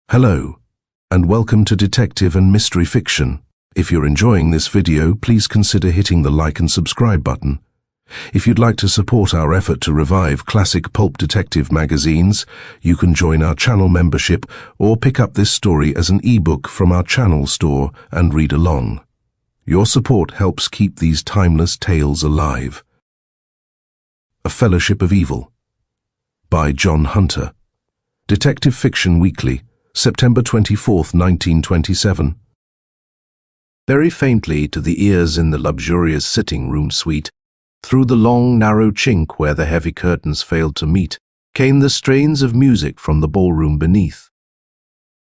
Hello, and welcome to Detective and Mystery Fiction. If you're enjoying this video, please consider hitting the like and subscribe button. If you'd like to support our effort to revive classic pulp detective magazines, you can join our channel membership or pick up this story as an ebook from our channel store and read along. Your support helps keep these timeless tales alive. A Fellowship of Evil by John Hunter. Detective Fiction Weekly, September 24, 1927. Very faintly to the ears in the luxurious sitting-room suite, through the long, narrow chink where the heavy curtains failed to meet, came the strains of music from the ballroom beneath.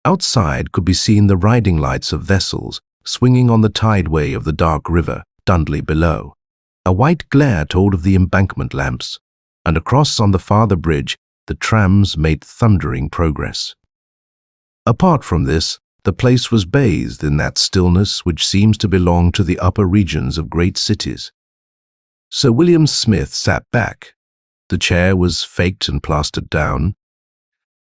Outside could be seen the riding lights of vessels swinging on the tideway of the dark river, Dundley below. A white glare told of the embankment lamps, and across on the farther bridge the trams made thundering progress. Apart from this, the place was bathed in that stillness which seems to belong to the upper regions of great cities. Sir William Smith sat back. The chair was faked and plastered down.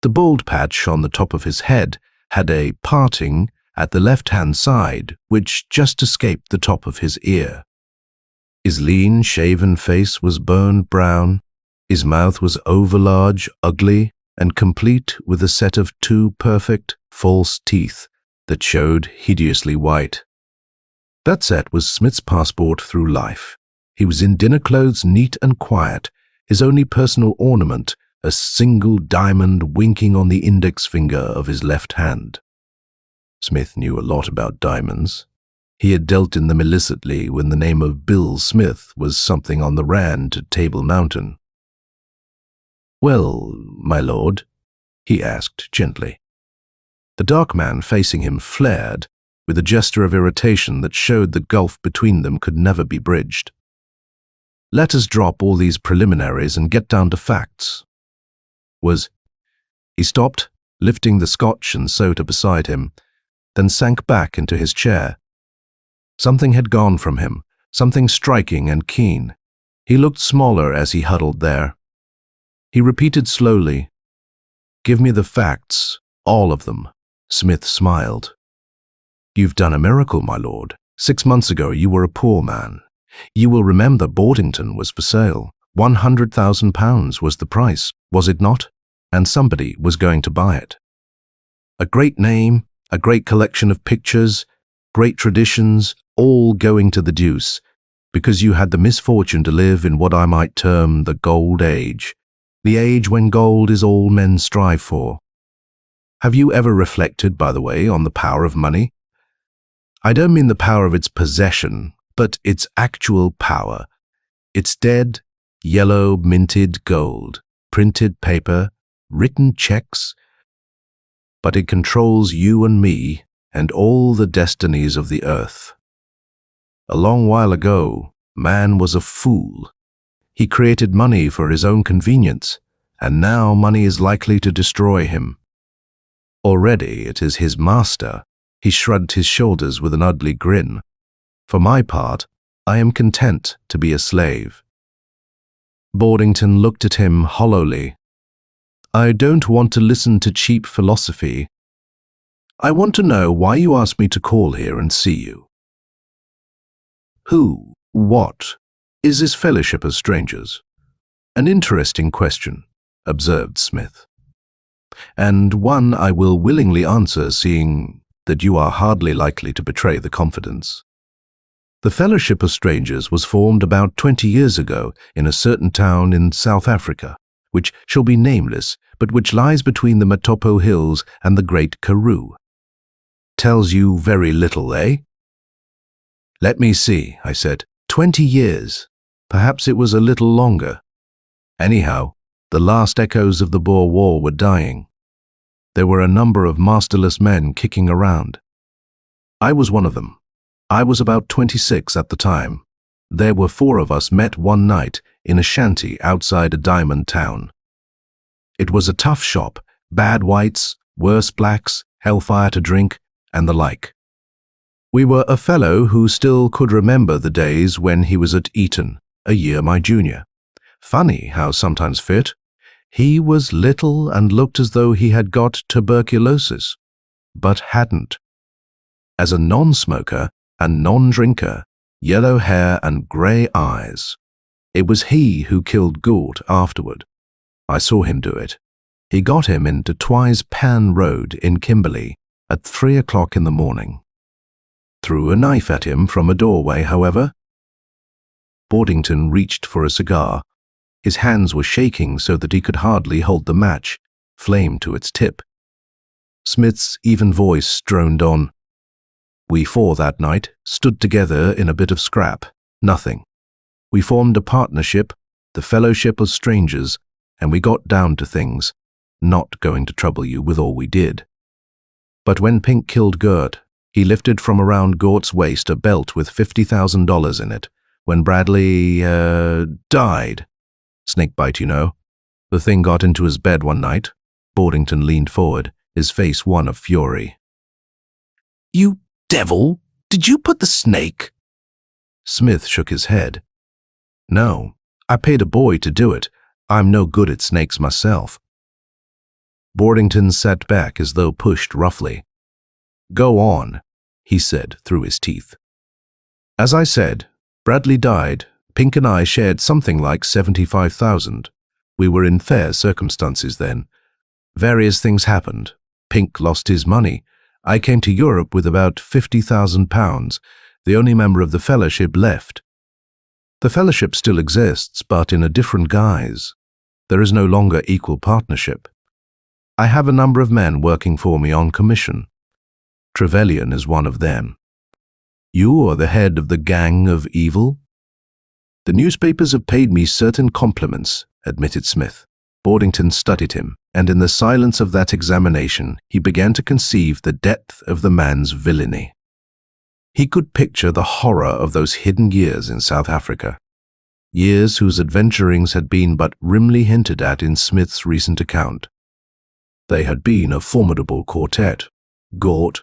The bald patch on the top of his head had a parting at the left-hand side which just escaped the top of his ear. His lean, shaven face was burned brown. His mouth was overlarge, ugly, and complete with a set of two perfect, false teeth that showed hideously white. That set was Smith's passport through life. He was in dinner clothes, neat and quiet, his only personal ornament a single diamond winking on the index finger of his left hand. Smith knew a lot about diamonds. He had dealt in them illicitly when the name of Bill Smith was something on the Rand to Table Mountain. "Well, my lord?" he asked gently. The dark man facing him flared, with a gesture of irritation that showed the gulf between them could never be bridged. "Let us drop all these preliminaries and get down to facts." He stopped, lifting the scotch and soda beside him, then sank back into his chair. Something had gone from him, something striking and keen. He looked smaller as he huddled there. He repeated slowly, "Give me the facts, all of them." Smith smiled. "You've done a miracle, my lord. 6 months ago you were a poor man. You will remember Boardington was for sale. £100,000 was the price, was it not? And somebody was going to buy it. A great name, a great collection of pictures, great traditions, all going to the deuce, because you had the misfortune to live in what I might term the gold age. The age when gold is all men strive for. Have you ever reflected, by the way, on the power of money? I don't mean the power of its possession, but its actual power. Its dead, yellow, minted gold, printed paper, written checks. But it controls you and me and all the destinies of the earth. A long while ago, man was a fool. He created money for his own convenience, and now money is likely to destroy him. Already it is his master." He shrugged his shoulders with an ugly grin. "For my part, I am content to be a slave." Boardington looked at him hollowly. "I don't want to listen to cheap philosophy. I want to know why you asked me to call here and see you. Who, what, is this fellowship of strangers?" "An interesting question," observed Smith. "And one I will willingly answer, seeing that you are hardly likely to betray the confidence. The Fellowship of Strangers was formed about 20 years ago in a certain town in South Africa, which shall be nameless, but which lies between the Matopo Hills and the Great Karoo. Tells you very little, eh?" "Let me see," I said. 20 years. Perhaps it was a little longer. Anyhow, the last echoes of the Boer War were dying. There were a number of masterless men kicking around. I was one of them. I was about 26 at the time. There were 4 of us met one night in a shanty outside a diamond town. It was a tough shop, bad whites, worse blacks, hellfire to drink, and the like. We were a fellow who still could remember the days when he was at Eton, a year my junior. Funny how sometimes fit. He was little and looked as though he had got tuberculosis, but hadn't. As a non-smoker and non-drinker, yellow hair and grey eyes, it was he who killed Gort afterward. I saw him do it. He got him into Twice Pan Road in Kimberley at 3 o'clock in the morning. Threw a knife at him from a doorway, however. Boardington reached for a cigar. His hands were shaking so that he could hardly hold the match, flame to its tip. Smith's even voice droned on. We four that night stood together in a bit of scrap, nothing. We formed a partnership, the Fellowship of Strangers, and we got down to things, not going to trouble you with all we did. But when Pink killed Gert, he lifted from around Gort's waist a belt with $50,000 in it. When Bradley, died. Snakebite, you know. The thing got into his bed one night. Boardington leaned forward, his face one of fury. You devil! Did you put the snake? Smith shook his head. No, I paid a boy to do it. I'm no good at snakes myself. Boardington sat back as though pushed roughly. Go on, he said through his teeth. As I said, Bradley died. Pink and I shared something like $75,000. We were in fair circumstances then. Various things happened. Pink lost his money. I came to Europe with about £50,000, the only member of the fellowship left. The fellowship still exists, but in a different guise. There is no longer equal partnership. I have a number of men working for me on commission. Trevelyan is one of them. You are the head of the gang of evil? The newspapers have paid me certain compliments, admitted Smith. Boardington studied him, and in the silence of that examination, he began to conceive the depth of the man's villainy. He could picture the horror of those hidden years in South Africa, years whose adventurings had been but grimly hinted at in Smith's recent account. They had been a formidable quartet, Gort,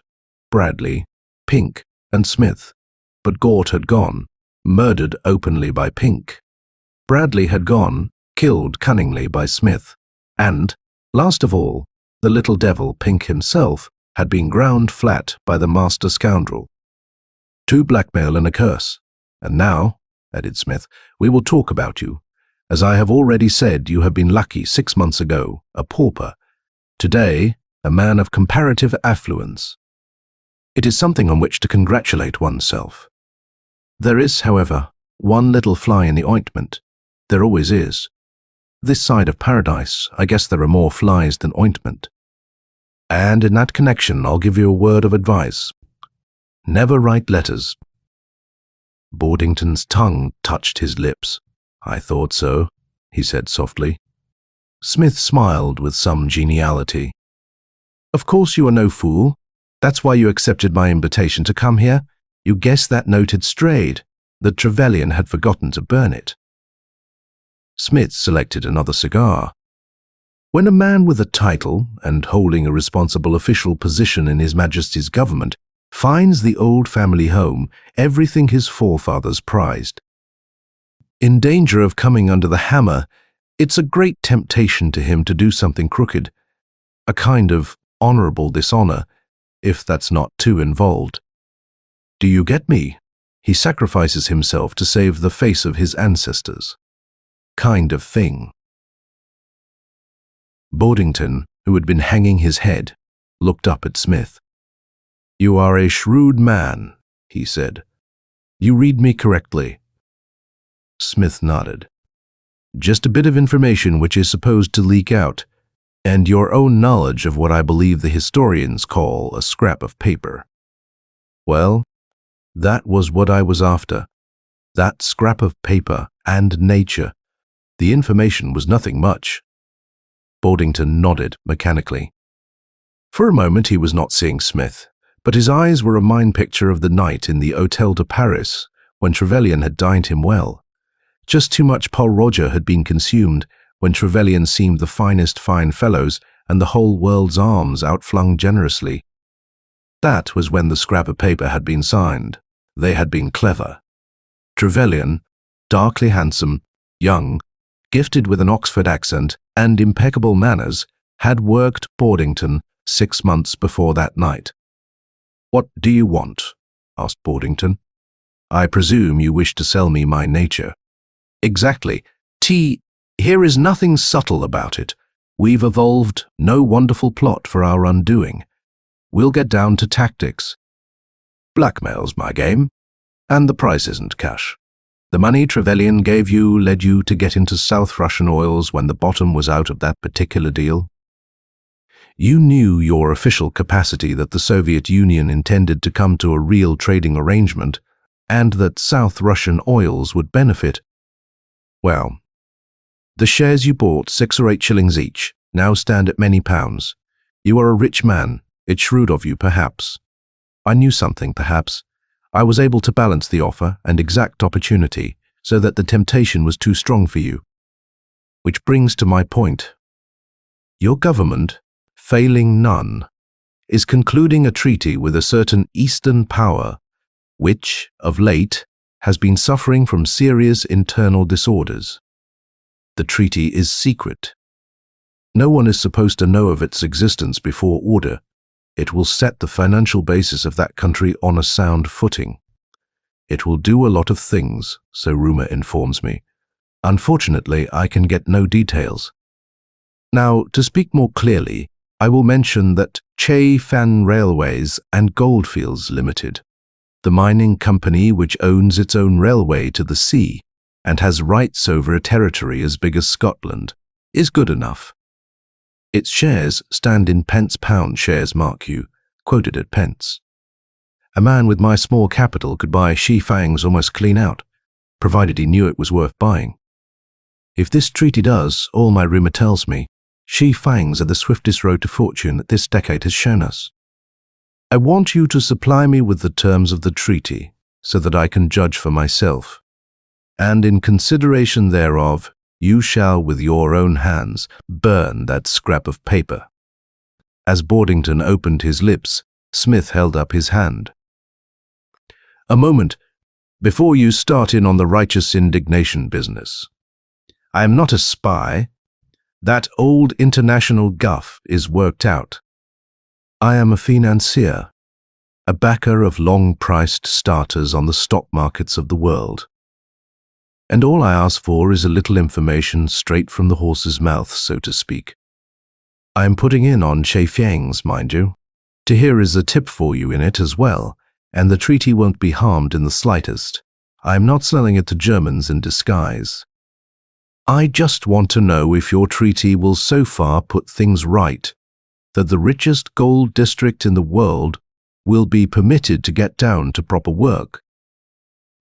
Bradley, Pink, and Smith. But Gort had gone, murdered openly by Pink. Bradley had gone, killed cunningly by Smith. And, last of all, the little devil Pink himself had been ground flat by the master scoundrel. 2 blackmail and a curse. And now, added Smith, we will talk about you. As I have already said, you have been lucky 6 months ago, a pauper. Today, a man of comparative affluence. It is something on which to congratulate oneself. There is, however, one little fly in the ointment. There always is. This side of paradise, I guess there are more flies than ointment. And in that connection, I'll give you a word of advice. Never write letters. Boardington's tongue touched his lips. I thought so, he said softly. Smith smiled with some geniality. Of course you are no fool. That's why you accepted my invitation to come here. You guessed that note had strayed, that Trevelyan had forgotten to burn it. Smith selected another cigar. When a man with a title and holding a responsible official position in His Majesty's government finds the old family home, everything his forefathers prized, in danger of coming under the hammer, it's a great temptation to him to do something crooked, a kind of honorable dishonor, if that's not too involved. Do you get me? He sacrifices himself to save the face of his ancestors. Kind of thing. Boardington, who had been hanging his head, looked up at Smith. You are a shrewd man, he said. You read me correctly. Smith nodded. Just a bit of information which is supposed to leak out, and your own knowledge of what I believe the historians call a scrap of paper. Well, that was what I was after. That scrap of paper and nature. The information was nothing much. Boardington nodded mechanically. For a moment he was not seeing Smith, but his eyes were a mind picture of the night in the Hôtel de Paris when Trevelyan had dined him well. Just too much Paul Roger had been consumed when Trevelyan seemed the finest fine fellows and the whole world's arms outflung generously. That was when the scrap of paper had been signed. They had been clever. Trevelyan, darkly handsome, young, gifted with an Oxford accent, and impeccable manners had worked Boardington 6 months before that night. "What do you want?" asked Boardington. "I presume you wish to sell me my nature." "Exactly. Here is nothing subtle about it. We've evolved no wonderful plot for our undoing. We'll get down to tactics. Blackmail's my game, and the price isn't cash. The money Trevelyan gave you led you to get into South Russian oils when the bottom was out of that particular deal. You knew your official capacity that the Soviet Union intended to come to a real trading arrangement, and that South Russian oils would benefit. Well, the shares you bought, 6 or 8 shillings each, now stand at many pounds. You are a rich man. It's shrewd of you, perhaps. I knew something, perhaps. I was able to balance the offer and exact opportunity so that the temptation was too strong for you. Which brings to my point. Your government, failing none, is concluding a treaty with a certain Eastern power, which, of late, has been suffering from serious internal disorders. The treaty is secret. No one is supposed to know of its existence before order. It will set the financial basis of that country on a sound footing. It will do a lot of things, so rumor informs me. Unfortunately, I can get no details. Now, to speak more clearly, I will mention that Che Fan Railways and Goldfields Limited, the mining company which owns its own railway to the sea and has rights over a territory as big as Scotland, is good enough. Its shares stand in pence-pound shares, mark you, quoted at pence. A man with my small capital could buy Shi Fangs almost clean out, provided he knew it was worth buying. If this treaty does all my rumor tells me, Shi Fangs are the swiftest road to fortune that this decade has shown us. I want you to supply me with the terms of the treaty so that I can judge for myself, and in consideration thereof, you shall with your own hands burn that scrap of paper." As Boardington opened his lips, Smith held up his hand. "A moment, before you start in on the righteous indignation business. I am not a spy. That old international guff is worked out. I am a financier, a backer of long-priced starters on the stock markets of the world. And all I ask for is a little information straight from the horse's mouth, so to speak. I am putting in on Che Fiang's, mind you. To here is a tip for you in it as well, and the treaty won't be harmed in the slightest. I am not selling it to Germans in disguise. I just want to know if your treaty will so far put things right that the richest gold district in the world will be permitted to get down to proper work.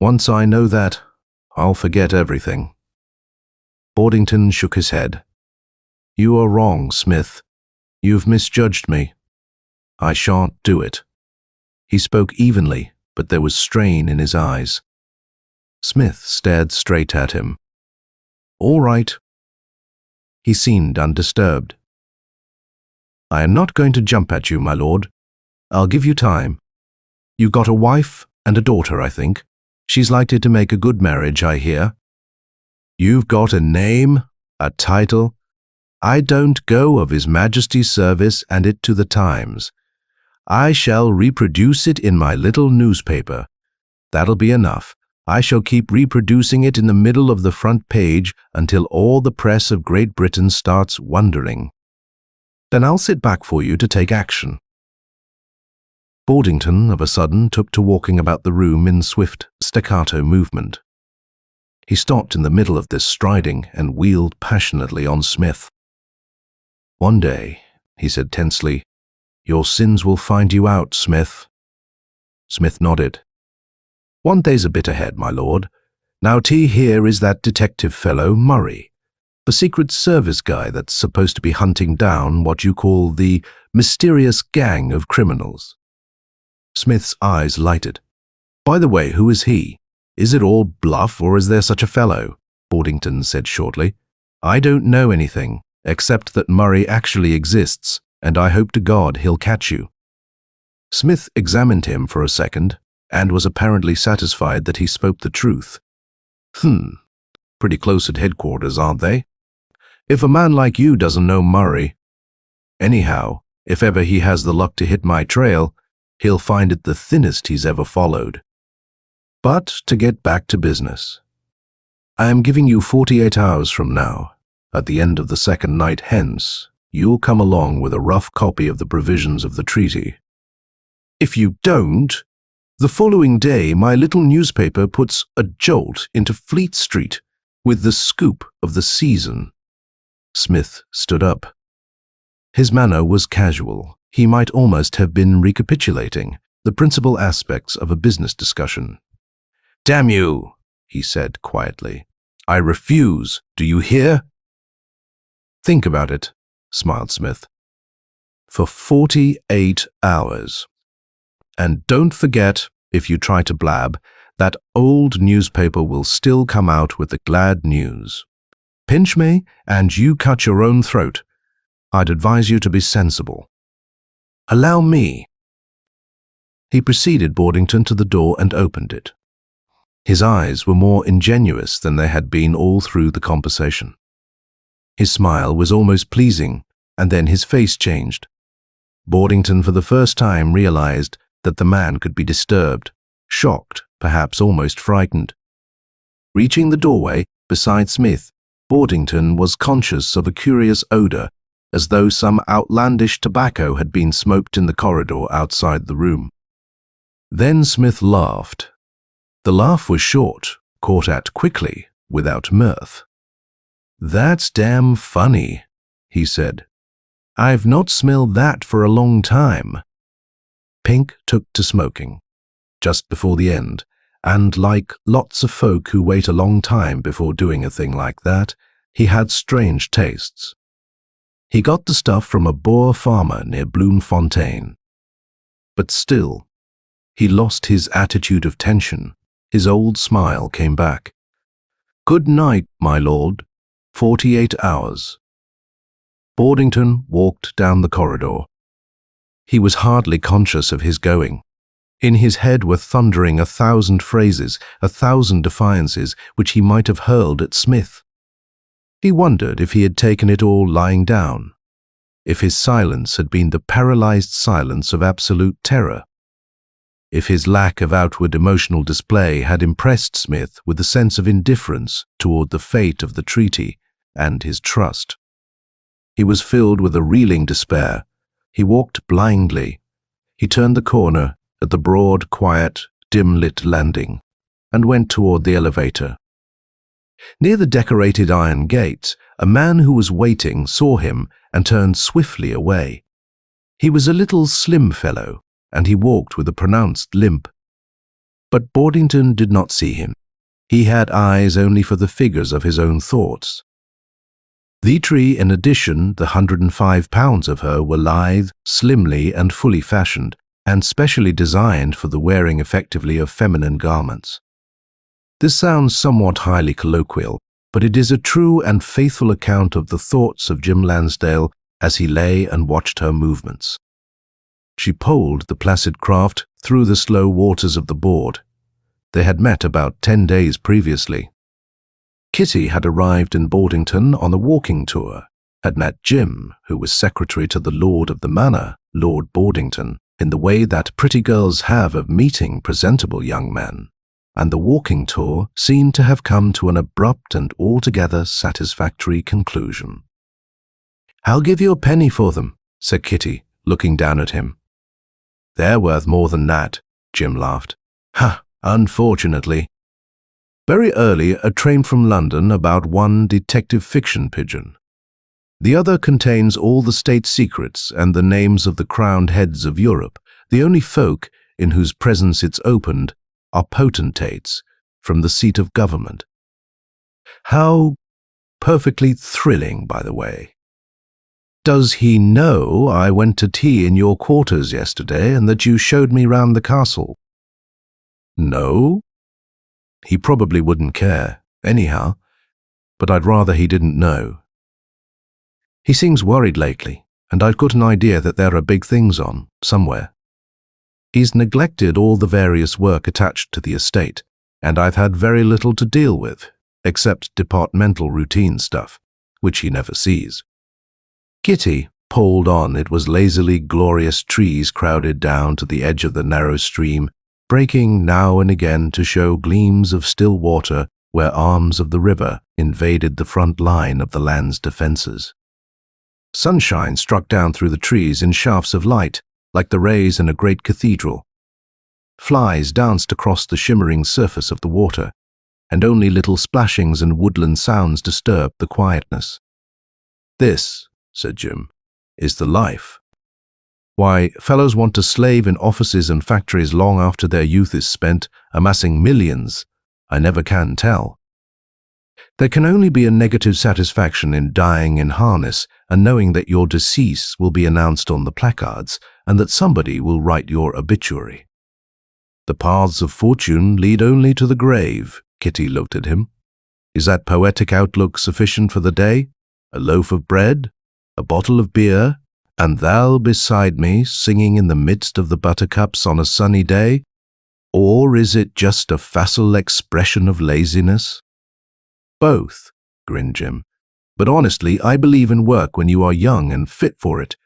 Once I know that, I'll forget everything." Boardington shook his head. "You are wrong, Smith. You've misjudged me. I shan't do it." He spoke evenly, but there was strain in his eyes. Smith stared straight at him. "All right." He seemed undisturbed. "I am not going to jump at you, my lord. I'll give you time. You got a wife and a daughter, I think. She's likely to make a good marriage, I hear. You've got a name, a title. I don't go of His Majesty's service and it to the Times. I shall reproduce it in my little newspaper. That'll be enough. I shall keep reproducing it in the middle of the front page until all the press of Great Britain starts wondering. Then I'll sit back for you to take action." Boardington, of a sudden, took to walking about the room in swift, staccato movement. He stopped in the middle of this striding and wheeled passionately on Smith. "One day," he said tensely, "your sins will find you out, Smith." Smith nodded. "One day's a bit ahead, my lord. Now here is that detective fellow, Murray, the Secret Service guy that's supposed to be hunting down what you call the mysterious gang of criminals." Smith's eyes lighted. "By the way, who is he? Is it all bluff, or is there such a fellow?" Boardington said shortly. "I don't know anything, except that Murray actually exists, and I hope to God he'll catch you." Smith examined him for a second, and was apparently satisfied that he spoke the truth. Pretty close at headquarters, aren't they?" If a man like you doesn't know Murray, anyhow, if ever he has the luck to hit my trail, he'll find it the thinnest he's ever followed. But to get back to business, I am giving you 48 hours from now. At the end of the second night hence, you'll come along with a rough copy of the provisions of the treaty. If you don't, the following day my little newspaper puts a jolt into Fleet Street with the scoop of the season. Smith stood up. His manner was casual. He might almost have been recapitulating the principal aspects of a business discussion. "Damn you," he said quietly. "I refuse. Do you hear?" "Think about it," smiled Smith. "For 48 hours. And don't forget, if you try to blab, that old newspaper will still come out with the glad news. Pinch me, and you cut your own throat. I'd advise you to be sensible. Allow me." He preceded Boardington to the door and opened it. His eyes were more ingenuous than they had been all through the conversation. His smile was almost pleasing, and then his face changed. Boardington for the first time realized that the man could be disturbed, shocked, perhaps almost frightened. Reaching the doorway beside Smith, Boardington was conscious of a curious odor, as though some outlandish tobacco had been smoked in the corridor outside the room. Then Smith laughed. The laugh was short, caught at quickly, without mirth. "That's damn funny," he said. "I've not smelled that for a long time." Pink took to smoking, just before the end, and like lots of folk who wait a long time before doing a thing like that, he had strange tastes. He got the stuff from a Boer farmer near Bloemfontein. But still, he lost his attitude of tension. His old smile came back. "Good night, my lord. 48 hours." Boardington walked down the corridor. He was hardly conscious of his going. In his head were thundering 1,000 phrases, 1,000 defiances, which he might have hurled at Smith. He wondered if he had taken it all lying down, if his silence had been the paralyzed silence of absolute terror, if his lack of outward emotional display had impressed Smith with a sense of indifference toward the fate of the treaty and his trust. He was filled with a reeling despair. He walked blindly. He turned the corner at the broad, quiet, dim-lit landing and went toward the elevator. Near the decorated iron gates, a man who was waiting saw him and turned swiftly away. He was a little slim fellow, and he walked with a pronounced limp. But Boardington did not see him. He had eyes only for the figures of his own thoughts. The tree, in addition, the 105 pounds of her were lithe, slimly and fully fashioned, and specially designed for the wearing effectively of feminine garments. This sounds somewhat highly colloquial, but it is a true and faithful account of the thoughts of Jim Lansdale as he lay and watched her movements. She poled the placid craft through the slow waters of the board. They had met about 10 days previously. Kitty had arrived in Boardington on a walking tour, had met Jim, who was secretary to the Lord of the Manor, Lord Boardington, in the way that pretty girls have of meeting presentable young men, and the walking tour seemed to have come to an abrupt and altogether satisfactory conclusion. "I'll give you a penny for them," said Kitty, looking down at him. "They're worth more than that," Jim laughed. "Ha, unfortunately." Very early, a train from London about one detective fiction pigeon. The other contains all the state secrets and the names of the crowned heads of Europe, the only folk in whose presence it's opened are potentates from the seat of government. How perfectly thrilling, by the way. "Does he know I went to tea in your quarters yesterday and that you showed me round the castle?" "No. He probably wouldn't care, anyhow, but I'd rather he didn't know. He seems worried lately, and I've got an idea that there are big things on, somewhere. He's neglected all the various work attached to the estate, and I've had very little to deal with, except departmental routine stuff, which he never sees. Kitty poled on. It was lazily glorious trees crowded down to the edge of the narrow stream, breaking now and again to show gleams of still water where arms of the river invaded the front line of the land's defenses. Sunshine struck down through the trees in shafts of light, like the rays in a great cathedral. Flies danced across the shimmering surface of the water, and only little splashings and woodland sounds disturbed the quietness. "This," said Jim, "is the life. Why, fellows want to slave in offices and factories long after their youth is spent, amassing millions. I never can tell. There can only be a negative satisfaction in dying in harness and knowing that your decease will be announced on the placards and that somebody will write your obituary. The paths of fortune lead only to the grave." Kitty looked at him. "Is that poetic outlook sufficient for the day? A loaf of bread, a bottle of beer, and thou beside me singing in the midst of the buttercups on a sunny day? Or is it just a facile expression of laziness?" "Both," grinned Jim. "But honestly, I believe in work when you are young and fit for it.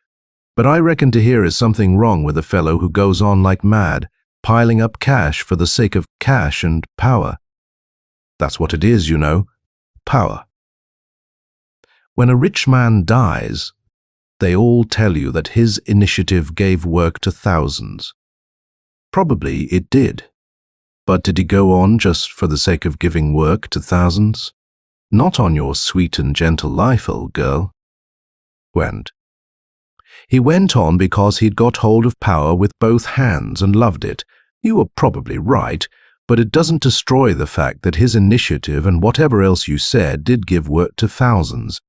But I reckon to hear is something wrong with a fellow who goes on like mad, piling up cash for the sake of cash and power. That's what it is, you know, power. When a rich man dies, they all tell you that his initiative gave work to thousands. Probably it did. But did he go on just for the sake of giving work to thousands? Not on your sweet and gentle life, old girl." "Went. He went on because he'd got hold of power with both hands and loved it. You were probably right, but it doesn't destroy the fact that his initiative and whatever else you said did give work to thousands.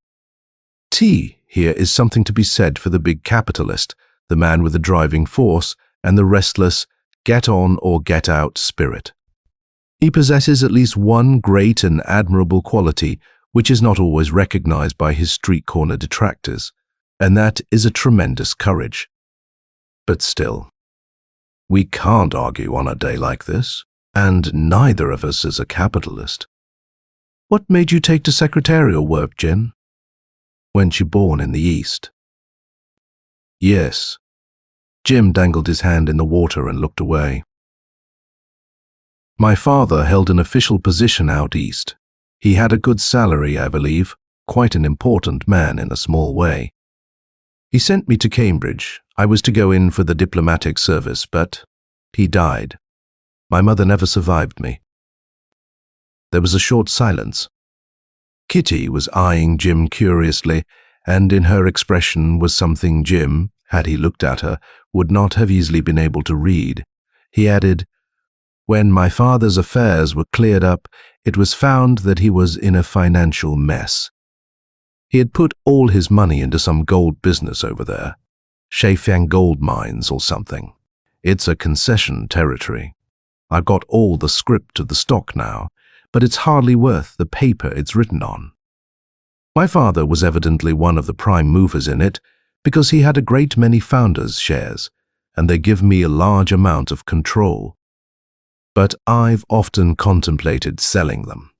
T here is something to be said for the big capitalist, the man with the driving force and the restless get on or get out spirit. He possesses at least one great and admirable quality which is not always recognized by his street corner detractors, and that is a tremendous courage. But still, we can't argue on a day like this, and neither of us is a capitalist. What made you take to secretarial work, Jen? Weren't you born in the East?" "Yes." Jim dangled his hand in the water and looked away. "My father held an official position out east. He had a good salary, I believe, quite an important man in a small way. He sent me to Cambridge. I was to go in for the diplomatic service, but he died. My mother never survived me." There was a short silence. Kitty was eyeing Jim curiously, and in her expression was something Jim, had he looked at her, would not have easily been able to read. He added, "When my father's affairs were cleared up, it was found that he was in a financial mess. He had put all his money into some gold business over there, Shefang gold mines or something. It's a concession territory. I've got all the script of the stock now, but it's hardly worth the paper it's written on. My father was evidently one of the prime movers in it, because he had a great many founders' shares, and they give me a large amount of control. But I've often contemplated selling them.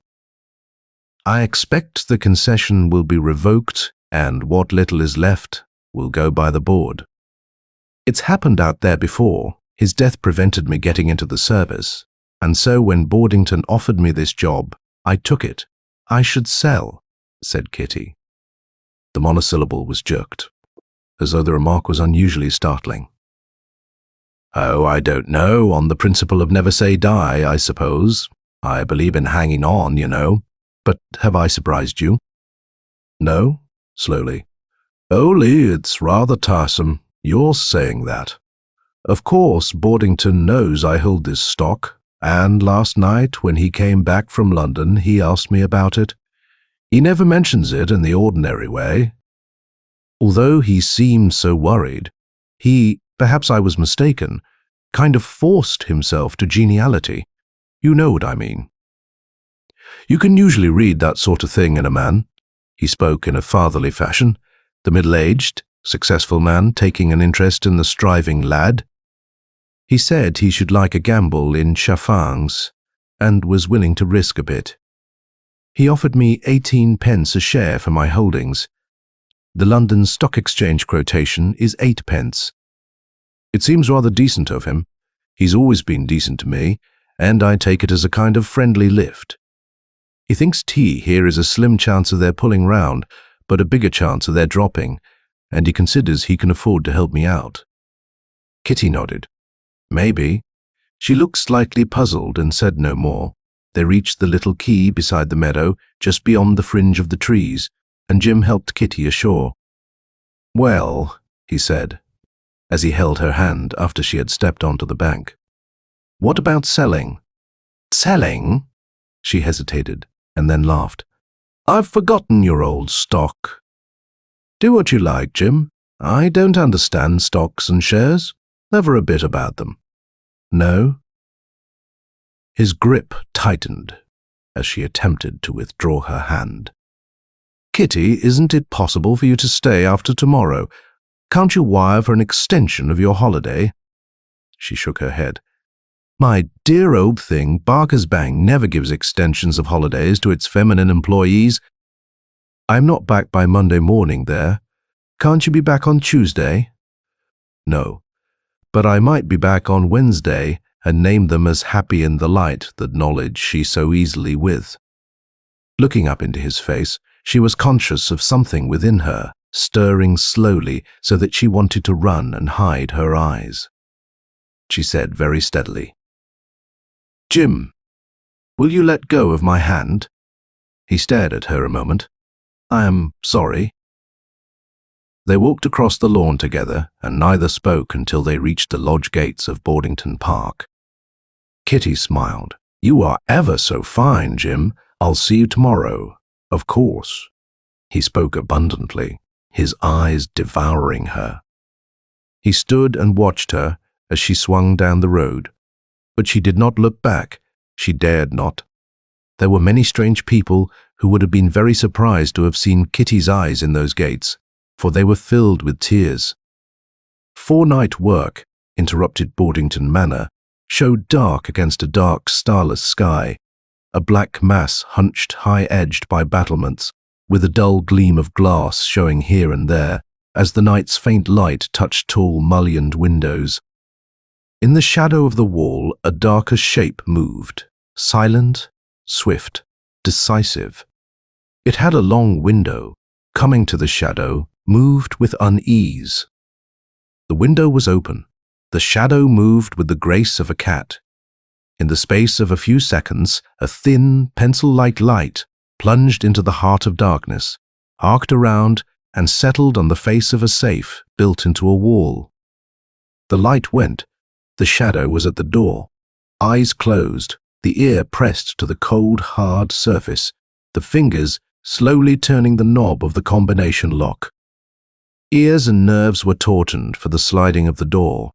I expect the concession will be revoked, and what little is left will go by the board. It's happened out there before. His death prevented me getting into the service, and so when Boardington offered me this job, I took it. I should sell," said Kitty. The monosyllable was jerked, as though the remark was unusually startling. "Oh, I don't know, on the principle of never say die, I suppose. I believe in hanging on, you know. But have I surprised you?" "No," slowly. "Only it's rather tiresome, your saying that. Of course, Boardington knows I hold this stock, and last night, when he came back from London, he asked me about it. He never mentions it in the ordinary way. Although he seemed so worried, he, perhaps I was mistaken, kind of forced himself to geniality. You know what I mean. You can usually read that sort of thing in a man." He spoke in a fatherly fashion, the middle-aged, successful man taking an interest in the striving lad. He said he should like a gamble in Chafangs, and was willing to risk a bit. He offered me 18 pence a share for my holdings. The London Stock Exchange quotation is 8 pence. It seems rather decent of him. He's always been decent to me, and I take it as a kind of friendly lift. He thinks tea here is a slim chance of their pulling round, but a bigger chance of their dropping, and he considers he can afford to help me out. Kitty nodded. Maybe. She looked slightly puzzled and said no more. They reached the little quay beside the meadow, just beyond the fringe of the trees, and Jim helped Kitty ashore. "Well," he said, as he held her hand after she had stepped onto the bank. "What about selling?" "Selling?" She hesitated, and then laughed. "I've forgotten your old stock." "Do what you like, Jim. I don't understand stocks and shares. Never a bit about them." "No?" His grip tightened as she attempted to withdraw her hand. "Kitty, isn't it possible for you to stay after tomorrow? Can't you wire for an extension of your holiday?" She shook her head. "My dear old thing, Barker's Bank never gives extensions of holidays to its feminine employees. I'm not back by Monday morning there. Can't you be back on Tuesday?" "No, but I might be back on Wednesday and name them as happy in the light that knowledge she so easily with." Looking up into his face, she was conscious of something within her, stirring slowly so that she wanted to run and hide her eyes. She said very steadily, "Jim, will you let go of my hand?" He stared at her a moment. "I am sorry." They walked across the lawn together, and neither spoke until they reached the lodge gates of Boardington Park. Kitty smiled. "You are ever so fine, Jim. I'll see you tomorrow." "Of course." He spoke abundantly, his eyes devouring her. He stood and watched her as she swung down the road, but she did not look back. She dared not. There were many strange people who would have been very surprised to have seen Kitty's eyes in those gates, for they were filled with tears. 4-night work, interrupted Boardington Manor, showed dark against a dark, starless sky, a black mass hunched high-edged by battlements, with a dull gleam of glass showing here and there, as the night's faint light touched tall, mullioned windows. In the shadow of the wall, a darker shape moved, silent, swift, decisive. It had a long window. Coming to the shadow, moved with unease. The window was open. The shadow moved with the grace of a cat. In the space of a few seconds, a thin, pencil-like light plunged into the heart of darkness, arced around, and settled on the face of a safe built into a wall. The light went. The shadow was at the door. Eyes closed, the ear pressed to the cold, hard surface, the fingers slowly turning the knob of the combination lock. Ears and nerves were tautened for the sliding of the door.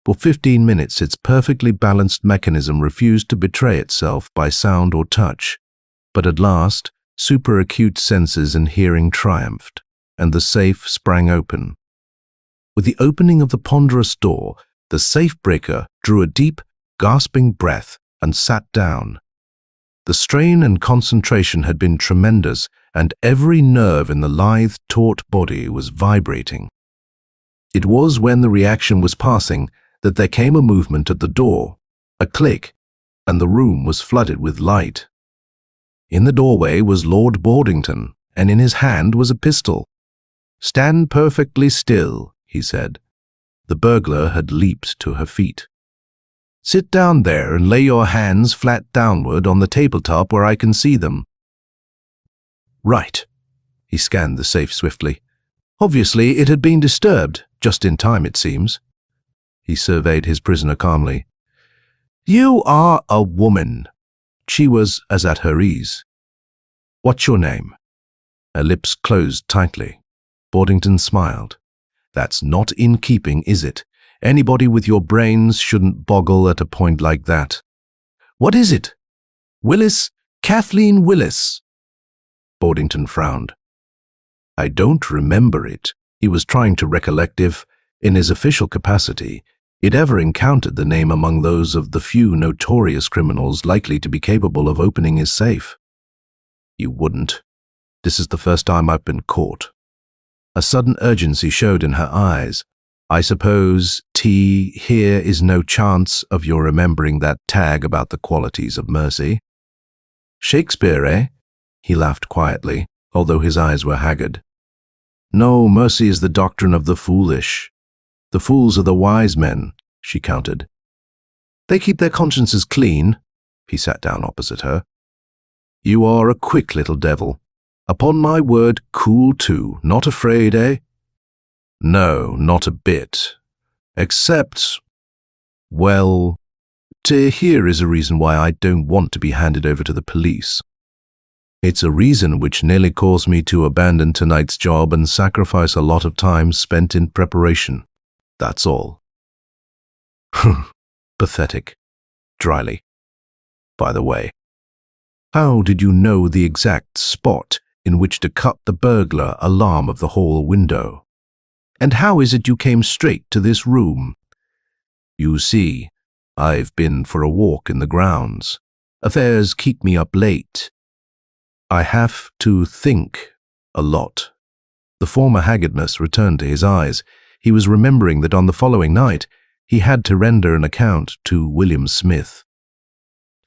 For 15 minutes its perfectly balanced mechanism refused to betray itself by sound or touch, but at last superacute senses and hearing triumphed, and the safe sprang open. With the opening of the ponderous door, the safe breaker drew a deep, gasping breath and sat down. The strain and concentration had been tremendous, and every nerve in the lithe, taut body was vibrating. It was when the reaction was passing that there came a movement at the door, a click, and the room was flooded with light. In the doorway was Lord Boardington, and in his hand was a pistol. "Stand perfectly still," he said. The burglar had leaped to her feet. "Sit down there and lay your hands flat downward on the tabletop where I can see them." "Right." He scanned the safe swiftly. Obviously, it had been disturbed, just in time it seems. He surveyed his prisoner calmly. "You are a woman." She was as at her ease. "What's your name?" Her lips closed tightly. Boardington smiled. "That's not in keeping, is it? Anybody with your brains shouldn't boggle at a point like that." "What is it?" "Willis, Kathleen Willis." Boardington frowned. "I don't remember it." He was trying to recollect if, in his official capacity, he'd ever encountered the name among those of the few notorious criminals likely to be capable of opening his safe. You wouldn't. This is the first time I've been caught. A sudden urgency showed in her eyes. I suppose, T, here is no chance of your remembering that tag about the qualities of mercy. Shakespeare, eh? He laughed quietly, although his eyes were haggard. No, mercy is the doctrine of the foolish. The fools are the wise men, she countered. They keep their consciences clean. He sat down opposite her. You are a quick little devil. Upon my word, cool too. Not afraid, eh? No, not a bit. Except, well, here is a reason why I don't want to be handed over to the police. It's a reason which nearly caused me to abandon tonight's job and sacrifice a lot of time spent in preparation. That's all. Pathetic. Dryly. By the way, how did you know the exact spot in which to cut the burglar alarm of the hall window? And how is it you came straight to this room? You see, I've been for a walk in the grounds. Affairs keep me up late. I have to think a lot. The former haggardness returned to his eyes. He was remembering that on the following night, he had to render an account to William Smith.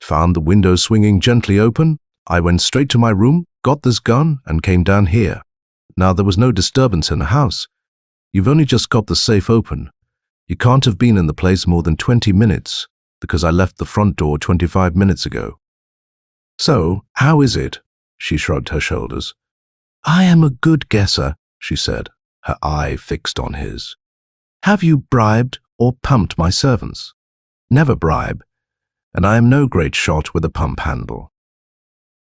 Found the window swinging gently open. I went straight to my room, got this gun, and came down here. Now, there was no disturbance in the house. You've only just got the safe open. You can't have been in the place more than 20 minutes, because I left the front door 25 minutes ago. So, how is it? She shrugged her shoulders. I am a good guesser, she said, her eye fixed on his. Have you bribed or pumped my servants? Never bribe, and I am no great shot with a pump handle.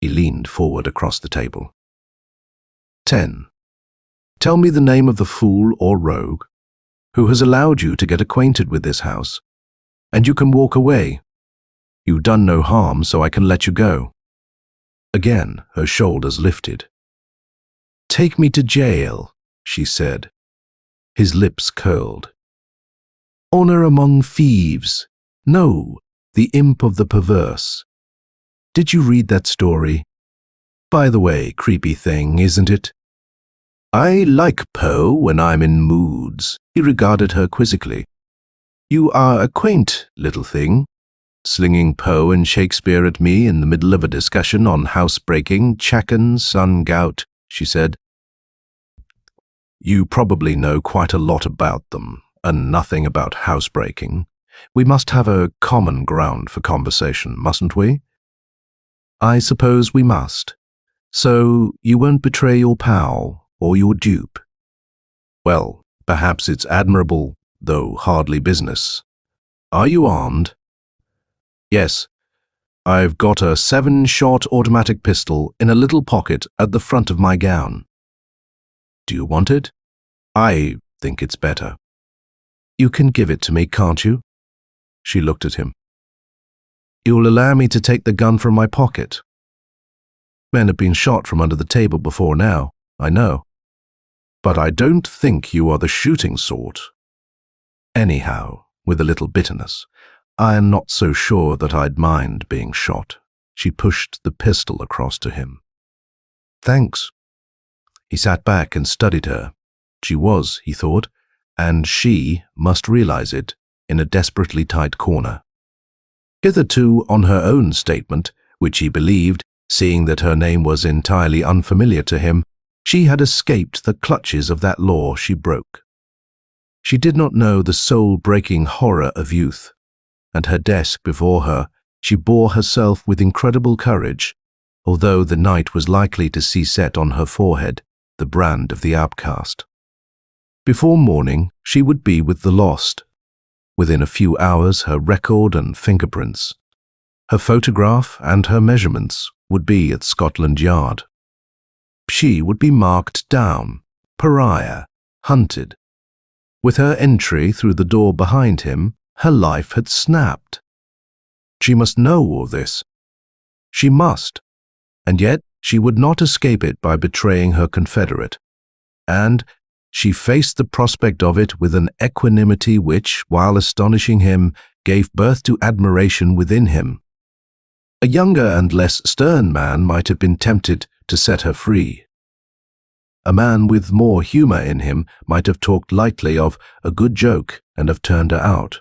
He leaned forward across the table. 10. Tell me the name of the fool or rogue who has allowed you to get acquainted with this house, and you can walk away. You've done no harm, so I can let you go. Again, her shoulders lifted. Take me to jail, she said. His lips curled. Honor among thieves. No, the imp of the perverse. Did you read that story? By the way, creepy thing, isn't it? I like Poe when I'm in moods. He regarded her quizzically. You are a quaint little thing, slinging Poe and Shakespeare at me in the middle of a discussion on housebreaking, Chacan, sun gout, she said. You probably know quite a lot about them, and nothing about housebreaking. We must have a common ground for conversation, mustn't we? I suppose we must. So you won't betray your pal or your dupe? Well, perhaps it's admirable, though hardly business. Are you armed? Yes. I've got a 7-shot automatic pistol in a little pocket at the front of my gown. Do you want it? I think it's better. You can give it to me, can't you? She looked at him. You'll allow me to take the gun from my pocket? Men have been shot from under the table before now, I know. But I don't think you are the shooting sort. Anyhow, with a little bitterness, I am not so sure that I'd mind being shot. She pushed the pistol across to him. Thanks. He sat back and studied her. She was, he thought, and she must realize it, in a desperately tight corner. Hitherto, on her own statement, which he believed, seeing that her name was entirely unfamiliar to him, she had escaped the clutches of that law she broke. She did not know the soul-breaking horror of youth, and her desk before her, she bore herself with incredible courage, although the night was likely to see set on her forehead the brand of the outcast. Before morning, she would be with the lost. Within a few hours, her record and fingerprints, her photograph and her measurements would be at Scotland Yard. She would be marked down, pariah, hunted. With her entry through the door behind him, her life had snapped. She must know all this. She must, and yet she would not escape it by betraying her confederate. And she faced the prospect of it with an equanimity which, while astonishing him, gave birth to admiration within him. A younger and less stern man might have been tempted to set her free. A man with more humor in him might have talked lightly of a good joke and have turned her out.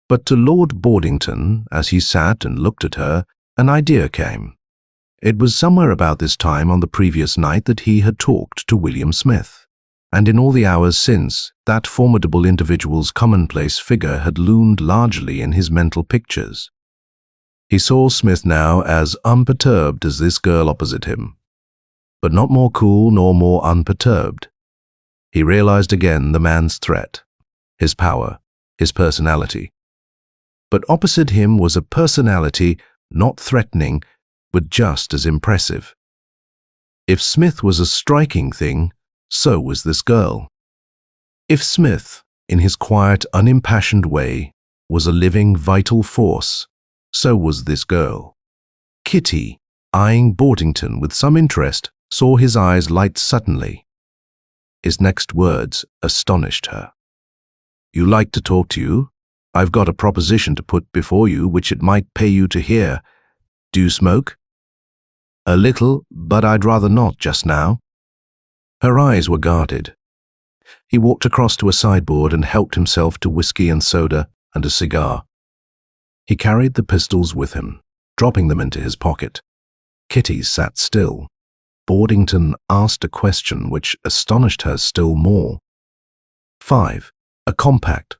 But to Lord Boardington, as he sat and looked at her, an idea came. It was somewhere about this time on the previous night that he had talked to William Smith, and in all the hours since, that formidable individual's commonplace figure had loomed largely in his mental pictures. He saw Smith now as unperturbed as this girl opposite him, but not more cool nor more unperturbed. He realized again the man's threat, his power, his personality. But opposite him was a personality not threatening, but just as impressive. If Smith was a striking thing, so was this girl. If Smith, in his quiet, unimpassioned way, was a living, vital force, so was this girl. Kitty, eyeing Boardington with some interest, saw his eyes light suddenly. His next words astonished her. "You like to talk to you? I've got a proposition to put before you which it might pay you to hear. Do you smoke?" "A little, but I'd rather not just now." Her eyes were guarded. He walked across to a sideboard and helped himself to whiskey and soda and a cigar. He carried the pistols with him, dropping them into his pocket. Kitty sat still. Boardington asked a question which astonished her still more. 5. A compact.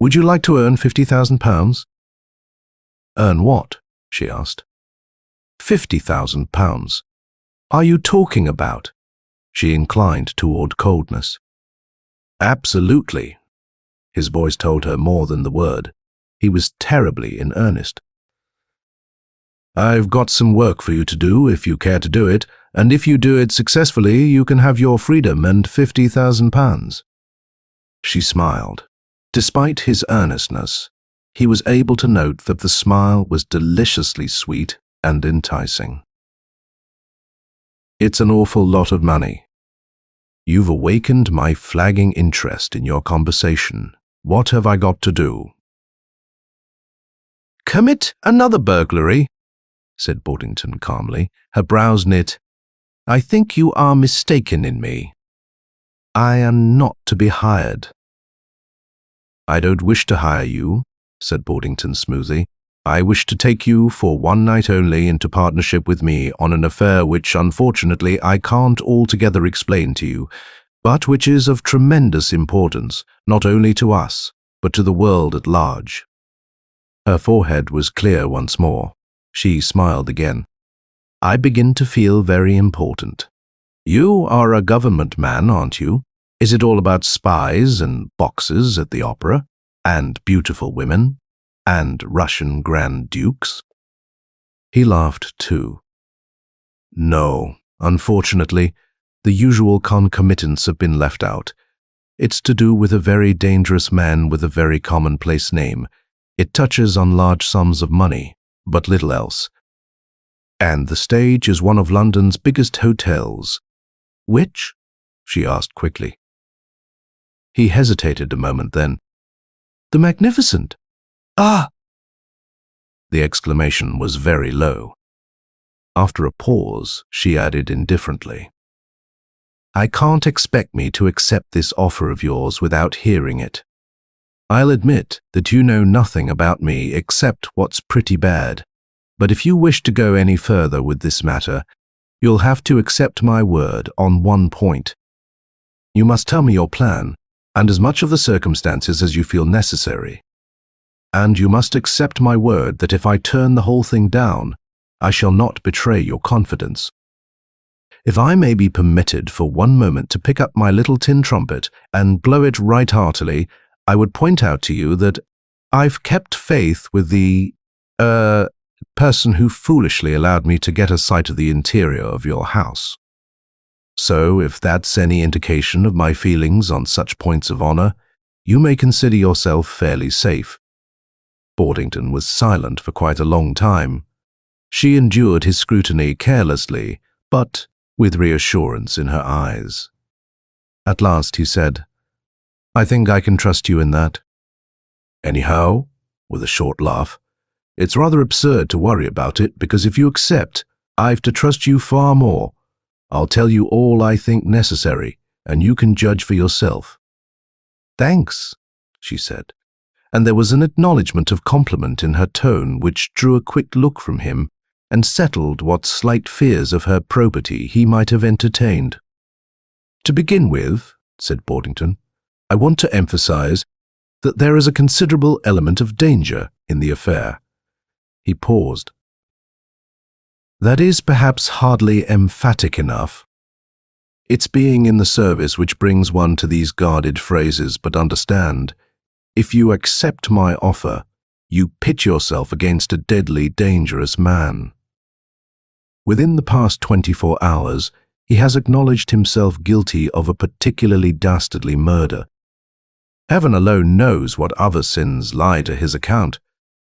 "Would you like to earn £50,000? "Earn what?" she asked. £50,000. "Are you talking about?" She inclined toward coldness. "Absolutely." His voice told her more than the word. He was terribly in earnest. "I've got some work for you to do if you care to do it, and if you do it successfully, you can have your freedom and £50,000. She smiled. Despite his earnestness, he was able to note that the smile was deliciously sweet and enticing. "It's an awful lot of money. You've awakened my flagging interest in your conversation. What have I got to do?" "Commit another burglary," said Boardington calmly, her brows knit. "I think you are mistaken in me. I am not to be hired." "I don't wish to hire you," said Boardington smoothly. "I wish to take you for one night only into partnership with me on an affair which, unfortunately, I can't altogether explain to you, but which is of tremendous importance, not only to us, but to the world at large." Her forehead was clear once more. She smiled again. "I begin to feel very important. You are a government man, aren't you? Is it all about spies and boxes at the opera, and beautiful women, and Russian Grand Dukes?" He laughed too. "No, unfortunately, the usual concomitants have been left out. It's to do with a very dangerous man with a very commonplace name. It touches on large sums of money, but little else. And the stage is one of London's biggest hotels." "Which?" she asked quickly. He hesitated a moment then. "The Magnificent." "Ah!" The exclamation was very low. After a pause, she added indifferently, "I can't expect me to accept this offer of yours without hearing it. I'll admit that you know nothing about me except what's pretty bad, but if you wish to go any further with this matter, you'll have to accept my word on one point. You must tell me your plan, and as much of the circumstances as you feel necessary. And you must accept my word that if I turn the whole thing down, I shall not betray your confidence. If I may be permitted for one moment to pick up my little tin trumpet and blow it right heartily, I would point out to you that I've kept faith with the, person who foolishly allowed me to get a sight of the interior of your house. So, if that's any indication of my feelings on such points of honor, you may consider yourself fairly safe." Boardington was silent for quite a long time. She endured his scrutiny carelessly, but with reassurance in her eyes. At last he said, "I think I can trust you in that. Anyhow," with a short laugh, "it's rather absurd to worry about it, because if you accept, I've to trust you far more. I'll tell you all I think necessary, and you can judge for yourself." "Thanks," she said, and there was an acknowledgment of compliment in her tone which drew a quick look from him and settled what slight fears of her probity he might have entertained. "To begin with," said Boardington, "I want to emphasize that there is a considerable element of danger in the affair." He paused. "That is perhaps hardly emphatic enough. It's being in the service which brings one to these guarded phrases, but understand, if you accept my offer, you pit yourself against a deadly, dangerous man. Within the past 24 hours, he has acknowledged himself guilty of a particularly dastardly murder. Heaven alone knows what other sins lie to his account.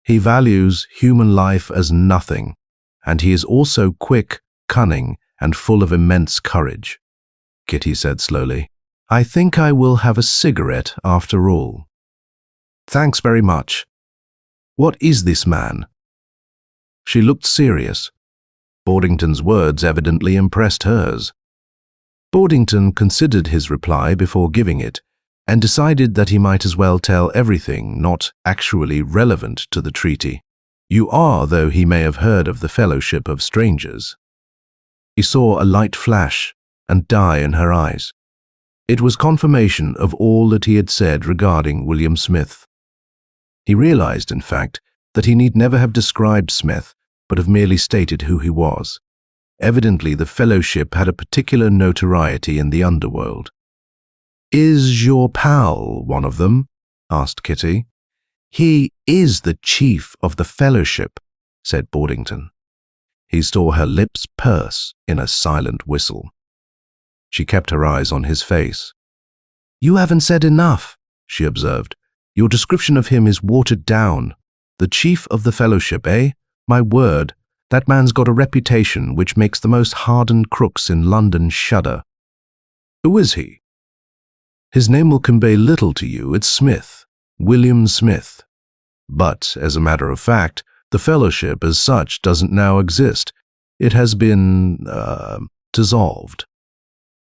He values human life as nothing, and he is also quick, cunning, and full of immense courage." Kitty said slowly, "I think I will have a cigarette after all." "Thanks very much. What is this man?" She looked serious. Boardington's words evidently impressed hers. Boardington considered his reply before giving it, and decided that he might as well tell everything not actually relevant to the treaty. "You are, though he may have heard of the Fellowship of Strangers." He saw a light flash and die in her eyes. It was confirmation of all that he had said regarding William Smith. He realized, in fact, that he need never have described Smith, but have merely stated who he was. Evidently, the Fellowship had a particular notoriety in the underworld. "Is your pal one of them?" asked Kitty. "He is the chief of the Fellowship," said Boardington. He saw her lips purse in a silent whistle. She kept her eyes on his face. "You haven't said enough," she observed. "Your description of him is watered down. The chief of the Fellowship, eh? My word, that man's got a reputation which makes the most hardened crooks in London shudder." "Who is he?" "His name will convey little to you. It's Smith, William Smith. But, as a matter of fact, the Fellowship as such doesn't now exist. It has been, dissolved.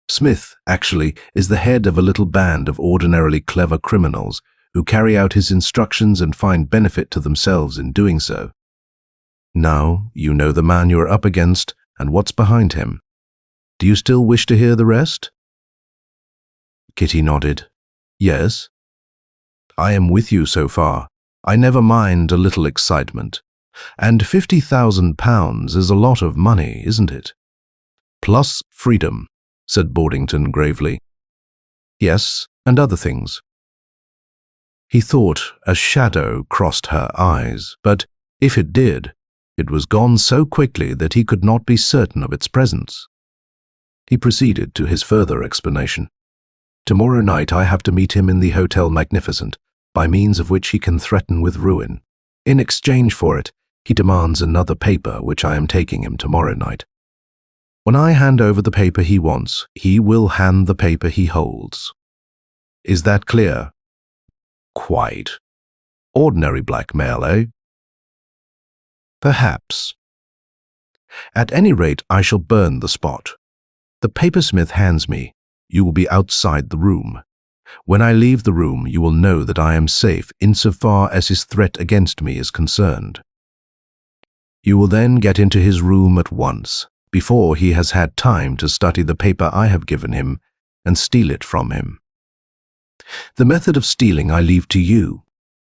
Smith, actually, is the head of a little band of ordinarily clever criminals who carry out his instructions and find benefit to themselves in doing so. Now, you know the man you're up against and what's behind him. Do you still wish to hear the rest?" Kitty nodded. "Yes. I am with you so far. I never mind a little excitement. And £50,000 is a lot of money, isn't it?" "Plus freedom," said Boardington gravely. "Yes, and other things." He thought a shadow crossed her eyes, but if it did, it was gone so quickly that he could not be certain of its presence. He proceeded to his further explanation. "Tomorrow night I have to meet him in the Hotel Magnificent, by means of which he can threaten with ruin. In exchange for it, he demands another paper which I am taking him tomorrow night. When I hand over the paper he wants, he will hand the paper he holds. Is that clear?" "Quite. Ordinary blackmail, eh?" "Perhaps. At any rate, I shall burn the spot. The paper Smith hands me, you will be outside the room. When I leave the room, you will know that I am safe insofar as his threat against me is concerned. You will then get into his room at once, before he has had time to study the paper I have given him, and steal it from him. The method of stealing I leave to you.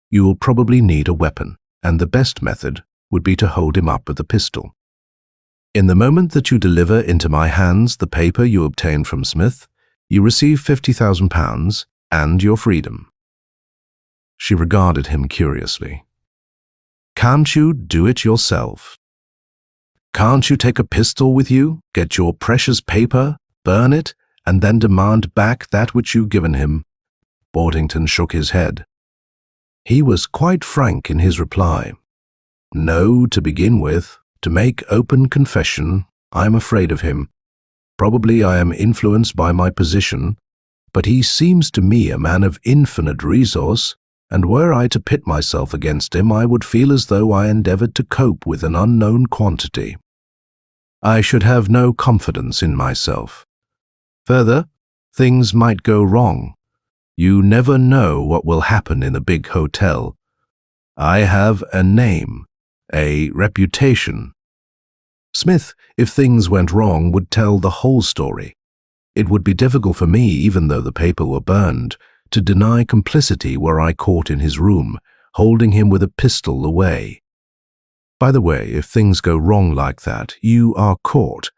You will probably need a weapon, and the best method would be to hold him up with a pistol. In the moment that you deliver into my hands the paper you obtained from Smith, you receive £50,000 and your freedom." She regarded him curiously. "Can't you do it yourself? Can't you take a pistol with you, get your precious paper, burn it, and then demand back that which you've given him?" Boardington shook his head. He was quite frank in his reply. "No, to begin with. To make open confession, I am afraid of him. Probably I am influenced by my position, but he seems to me a man of infinite resource, and were I to pit myself against him, I would feel as though I endeavored to cope with an unknown quantity. I should have no confidence in myself. Further, things might go wrong. You never know what will happen in a big hotel. I have a name, a reputation. Smith, if things went wrong, would tell the whole story. It would be difficult for me, even though the paper were burned, to deny complicity were I caught in his room, holding him with a pistol away. By the way, if things go wrong like that, you are caught.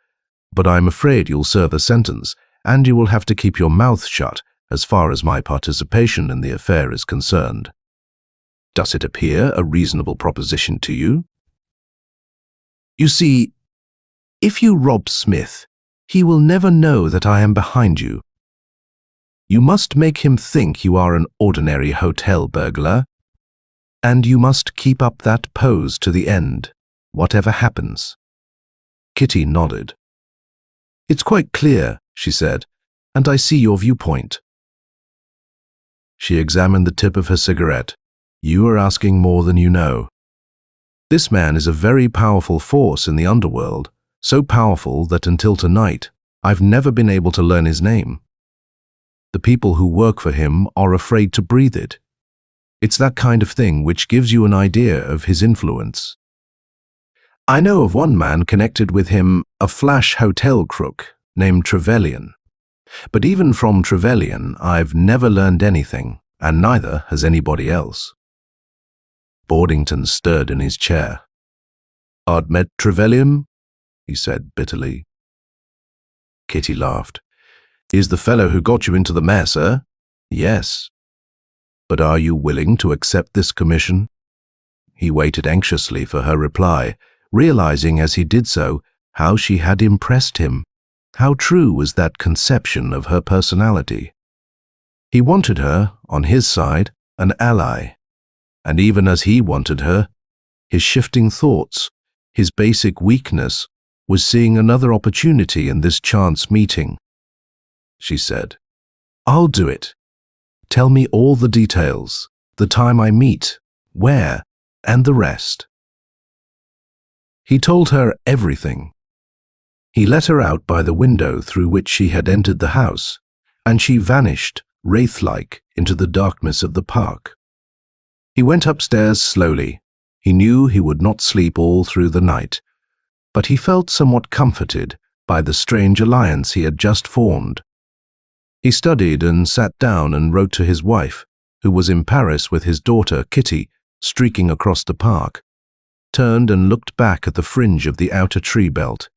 But I'm afraid you'll serve a sentence, and you will have to keep your mouth shut as far as my participation in the affair is concerned. Does it appear a reasonable proposition to you? You see, if you rob Smith, he will never know that I am behind you. You must make him think you are an ordinary hotel burglar, and you must keep up that pose to the end, whatever happens. Kitty nodded. It's quite clear, she said, and I see your viewpoint. She examined the tip of her cigarette. You are asking more than you know. This man is a very powerful force in the underworld, so powerful that until tonight, I've never been able to learn his name. The people who work for him are afraid to breathe it. It's that kind of thing which gives you an idea of his influence. I know of one man connected with him, a flash hotel crook named Trevelyan. But even from Trevelyan, I've never learned anything, and neither has anybody else. Boardington stirred in his chair. I'd met Trevelyan, he said bitterly. Kitty laughed. He's the fellow who got you into the mess, eh? Yes. But are you willing to accept this commission? He waited anxiously for her reply, realizing as he did so how she had impressed him. How true was that conception of her personality? He wanted her, on his side, an ally. And even as he wanted her, his shifting thoughts, his basic weakness, was seeing another opportunity in this chance meeting. She said, I'll do it. Tell me all the details, the time I meet, where, and the rest. He told her everything. He let her out by the window through which she had entered the house, and she vanished, wraith-like, into the darkness of the park. He went upstairs slowly. He knew he would not sleep all through the night, but he felt somewhat comforted by the strange alliance he had just formed. He studied and sat down and wrote to his wife, who was in Paris with his daughter Kitty, streaking across the park, turned and looked back at the fringe of the outer tree belt,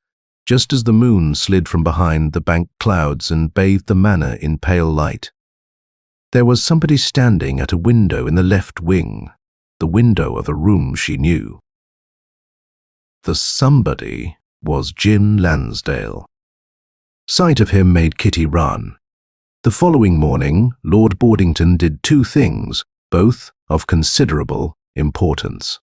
just as the moon slid from behind the banked clouds and bathed the manor in pale light. There was somebody standing at a window in the left wing, the window of a room she knew. The somebody was Jim Lansdale. Sight of him made Kitty run. The following morning, Lord Boardington did two things, both of considerable importance.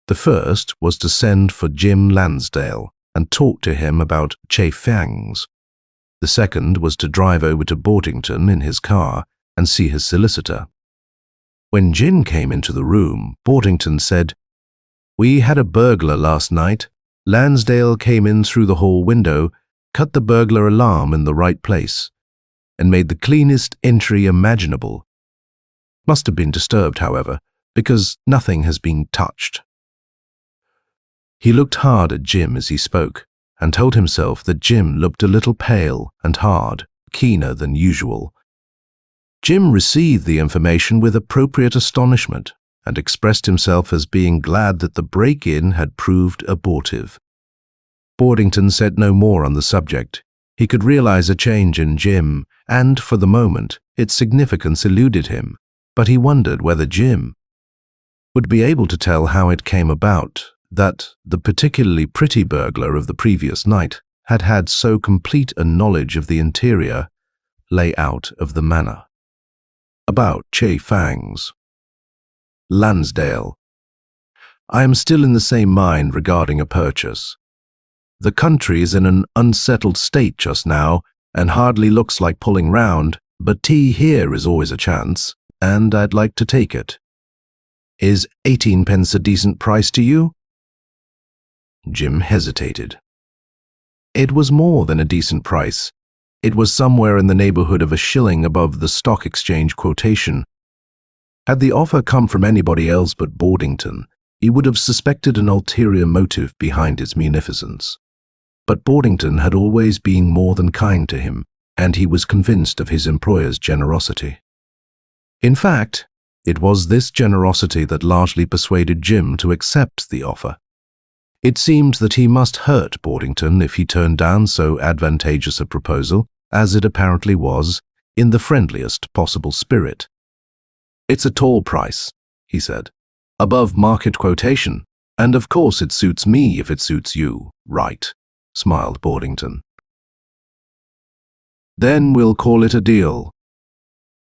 The first was to send for Jim Lansdale and talk to him about Che Fangs. The second was to drive over to Boardington in his car and see his solicitor. When Jim came into the room, Boardington said, "We had a burglar last night. Lansdale came in through the hall window, cut the burglar alarm in the right place, and made the cleanest entry imaginable. Must have been disturbed, however, because nothing has been touched." He looked hard at Jim as he spoke, and told himself that Jim looked a little pale and hard, keener than usual. Jim received the information with appropriate astonishment, and expressed himself as being glad that the break-in had proved abortive. Boardington said no more on the subject. He could realize a change in Jim, and, for the moment, its significance eluded him, but he wondered whether Jim would be able to tell how it came about that the particularly pretty burglar of the previous night had had so complete a knowledge of the interior layout of the manor. About Che Fangs. Lansdale. I am still in the same mind regarding a purchase. The country is in an unsettled state just now, and hardly looks like pulling round, but tea here is always a chance, and I'd like to take it. Is 18 pence a decent price to you? Jim hesitated. It was more than a decent price. It was somewhere in the neighborhood of a shilling above the stock exchange quotation. Had the offer come from anybody else but Boardington, he would have suspected an ulterior motive behind its munificence. But Boardington had always been more than kind to him, and he was convinced of his employer's generosity. In fact, it was this generosity that largely persuaded Jim to accept the offer. It seemed that he must hurt Boardington if he turned down so advantageous a proposal, as it apparently was, in the friendliest possible spirit. "It's a tall price," he said, "above market quotation, and of course it suits me if it suits you, right?" smiled Boardington. "Then we'll call it a deal.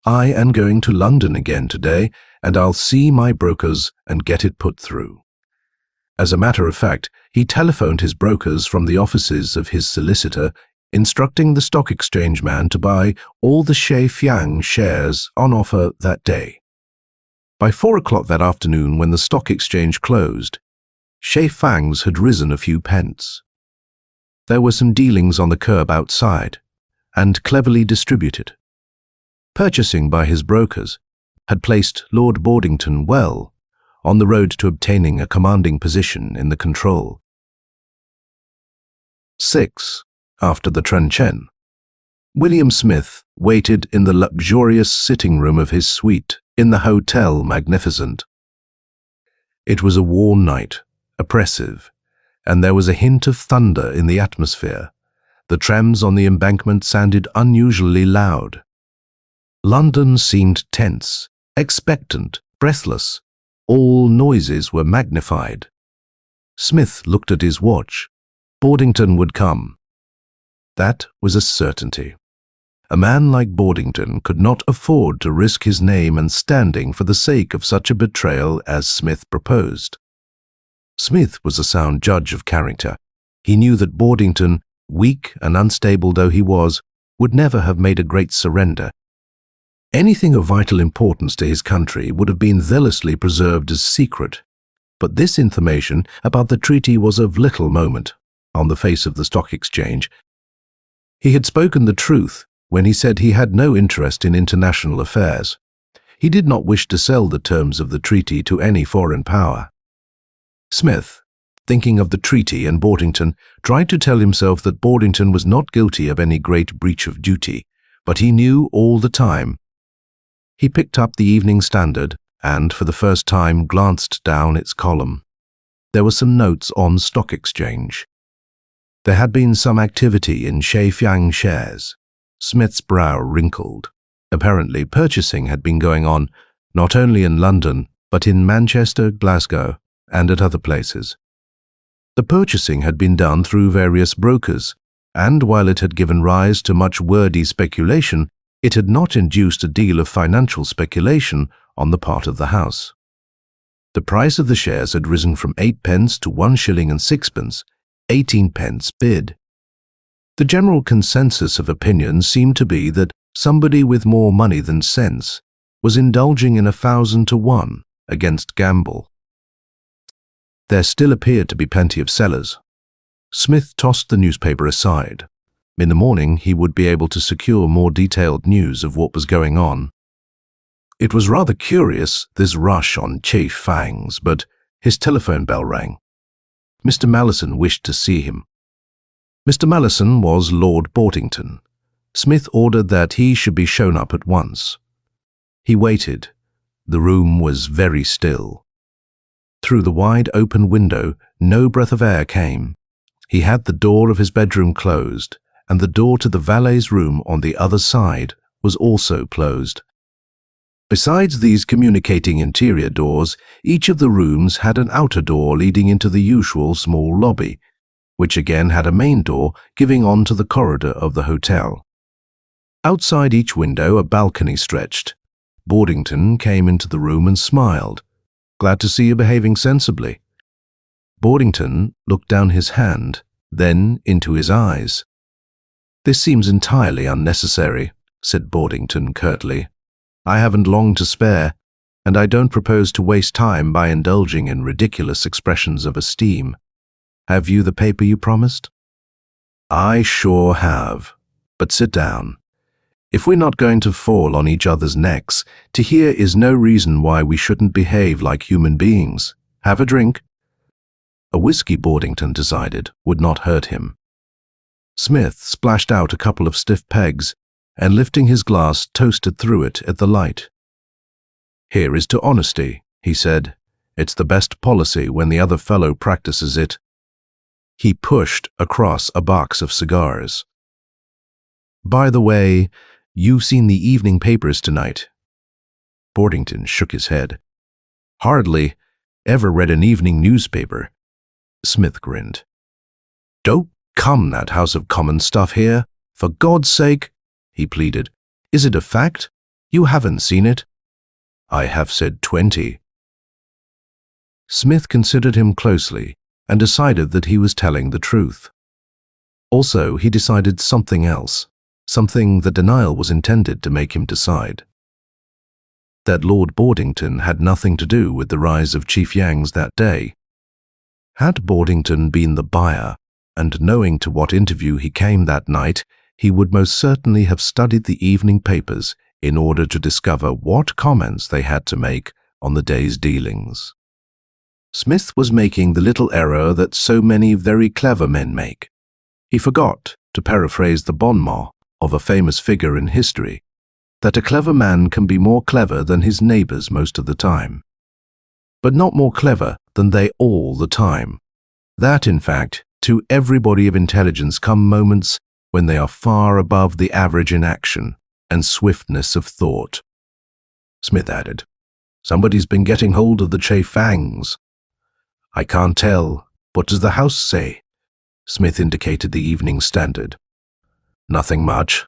I am going to London again today, and I'll see my brokers and get it put through." As a matter of fact, he telephoned his brokers from the offices of his solicitor, instructing the stock exchange man to buy all the SHANTY shares on offer that day. By 4 o'clock that afternoon, when the stock exchange closed, SHANTY had risen a few pence. There were some dealings on the curb outside, and cleverly distributed. Purchasing by his brokers had placed Lord Boardington well on the road to obtaining a commanding position in the control. 6. After the truncheon, William Smith waited in the luxurious sitting room of his suite in the Hotel Magnificent. It was a warm night, oppressive, and there was a hint of thunder in the atmosphere. The trams on the embankment sounded unusually loud. London seemed tense, expectant, breathless. All noises were magnified. Smith looked at his watch. Boardington would come. That was a certainty. A man like Boardington could not afford to risk his name and standing for the sake of such a betrayal as Smith proposed. Smith was a sound judge of character. He knew that Boardington, weak and unstable though he was, would never have made a great surrender. Anything of vital importance to his country would have been zealously preserved as secret, but this information about the treaty was of little moment on the face of the stock exchange. He had spoken the truth when he said he had no interest in international affairs. He did not wish to sell the terms of the treaty to any foreign power. Smith, thinking of the treaty and Boardington, tried to tell himself that Boardington was not guilty of any great breach of duty, but he knew all the time. He picked up the Evening Standard and, for the first time, glanced down its column. There were some notes on stock exchange. There had been some activity in SHANTY shares. Smith's brow wrinkled. Apparently, purchasing had been going on, not only in London, but in Manchester, Glasgow, and at other places. The purchasing had been done through various brokers, and while it had given rise to much wordy speculation, it had not induced a deal of financial speculation on the part of the house. The price of the shares had risen from 8 pence to 1 shilling and 6 pence, 18 pence bid. The general consensus of opinion seemed to be that somebody with more money than sense was indulging in 1,000 to 1 against gamble. There still appeared to be plenty of sellers. Smith tossed the newspaper aside. In the morning, he would be able to secure more detailed news of what was going on. It was rather curious, this rush on SHANTY, but his telephone bell rang. Mr. Mallison wished to see him. Mr. Mallison was Lord Boardington. Smith ordered that he should be shown up at once. He waited. The room was very still. Through the wide open window, no breath of air came. He had the door of his bedroom closed, and the door to the valet's room on the other side was also closed. Besides these communicating interior doors, each of the rooms had an outer door leading into the usual small lobby, which again had a main door giving on to the corridor of the hotel. Outside each window a balcony stretched. Boardington came into the room and smiled. "Glad to see you behaving sensibly." Boardington looked down his hand, then into his eyes. "This seems entirely unnecessary," said Boardington curtly. "I haven't long to spare, and I don't propose to waste time by indulging in ridiculous expressions of esteem. Have you the paper you promised?" I sure have. But sit down. If we're not going to fall on each other's necks, to here is no reason why we shouldn't behave like human beings. Have a drink. A whiskey, Boardington decided, would not hurt him. Smith splashed out a couple of stiff pegs and, lifting his glass, toasted through it at the light. Here is to honesty, he said. It's the best policy when the other fellow practices it. He pushed across a box of cigars. By the way, you've seen the evening papers tonight. Boardington shook his head. Hardly ever read an evening newspaper. Smith grinned. Don't come that House of Commons stuff here. For God's sake, he pleaded. Is it a fact? You haven't seen it? I have said 20. Smith considered him closely and decided that he was telling the truth. Also, he decided something else, something the denial was intended to make him decide. That Lord Boardington had nothing to do with the rise of Chief Yangs that day. Had Boardington been the buyer, and knowing to what interview he came that night, he would most certainly have studied the evening papers in order to discover what comments they had to make on the day's dealings. Smith was making the little error that so many very clever men make. He forgot, to paraphrase the bon mot of a famous figure in history, that a clever man can be more clever than his neighbors most of the time, but not more clever than they all the time. That, in fact, to everybody of intelligence come moments when they are far above the average in action and swiftness of thought. Smith added, Somebody's been getting hold of the Che Fangs. I can't tell. What does the House say? Smith indicated the Evening Standard. Nothing much.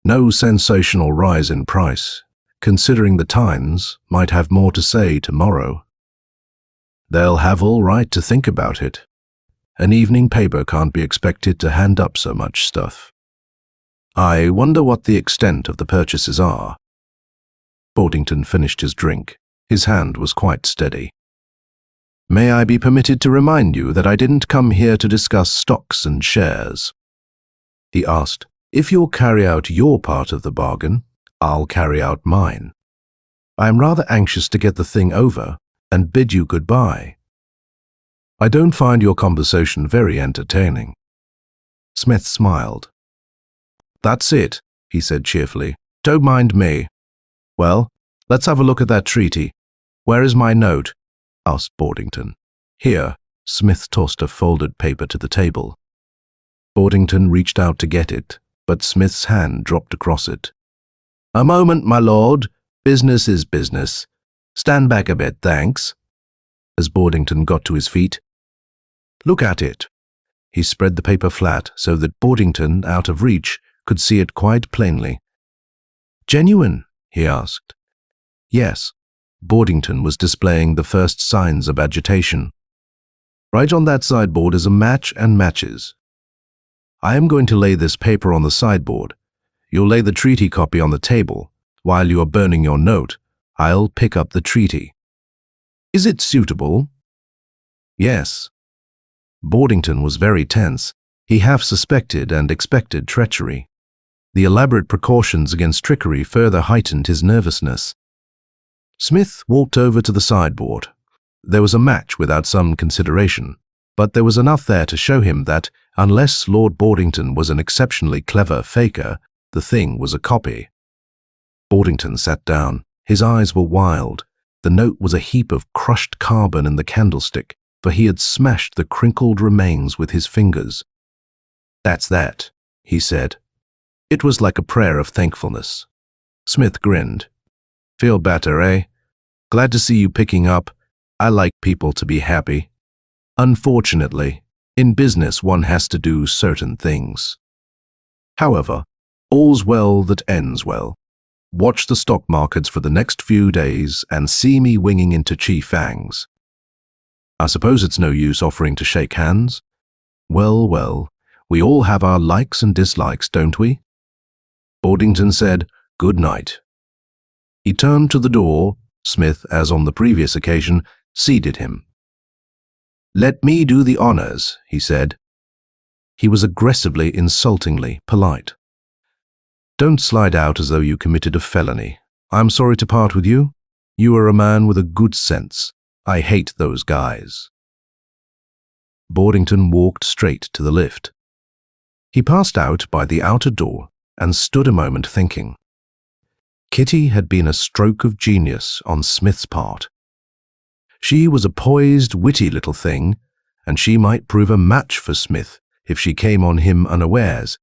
No sensational rise in price. Considering the Times might have more to say tomorrow. They'll have all right to think about it. An evening paper can't be expected to hand up so much stuff. I wonder what the extent of the purchases are. Boardington finished his drink. His hand was quite steady. May I be permitted to remind you that I didn't come here to discuss stocks and shares? He asked. If you'll carry out your part of the bargain, I'll carry out mine. I am rather anxious to get the thing over and bid you goodbye. I don't find your conversation very entertaining. Smith smiled. That's it, he said cheerfully. Don't mind me. Well, let's have a look at that treaty. Where is my note? Asked Boardington. Here. Smith tossed a folded paper to the table. Boardington reached out to get it, but Smith's hand dropped across it. A moment, my lord. Business is business. Stand back a bit, thanks. As Boardington got to his feet. Look at it. He spread the paper flat so that Boardington, out of reach, could see it quite plainly. Genuine? He asked. Yes. Boardington was displaying the first signs of agitation. Right on that sideboard is a match and matches. I am going to lay this paper on the sideboard. You'll lay the treaty copy on the table. While you are burning your note, I'll pick up the treaty. Is it suitable? Yes. Boardington was very tense. He half suspected and expected treachery. The elaborate precautions against trickery further heightened his nervousness. Smith walked over to the sideboard. There was a match without some consideration, but there was enough there to show him that, unless Lord Boardington was an exceptionally clever faker, the thing was a copy. Boardington sat down. His eyes were wild. The note was a heap of crushed carbon in the candlestick, for he had smashed the crinkled remains with his fingers. That's that, he said. It was like a prayer of thankfulness. Smith grinned. Feel better, eh? Glad to see you picking up. I like people to be happy. Unfortunately, in business one has to do certain things. However, all's well that ends well. Watch the stock markets for the next few days and see me winging into Chief Fangs. I suppose it's no use offering to shake hands? Well, well, we all have our likes and dislikes, don't we? Boardington said, Good night. He turned to the door. Smith, as on the previous occasion, seated him. Let me do the honors, he said. He was aggressively, insultingly polite. "Don't slide out as though you committed a felony. I'm sorry to part with you. You are a man with a good sense. I hate those guys." Boardington walked straight to the lift. He passed out by the outer door and stood a moment thinking. Kitty had been a stroke of genius on Smith's part. She was a poised, witty little thing, and she might prove a match for Smith if she came on him unawares,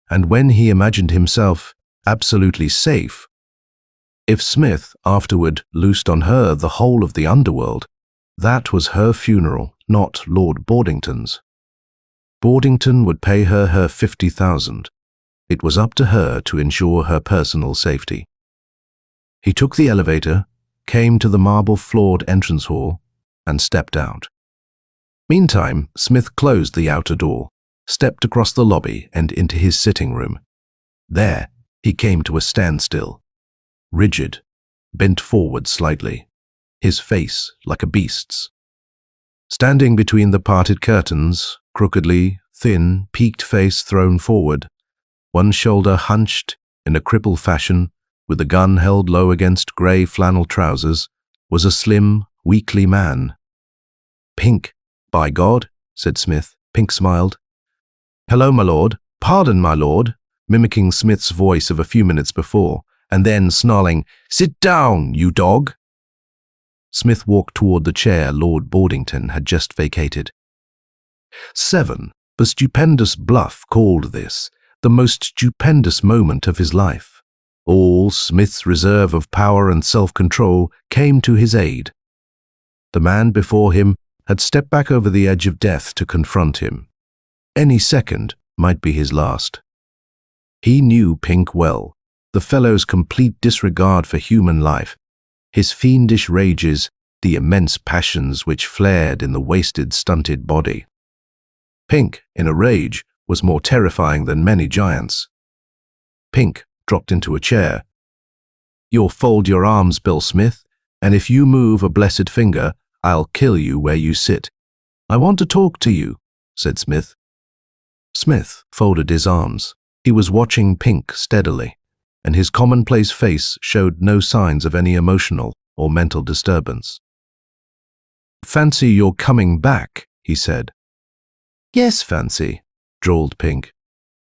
and when he imagined himself absolutely safe. If Smith afterward loosed on her the whole of the underworld, that was her funeral, not Lord Boardington's. Boardington would pay her 50,000. It was up to her to ensure her personal safety. He took the elevator, came to the marble-floored entrance hall, and stepped out. Meantime, Smith closed the outer door, stepped across the lobby and into his sitting room. There, he came to a standstill, rigid, bent forward slightly, his face like a beast's. Standing between the parted curtains, crookedly, thin, peaked face thrown forward, one shoulder hunched in a cripple fashion, with a gun held low against grey flannel trousers, was a slim, weakly man. "Pink, by God," said Smith. Pink smiled. "Hello, my lord. Pardon, my lord," mimicking Smith's voice of a few minutes before, and then snarling, "Sit down, you dog." Smith walked toward the chair Lord Boardington had just vacated. 7. The stupendous bluff called this the most stupendous moment of his life. All Smith's reserve of power and self-control came to his aid. The man before him had stepped back over the edge of death to confront him. Any second might be his last. He knew Pink well, the fellow's complete disregard for human life, his fiendish rages, the immense passions which flared in the wasted, stunted body. Pink, in a rage, was more terrifying than many giants. Pink dropped into a chair. "You'll fold your arms, Bill Smith, and if you move a blessed finger, I'll kill you where you sit." "I want to talk to you," said Smith. Smith folded his arms. He was watching Pink steadily, and his commonplace face showed no signs of any emotional or mental disturbance. "Fancy you're coming back," he said. "Yes, Fancy," drawled Pink.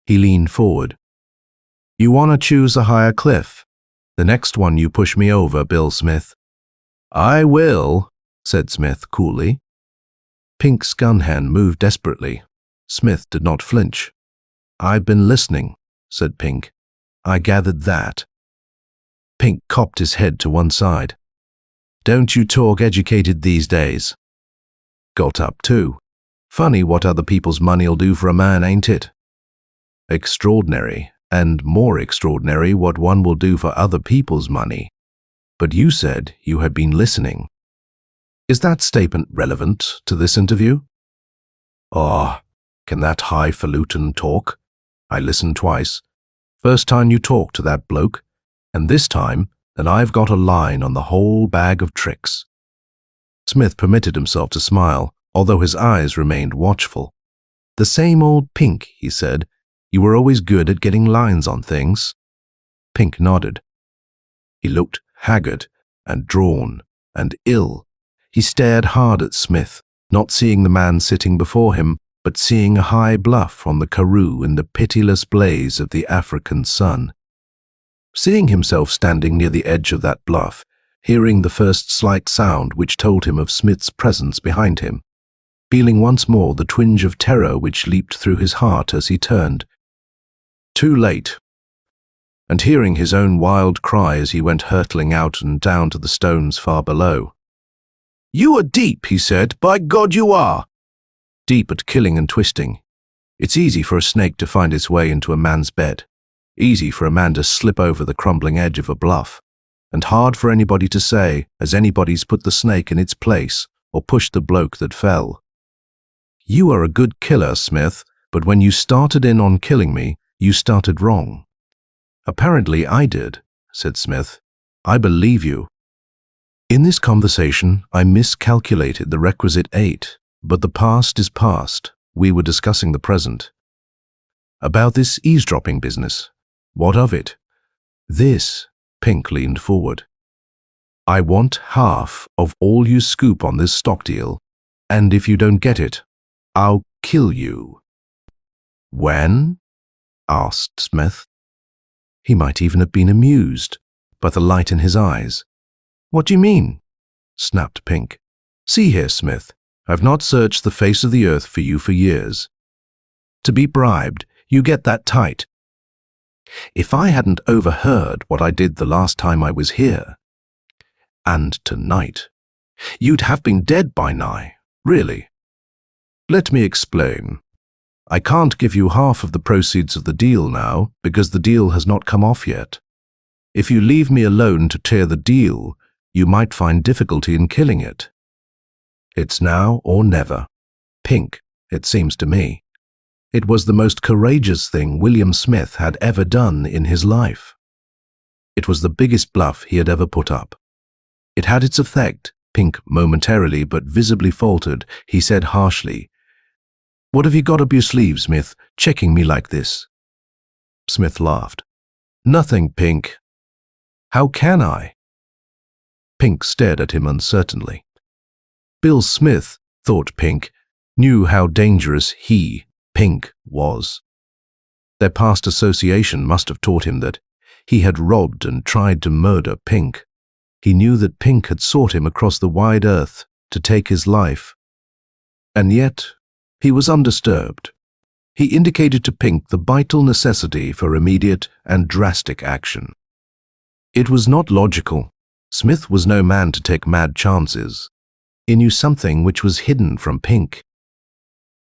He leaned forward. "You want to choose a higher cliff? The next one you push me over, Bill Smith." "I will," said Smith coolly. Pink's gun hand moved desperately. Smith did not flinch. "I've been listening," said Pink. "I gathered that." Pink cocked his head to one side. "Don't you talk educated these days?" Got up too. "Funny what other people's money'll do for a man, ain't it?" "Extraordinary, and more extraordinary what one will do for other people's money. But you said you had been listening. Is that statement relevant to this interview?" "Oh, can that highfalutin talk? I listened twice. First time you talked to that bloke, and this time, then I've got a line on the whole bag of tricks." Smith permitted himself to smile, although his eyes remained watchful. "The same old Pink," he said. "You were always good at getting lines on things." Pink nodded. He looked haggard and drawn and ill. He stared hard at Smith, not seeing the man sitting before him, but seeing a high bluff on the karoo in the pitiless blaze of the African sun. Seeing himself standing near the edge of that bluff, hearing the first slight sound which told him of Smith's presence behind him, feeling once more the twinge of terror which leaped through his heart as he turned. Too late. And hearing his own wild cry as he went hurtling out and down to the stones far below. "You are deep," he said. "By God you are." Deep at killing and twisting. It's easy for a snake to find its way into a man's bed. Easy for a man to slip over the crumbling edge of a bluff. And hard for anybody to say, as anybody's put the snake in its place or pushed the bloke that fell. "You are a good killer, Smith, but when you started in on killing me, you started wrong." "Apparently I did," said Smith. "I believe you." In this conversation, I miscalculated the requisite 8, but the past is past. We were discussing the present. About this eavesdropping business. What of it? This, Pink leaned forward. I want half of all you scoop on this stock deal, and if you don't get it, I'll kill you. When? Asked Smith. He might even have been amused, but the light in his eyes. What do you mean? Snapped Pink. See here, Smith, I've not searched the face of the earth for you for years. To be bribed, you get that tight. If I hadn't overheard what I did the last time I was here, and tonight, you'd have been dead by now, really. Let me explain. I can't give you half of the proceeds of the deal now because the deal has not come off yet. If you leave me alone to tear the deal, you might find difficulty in killing it. It's now or never. Pink, it seems to me. It was the most courageous thing William Smith had ever done in his life. It was the biggest bluff he had ever put up. It had its effect. Pink momentarily but visibly faltered. He said harshly, "What have you got up your sleeve, Smith, checking me like this?" Smith laughed. "Nothing, Pink." "How can I?" Pink stared at him uncertainly. Bill Smith, thought Pink, knew how dangerous he, Pink, was. Their past association must have taught him that he had robbed and tried to murder Pink. He knew that Pink had sought him across the wide earth to take his life. And yet, he was undisturbed. He indicated to Pink the vital necessity for immediate and drastic action. It was not logical. Smith was no man to take mad chances. He knew something which was hidden from Pink.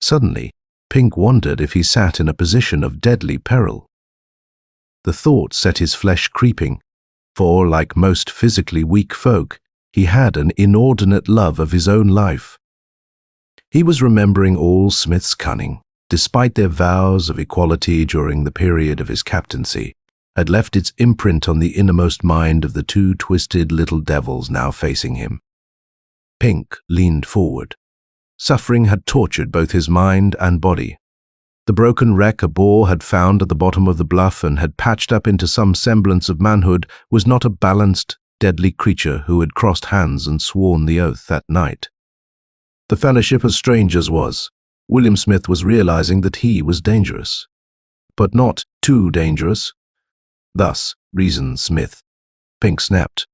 Suddenly, Pink wondered if he sat in a position of deadly peril. The thought set his flesh creeping, for, like most physically weak folk, he had an inordinate love of his own life. He was remembering all Smith's cunning, despite their vows of equality during the period of his captaincy, had left its imprint on the innermost mind of the two twisted little devils now facing him. Pink leaned forward. Suffering had tortured both his mind and body. The broken wreck a boar had found at the bottom of the bluff and had patched up into some semblance of manhood was not a balanced, deadly creature who had crossed hands and sworn the oath that night. The fellowship of strangers was. William Smith was realizing that he was dangerous. But not too dangerous. Thus reasoned Smith. Pink snapped.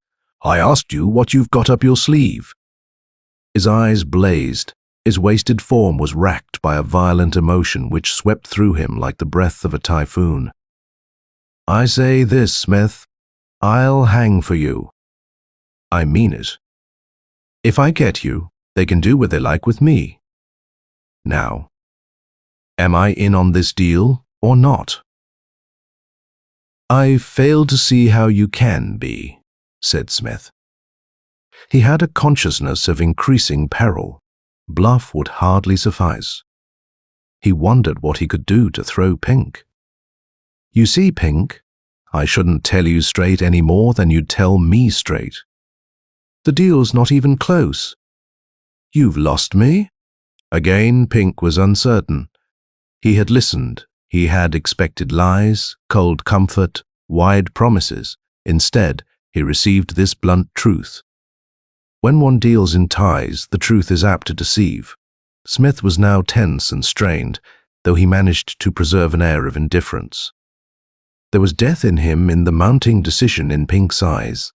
"I asked you what you've got up your sleeve." His eyes blazed. His wasted form was racked by a violent emotion which swept through him like the breath of a typhoon. "I say this, Smith. I'll hang for you. I mean it. If I get you, they can do what they like with me. Now, am I in on this deal or not?" "I fail to see how you can be," said Smith. He had a consciousness of increasing peril. Bluff would hardly suffice. He wondered what he could do to throw Pink. "You see, Pink, I shouldn't tell you straight any more than you'd tell me straight. The deal's not even close. You've lost me?" Again, Pink was uncertain. He had listened. He had expected lies, cold comfort, wide promises. Instead, he received this blunt truth. When one deals in ties, the truth is apt to deceive. Smith was now tense and strained, though he managed to preserve an air of indifference. There was death in him in the mounting decision in Pink's eyes.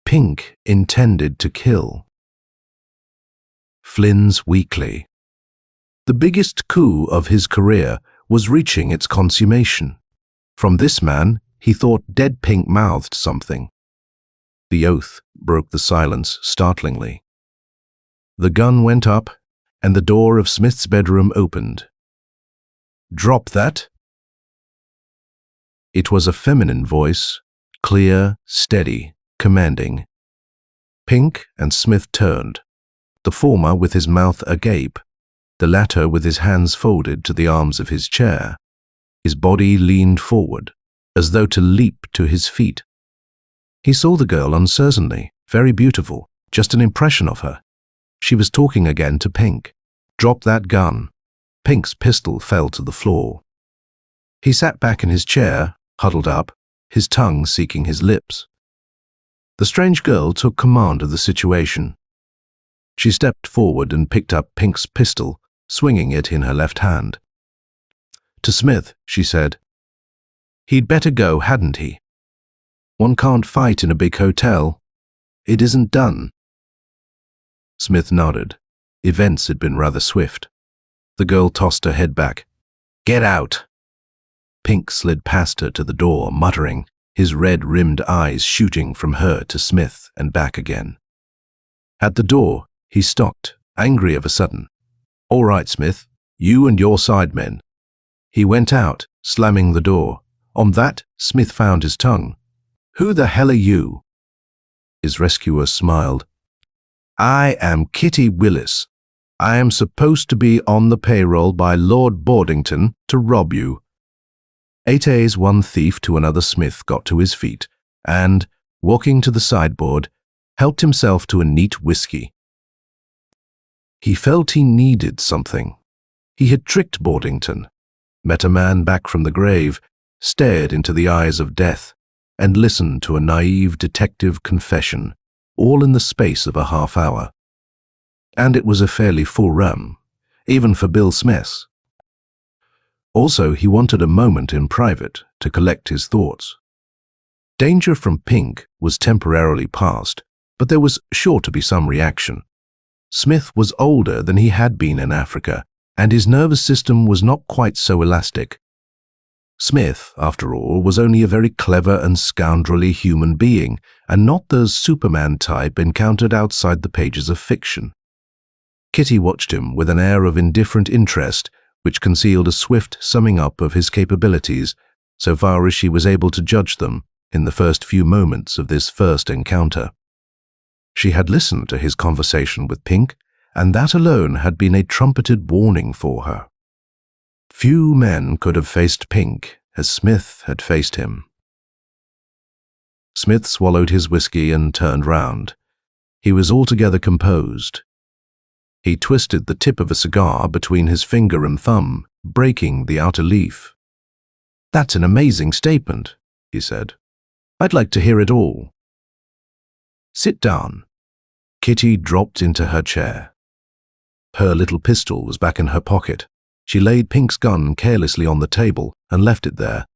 Pink intended to kill. Flynn's weakly. The biggest coup of his career was reaching its consummation. From this man, he thought dead Pink mouthed something. The oath broke the silence startlingly. The gun went up, and the door of Smith's bedroom opened. "Drop that." It was a feminine voice, clear, steady, commanding. Pink and Smith turned, the former with his mouth agape, the latter with his hands folded to the arms of his chair. His body leaned forward, as though to leap to his feet. He saw the girl uncertainly, very beautiful, just an impression of her. She was talking again to Pink. "Drop that gun." Pink's pistol fell to the floor. He sat back in his chair, huddled up, his tongue seeking his lips. The strange girl took command of the situation. She stepped forward and picked up Pink's pistol, swinging it in her left hand. To Smith, she said, "He'd better go, hadn't he? One can't fight in a big hotel. It isn't done." Smith nodded. Events had been rather swift. The girl tossed her head back. "Get out!" Pink slid past her to the door, muttering, his red-rimmed eyes shooting from her to Smith and back again. At the door, he stopped, angry of a sudden. "All right, Smith, you and your sidemen." He went out, slamming the door. On that, Smith found his tongue. "Who the hell are you?" His rescuer smiled. "I am Kitty Willis. I am supposed to be on the payroll by Lord Boardington to rob you." 8A's one thief to another Smith got to his feet and, walking to the sideboard, helped himself to a neat whiskey. He felt he needed something. He had tricked Boardington, met a man back from the grave, stared into the eyes of death, and listened to a naive detective confession, all in the space of a half hour. And it was a fairly full run, even for Bill Smith. Also, he wanted a moment in private to collect his thoughts. Danger from Pink was temporarily past, but there was sure to be some reaction. Smith was older than he had been in Africa, and his nervous system was not quite so elastic. Smith, after all, was only a very clever and scoundrelly human being, and not the Superman type encountered outside the pages of fiction. Kitty watched him with an air of indifferent interest, which concealed a swift summing up of his capabilities, so far as she was able to judge them in the first few moments of this first encounter. She had listened to his conversation with Pink, and that alone had been a trumpeted warning for her. Few men could have faced Pink as Smith had faced him. Smith swallowed his whiskey and turned round. He was altogether composed. He twisted the tip of a cigar between his finger and thumb, breaking the outer leaf. "That's an amazing statement," he said. "I'd like to hear it all." "Sit down." Kitty dropped into her chair. Her little pistol was back in her pocket. She laid Pink's gun carelessly on the table and left it there.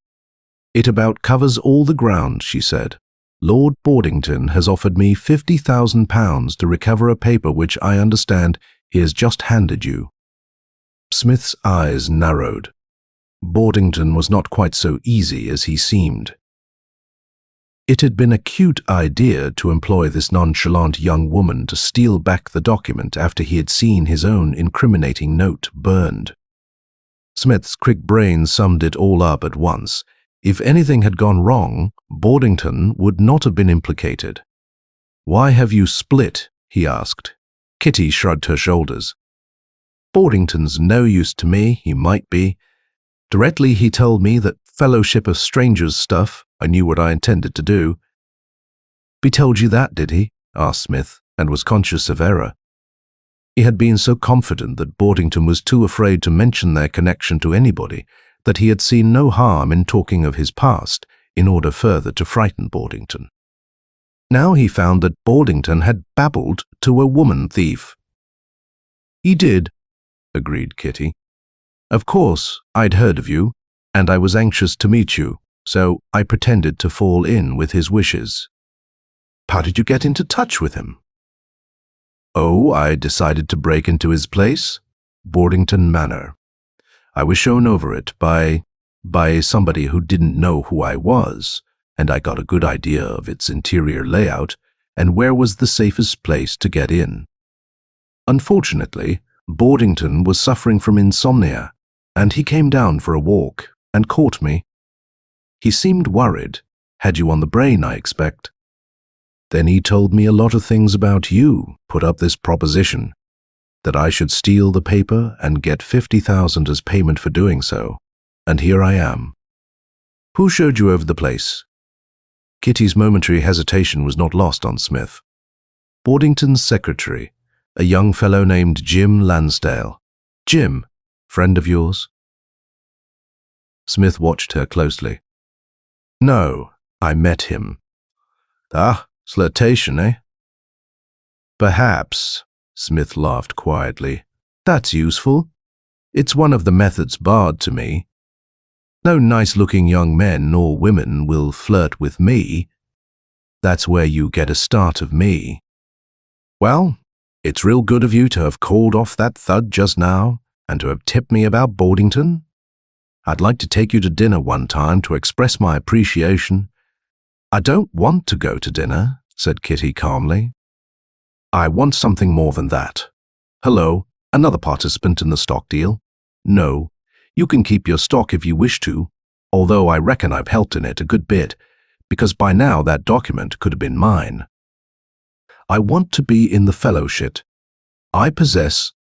"It about covers all the ground," she said. "Lord Boardington has offered me £50,000 to recover a paper which I understand he has just handed you." Smith's eyes narrowed. Boardington was not quite so easy as he seemed. It had been a cute idea to employ this nonchalant young woman to steal back the document after he had seen his own incriminating note burned. Smith's quick brain summed it all up at once. If anything had gone wrong, Boardington would not have been implicated. "Why have you split?" he asked. Kitty shrugged her shoulders. "Boardington's no use to me, he might be. Directly he told me that fellowship of strangers stuff, I knew what I intended to do." "He told you that, did he?" asked Smith, and was conscious of error. He had been so confident that Boardington was too afraid to mention their connection to anybody that he had seen no harm in talking of his past in order further to frighten Boardington. Now he found that Boardington had babbled to a woman thief. "He did," agreed Kitty. "Of course, I'd heard of you, and I was anxious to meet you, so I pretended to fall in with his wishes." "How did you get into touch with him?" "Oh, I decided to break into his place, Boardington Manor. I was shown over it by somebody who didn't know who I was, and I got a good idea of its interior layout and where was the safest place to get in. Unfortunately, Boardington was suffering from insomnia, and he came down for a walk and caught me. He seemed worried, had you on the brain, I expect. Then he told me a lot of things about you, put up this proposition, that I should steal the paper and get 50,000 as payment for doing so, and here I am. Who showed you over the place?" Kitty's momentary hesitation was not lost on Smith. "Boardington's secretary, a young fellow named Jim Lansdale." "Jim, friend of yours?" Smith watched her closely. No, I met him. Ah, flirtation, eh? Perhaps, Smith laughed quietly. That's useful. It's one of the methods barred to me. No nice-looking young men or women will flirt with me. That's where you get a start of me. Well, it's real good of you to have called off that thud just now and to have tipped me about Boardington. I'd like to take you to dinner one time to express my appreciation. I don't want to go to dinner, said Kitty calmly. I want something more than that. Hello, another participant in the stock deal? No, you can keep your stock if you wish to, although I reckon I've helped in it a good bit, because by now that document could have been mine. I want to be in the fellowship. I possess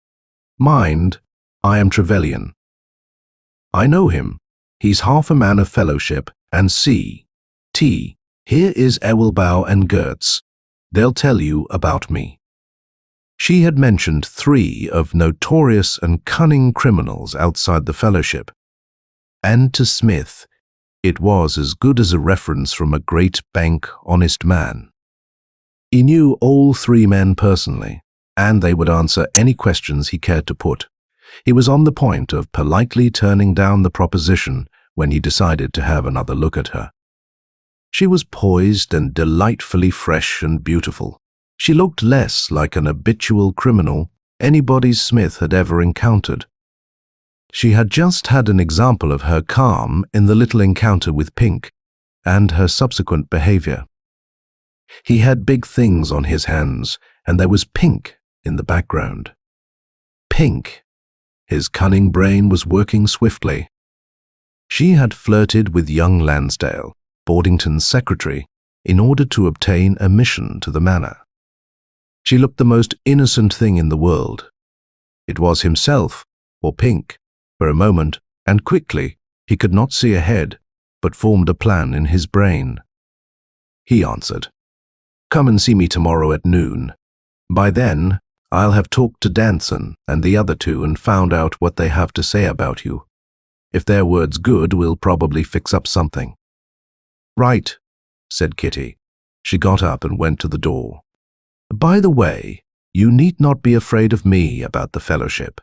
mind. I am Trevelyan. I know him. He's half a man of fellowship, and T. Here is Ewelbow and Gertz. They'll tell you about me. She had mentioned 3 of notorious and cunning criminals outside the fellowship, and to Smith, it was as good as a reference from a great bank honest man. He knew all 3 men personally, and they would answer any questions he cared to put. He was on the point of politely turning down the proposition when he decided to have another look at her. She was poised and delightfully fresh and beautiful. She looked less like an habitual criminal anybody Smith had ever encountered. She had just had an example of her calm in the little encounter with Pink and her subsequent behavior. He had big things on his hands, and there was Pink in the background. Pink. His cunning brain was working swiftly. She had flirted with young Lansdale, Boardington's secretary, in order to obtain a mission to the manor. She looked the most innocent thing in the world. It was himself, or Pink, for a moment, and quickly, he could not see ahead, but formed a plan in his brain. He answered, "Come and see me tomorrow at noon. By then, I'll have talked to Danson and the other 2 and found out what they have to say about you. If their word's good, we'll probably fix up something." "Right," said Kitty. She got up and went to the door. "By the way, you need not be afraid of me about the fellowship.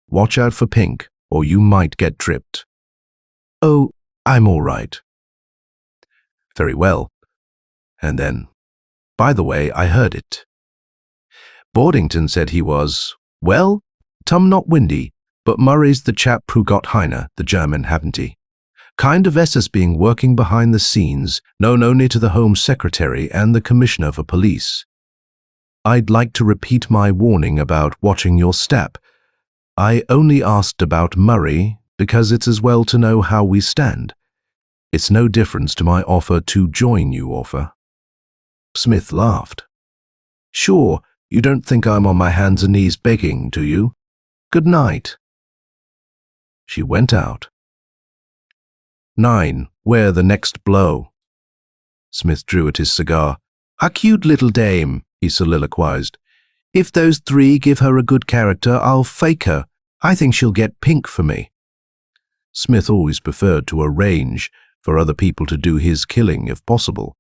Watch out for Pink, or you might get tripped." "Oh, I'm all right." "Very well." And then, "By the way, I heard it. Boardington said he was, well, not windy, but Murray's the chap who got Heine, the German, haven't he? Kind of SS being working behind the scenes, known only to the Home Secretary and the Commissioner for Police. I'd like to repeat my warning about watching your step. I only asked about Murray because it's as well to know how we stand. It's no difference to my offer to join you offer." Smith laughed. "Sure, you don't think I'm on my hands and knees begging, do you? Good night." She went out. 9. Where the next blow? Smith drew at his cigar. "A cute little dame," he soliloquized. "If those 3 give her a good character, I'll fake her. I think she'll get Pink for me." Smith always preferred to arrange for other people to do his killing if possible.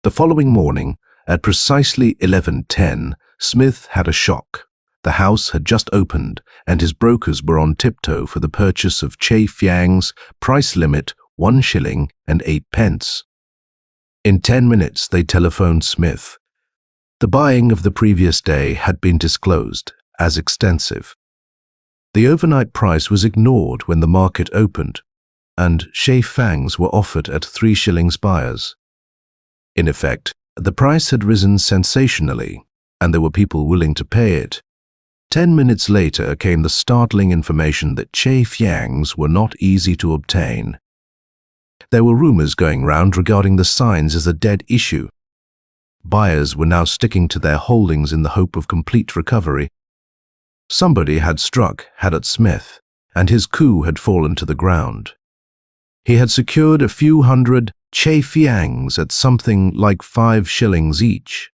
The following morning, at precisely 11:10, Smith had a shock. The house had just opened, and his brokers were on tiptoe for the purchase of Che Fiang's price limit 1 shilling and 8 pence. In 10 minutes they telephoned Smith. The buying of the previous day had been disclosed as extensive. The overnight price was ignored when the market opened, and Che Fangs were offered at 3 shillings buyers. In effect, the price had risen sensationally, and there were people willing to pay it. 10 minutes later came the startling information that Che Fiangs were not easy to obtain. There were rumors going round regarding the signs as a dead issue. Buyers were now sticking to their holdings in the hope of complete recovery. Somebody had struck Haddock Smith, and his coup had fallen to the ground. He had secured a few hundred Che Fiangs at something like 5 shillings each.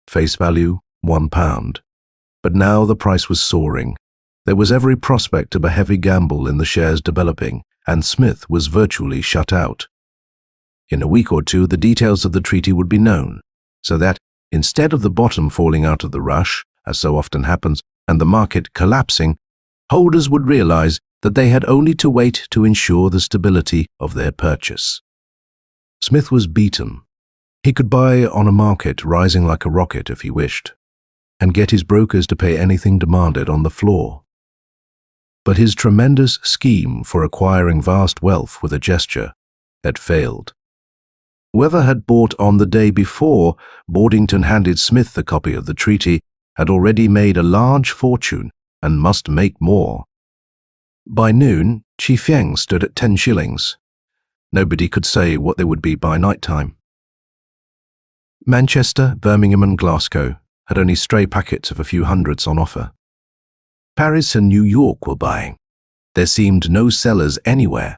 Face value, £1. But now the price was soaring. There was every prospect of a heavy gamble in the shares developing, and Smith was virtually shut out. In a week or two, the details of the treaty would be known, so that, instead of the bottom falling out of the rush, as so often happens, and the market collapsing, holders would realize that they had only to wait to ensure the stability of their purchase. Smith was beaten. He could buy on a market rising like a rocket if he wished, and get his brokers to pay anything demanded on the floor. But his tremendous scheme for acquiring vast wealth with a gesture had failed. Whoever had bought on the day before Boardington handed Smith the copy of the treaty had already made a large fortune and must make more. By noon, Chi Fieng stood at 10 shillings. Nobody could say what they would be by night time. Manchester, Birmingham and Glasgow had only stray packets of a few hundreds on offer. Paris and New York were buying. There seemed no sellers anywhere.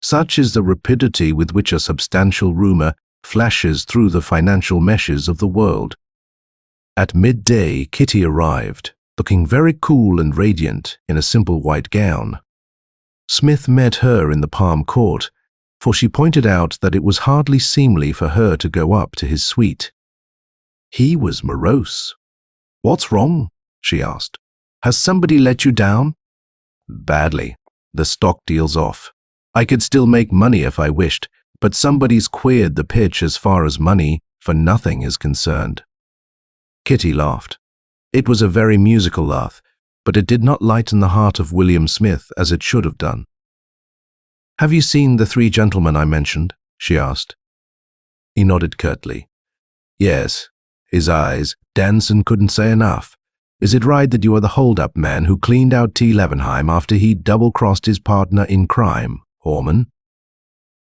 Such is the rapidity with which a substantial rumor flashes through the financial meshes of the world. At midday, Kitty arrived, looking very cool and radiant in a simple white gown. Smith met her in the Palm Court, for she pointed out that it was hardly seemly for her to go up to his suite. He was morose. "What's wrong?" she asked. "Has somebody let you down?" "Badly. The stock deal's off. I could still make money if I wished, but somebody's queered the pitch as far as money for nothing is concerned." Kitty laughed. It was a very musical laugh, but it did not lighten the heart of William Smith as it should have done. "Have you seen the 3 gentlemen I mentioned?" she asked. He nodded curtly. "Yes." His eyes danced and couldn't say enough. "Is it right that you are the hold-up man who cleaned out T. Levenheim after he double-crossed his partner in crime, Horman?"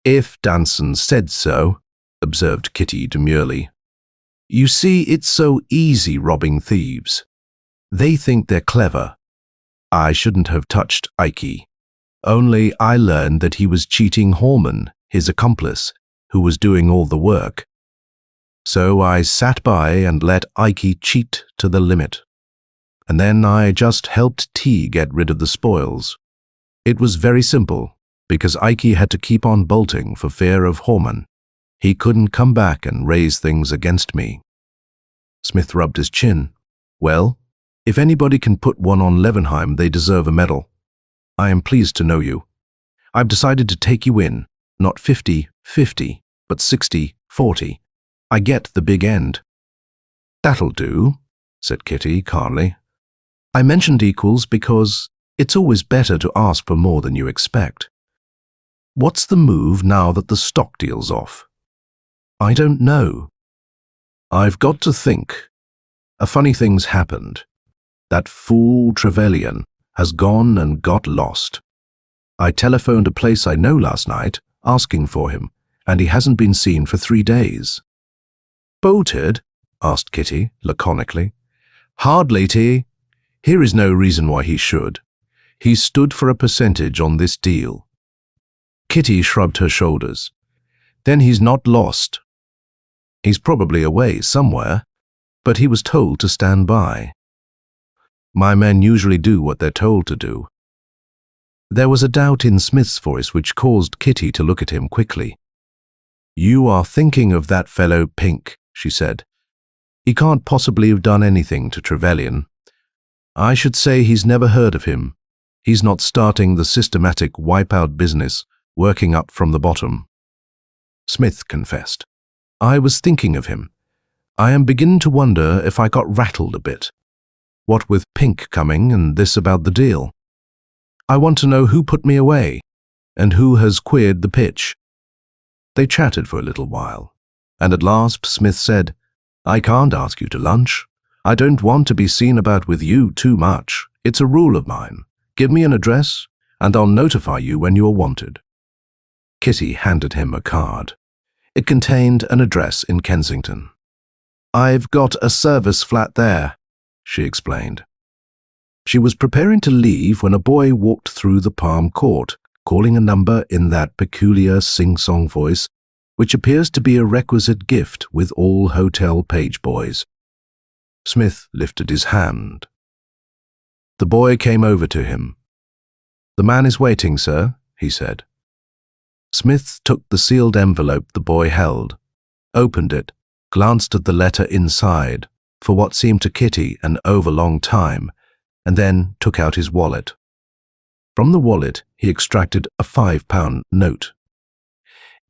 "If Danson said so," observed Kitty demurely. "You see, it's so easy robbing thieves. They think they're clever. I shouldn't have touched Ike. Only I learned that he was cheating Horman, his accomplice, who was doing all the work. So I sat by and let Ike cheat to the limit. And then I just helped T get rid of the spoils. It was very simple, because Ike had to keep on bolting for fear of Horman. He couldn't come back and raise things against me." Smith rubbed his chin. "Well, if anybody can put one on Levenheim, they deserve a medal. I am pleased to know you. I've decided to take you in, not 50-50, but 60-40. I get the big end." "That'll do," said Kitty calmly. "I mentioned equals because it's always better to ask for more than you expect. What's the move now that the stock deal's off?" "I don't know. I've got to think. A funny thing's happened. That fool Trevelyan has gone and got lost. I telephoned a place I know last night, asking for him, and he hasn't been seen for 3 days." "Bolted?" asked Kitty, laconically. "Hardly, T. Here is no reason why he should. He stood for a percentage on this deal." Kitty shrugged her shoulders. "Then he's not lost. He's probably away somewhere, but he was told to stand by. My men usually do what they're told to do." There was a doubt in Smith's voice which caused Kitty to look at him quickly. "You are thinking of that fellow Pink," she said. "He can't possibly have done anything to Trevelyan. I should say he's never heard of him. He's not starting the systematic wipe-out business, working up from the bottom." Smith confessed. "I was thinking of him. I am beginning to wonder if I got rattled a bit. What with Pink coming and this about the deal. I want to know who put me away, and who has queered the pitch." They chatted for a little while, and at last Smith said, "I can't ask you to lunch. I don't want to be seen about with you too much. It's a rule of mine. Give me an address, and I'll notify you when you are wanted." Kitty handed him a card. It contained an address in Kensington. "I've got a service flat there," she explained. She was preparing to leave when a boy walked through the Palm Court, calling a number in that peculiar sing-song voice, which appears to be a requisite gift with all hotel page boys. Smith lifted his hand. The boy came over to him. "The man is waiting, sir," he said. Smith took the sealed envelope the boy held, opened it, glanced at the letter inside for what seemed to Kitty an overlong time, and then took out his wallet. From the wallet he extracted a £5 note.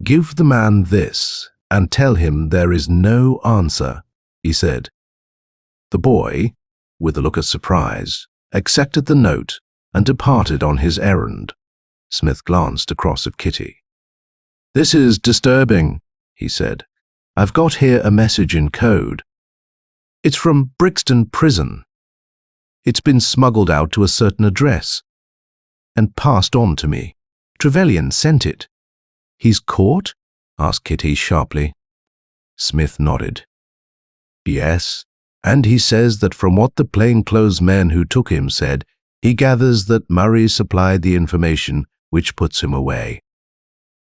"Give the man this and tell him there is no answer," he said. The boy, with a look of surprise, accepted the note and departed on his errand. Smith glanced across at Kitty. "This is disturbing," he said. "I've got here a message in code. It's from Brixton Prison. It's been smuggled out to a certain address and passed on to me. Trevelyan sent it." "He's caught?" asked Kitty sharply. Smith nodded. "Yes, and he says that from what the plainclothes men who took him said, he gathers that Murray supplied the information which puts him away.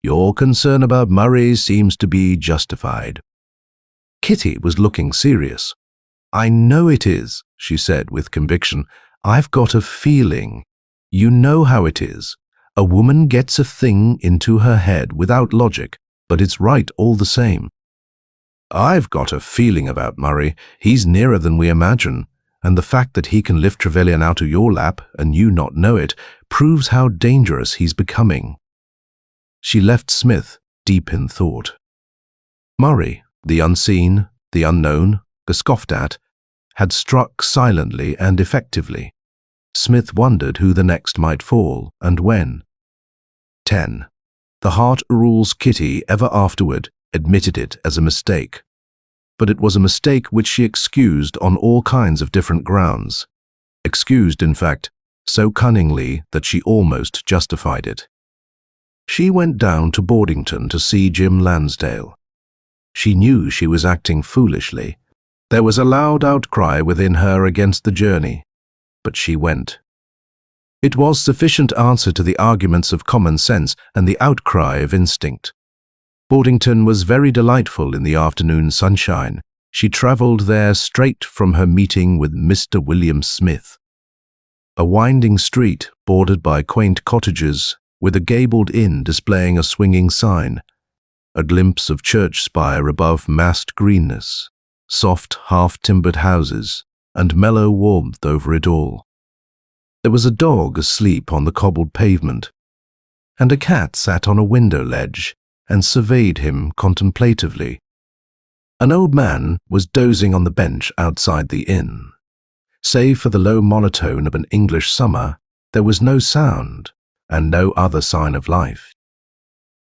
Your concern about Murray seems to be justified." Kitty was looking serious. "I know it is," she said with conviction. "I've got a feeling. You know how it is. A woman gets a thing into her head without logic, but it's right all the same. I've got a feeling about Murray. He's nearer than we imagine, and the fact that he can lift Trevelyan out of your lap and you not know it proves how dangerous he's becoming." She left Smith deep in thought. Murray, the unseen, the unknown, the scoffed at, had struck silently and effectively. Smith wondered who the next might fall and when. 10. The heart rules Kitty ever afterward admitted it as a mistake. But it was a mistake which she excused on all kinds of different grounds. Excused, in fact, so cunningly that she almost justified it. She went down to Boardington to see Jim Lansdale. She knew she was acting foolishly. There was a loud outcry within her against the journey, but she went. It was sufficient answer to the arguments of common sense and the outcry of instinct. Boardington was very delightful in the afternoon sunshine. She travelled there straight from her meeting with Mr. William Smith. A winding street bordered by quaint cottages, with a gabled inn displaying a swinging sign, a glimpse of church spire above massed greenness, soft half-timbered houses, and mellow warmth over it all. There was a dog asleep on the cobbled pavement, and a cat sat on a window ledge and surveyed him contemplatively. An old man was dozing on the bench outside the inn. Save for the low monotone of an English summer, there was no sound and no other sign of life.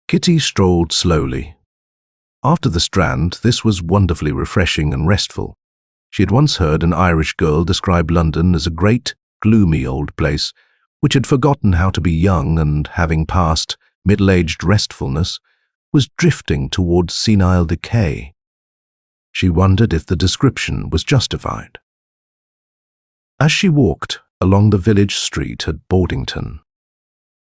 Kitty strolled slowly. After the Strand, this was wonderfully refreshing and restful. She had once heard an Irish girl describe London as a great, gloomy old place, which had forgotten how to be young and, having passed middle-aged restfulness, was drifting towards senile decay. She wondered if the description was justified. As she walked along the village street at Boardington,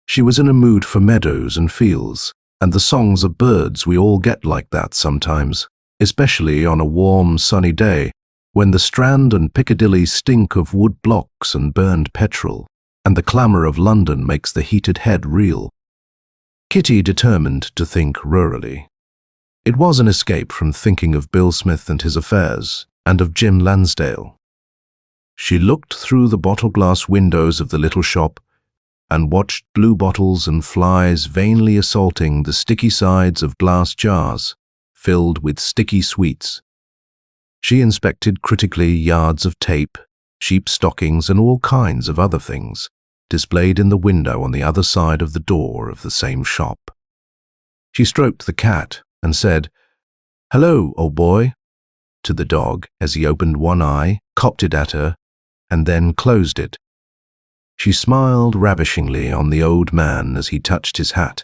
she was in a mood for meadows and fields, and the songs of birds. We all get like that sometimes, especially on a warm, sunny day, when the Strand and Piccadilly stink of wood blocks and burned petrol, and the clamour of London makes the heated head reel. Kitty determined to think rurally. It was an escape from thinking of Bill Smith and his affairs, and of Jim Lansdale. She looked through the bottle-glass windows of the little shop and watched bluebottles and flies vainly assaulting the sticky sides of glass jars filled with sticky sweets. She inspected critically yards of tape, sheep stockings, and all kinds of other things displayed in the window on the other side of the door of the same shop. She stroked the cat and said, "Hello, old boy," to the dog as he opened one eye, cocked it at her, and then closed it. She smiled ravishingly on the old man as he touched his hat,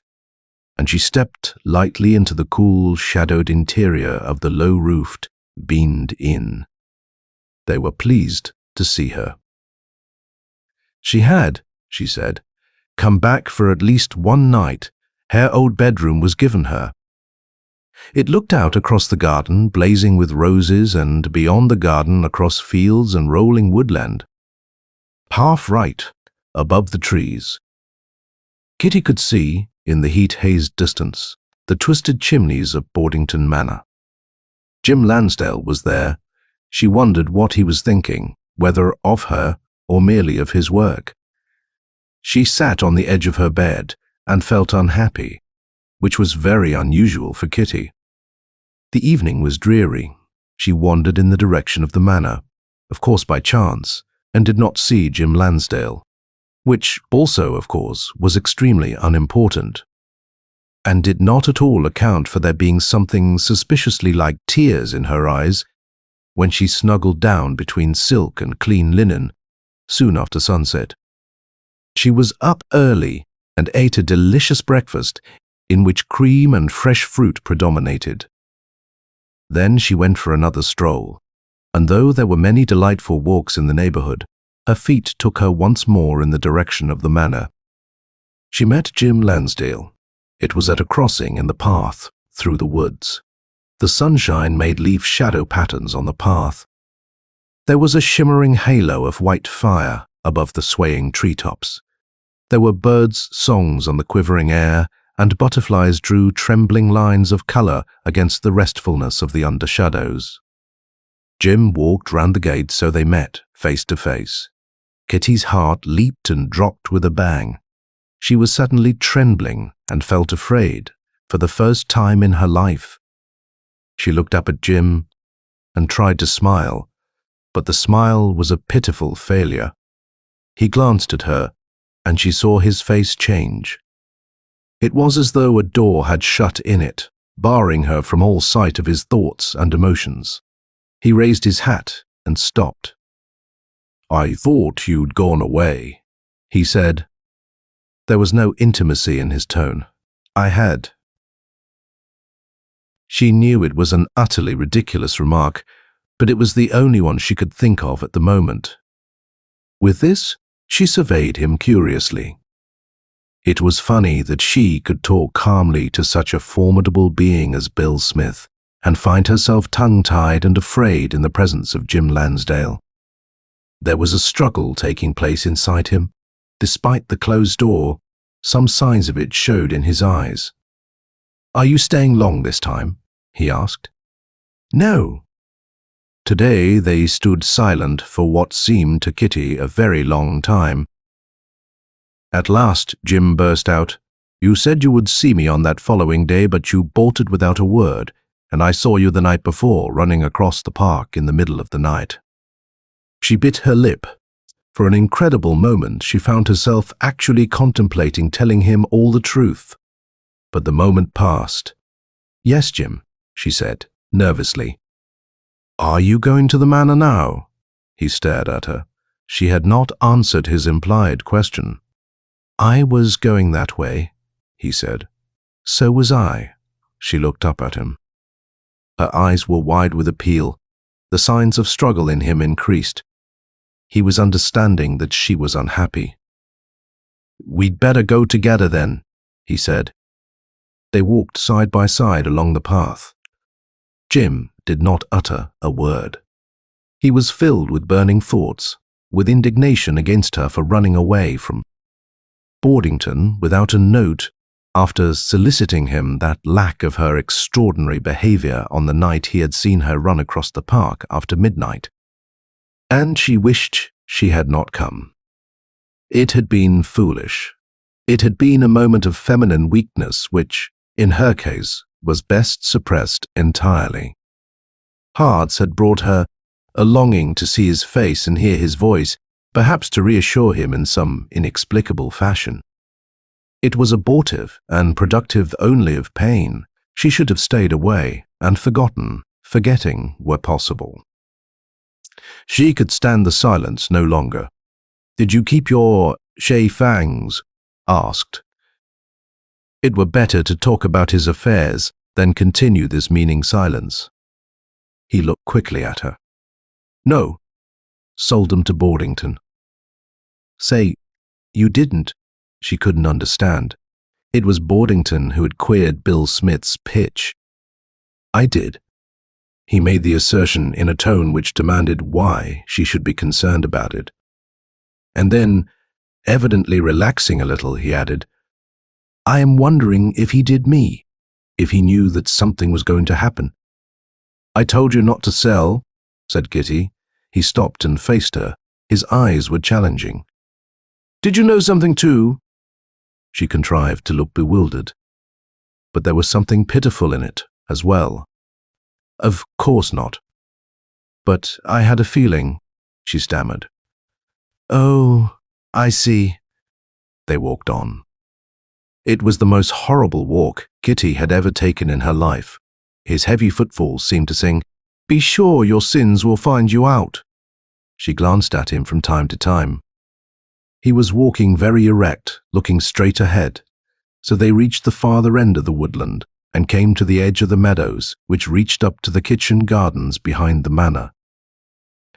and she stepped lightly into the cool, shadowed interior of the low-roofed, beamed inn. They were pleased to see her. She had, she said, come back for at least one night. Her old bedroom was given her. It looked out across the garden, blazing with roses, and beyond the garden across fields and rolling woodland. Half right, above the trees, Kitty could see, in the heat-hazed distance, the twisted chimneys of Boardington Manor. Jim Lansdale was there. She wondered what he was thinking, whether of her or merely of his work. She sat on the edge of her bed and felt unhappy, which was very unusual for Kitty. The evening was dreary. She wandered in the direction of the manor, of course by chance, and did not see Jim Lansdale, which also, of course, was extremely unimportant, and did not at all account for there being something suspiciously like tears in her eyes when she snuggled down between silk and clean linen soon after sunset. She was up early and ate a delicious breakfast in which cream and fresh fruit predominated. Then she went for another stroll, and though there were many delightful walks in the neighborhood, her feet took her once more in the direction of the manor. She met Jim Lansdale. It was at a crossing in the path through the woods. The sunshine made leaf shadow patterns on the path. There was a shimmering halo of white fire above the swaying treetops. There were birds' songs on the quivering air, and butterflies drew trembling lines of color against the restfulness of the undershadows. Jim walked round the gate so they met, face to face. Kitty's heart leaped and dropped with a bang. She was suddenly trembling and felt afraid, for the first time in her life. She looked up at Jim and tried to smile, but the smile was a pitiful failure. He glanced at her, and she saw his face change. It was as though a door had shut in it, barring her from all sight of his thoughts and emotions. He raised his hat and stopped. "I thought you'd gone away," he said. There was no intimacy in his tone. "I had." She knew it was an utterly ridiculous remark, but it was the only one she could think of at the moment. With this, she surveyed him curiously. It was funny that she could talk calmly to such a formidable being as Bill Smith and find herself tongue-tied and afraid in the presence of Jim Lansdale. There was a struggle taking place inside him. Despite the closed door, some signs of it showed in his eyes. "Are you staying long this time?" he asked. "No." Today they stood silent for what seemed to Kitty a very long time. At last Jim burst out, "You said you would see me on that following day, but you bolted without a word, and I saw you the night before running across the park in the middle of the night." She bit her lip. For an incredible moment she found herself actually contemplating telling him all the truth. But the moment passed. "Yes, Jim," she said, nervously. "Are you going to the manor now?" He stared at her. She had not answered his implied question. "I was going that way," he said. "So was I." She looked up at him. Her eyes were wide with appeal. The signs of struggle in him increased. He was understanding that she was unhappy. "We'd better go together then," he said. They walked side by side along the path. Jim did not utter a word. He was filled with burning thoughts, with indignation against her for running away from Boardington without a note after soliciting him that lack of her extraordinary behavior on the night he had seen her run across the park after midnight. And she wished she had not come. It had been foolish. It had been a moment of feminine weakness which, in her case, was best suppressed entirely. Hearts had brought her a longing to see his face and hear his voice, perhaps to reassure him in some inexplicable fashion. It was abortive and productive only of pain. She should have stayed away and forgotten, forgetting were possible. She could stand the silence no longer. "Did you keep your fangs?" asked. It were better to talk about his affairs than continue this meaning silence. He looked quickly at her. "No. Sold them to Boardington." "Say, you didn't?" She couldn't understand. It was Boardington who had queered Bill Smith's pitch. "I did." He made the assertion in a tone which demanded why she should be concerned about it. And then, evidently relaxing a little, he added, I am wondering if he did me, if he knew that something was going to happen. I told you not to sell, said Kitty. He stopped and faced her. His eyes were challenging. Did you know something too? She contrived to look bewildered. But there was something pitiful in it as well. Of course not. But I had a feeling, she stammered. Oh, I see. They walked on. It was the most horrible walk Kitty had ever taken in her life. His heavy footfalls seemed to sing, "Be sure your sins will find you out." She glanced at him from time to time. He was walking very erect, looking straight ahead. So they reached the farther end of the woodland and came to the edge of the meadows, which reached up to the kitchen gardens behind the manor.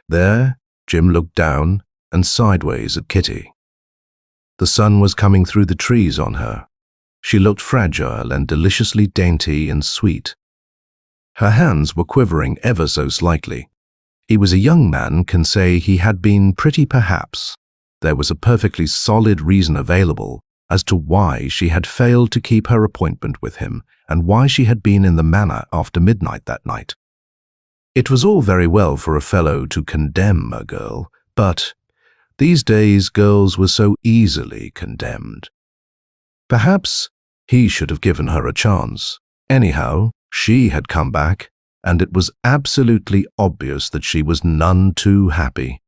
There, Jim looked down and sideways at Kitty. The sun was coming through the trees on her. She looked fragile and deliciously dainty and sweet. Her hands were quivering ever so slightly. He was a young man, can say he had been pretty perhaps. There was a perfectly solid reason available as to why she had failed to keep her appointment with him and why she had been in the manor after midnight that night. It was all very well for a fellow to condemn a girl, but these days girls were so easily condemned. Perhaps he should have given her a chance. Anyhow, she had come back, and it was absolutely obvious that she was none too happy.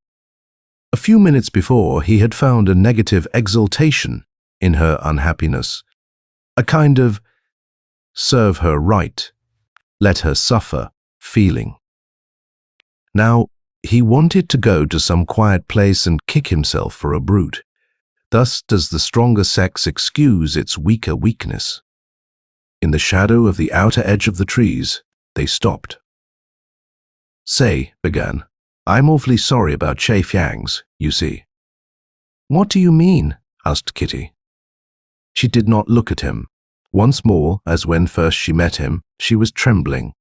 A few minutes before, he had found a negative exultation in her unhappiness, a kind of serve her right, let her suffer feeling. Now, he wanted to go to some quiet place and kick himself for a brute. Thus does the stronger sex excuse its weaker weakness. In the shadow of the outer edge of the trees, they stopped. Say, began, I'm awfully sorry about Che Fiang's, you see. What do you mean? Asked Kitty. She did not look at him. Once more, as when first she met him, she was trembling.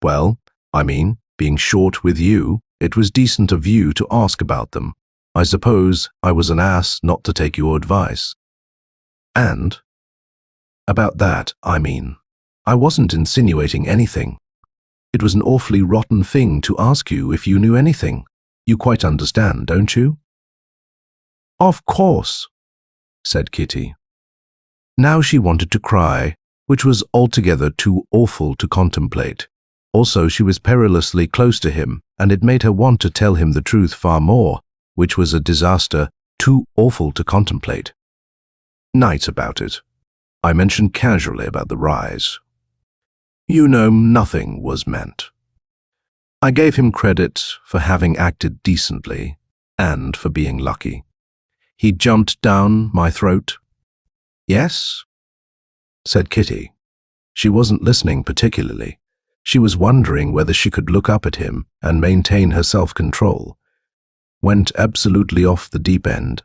Well, I mean, being short with you, it was decent of you to ask about them. I suppose I was an ass not to take your advice. And? About that, I mean. I wasn't insinuating anything. It was an awfully rotten thing to ask you if you knew anything. You quite understand, don't you? Of course, said Kitty. Now she wanted to cry, which was altogether too awful to contemplate. Also, she was perilously close to him, and it made her want to tell him the truth far more, which was a disaster too awful to contemplate. Night about it. I mentioned casually about the rise. You know, nothing was meant. I gave him credit for having acted decently and for being lucky. He jumped down my throat. Yes, said Kitty. She wasn't listening particularly. She was wondering whether she could look up at him and maintain her self-control. Went absolutely off the deep end.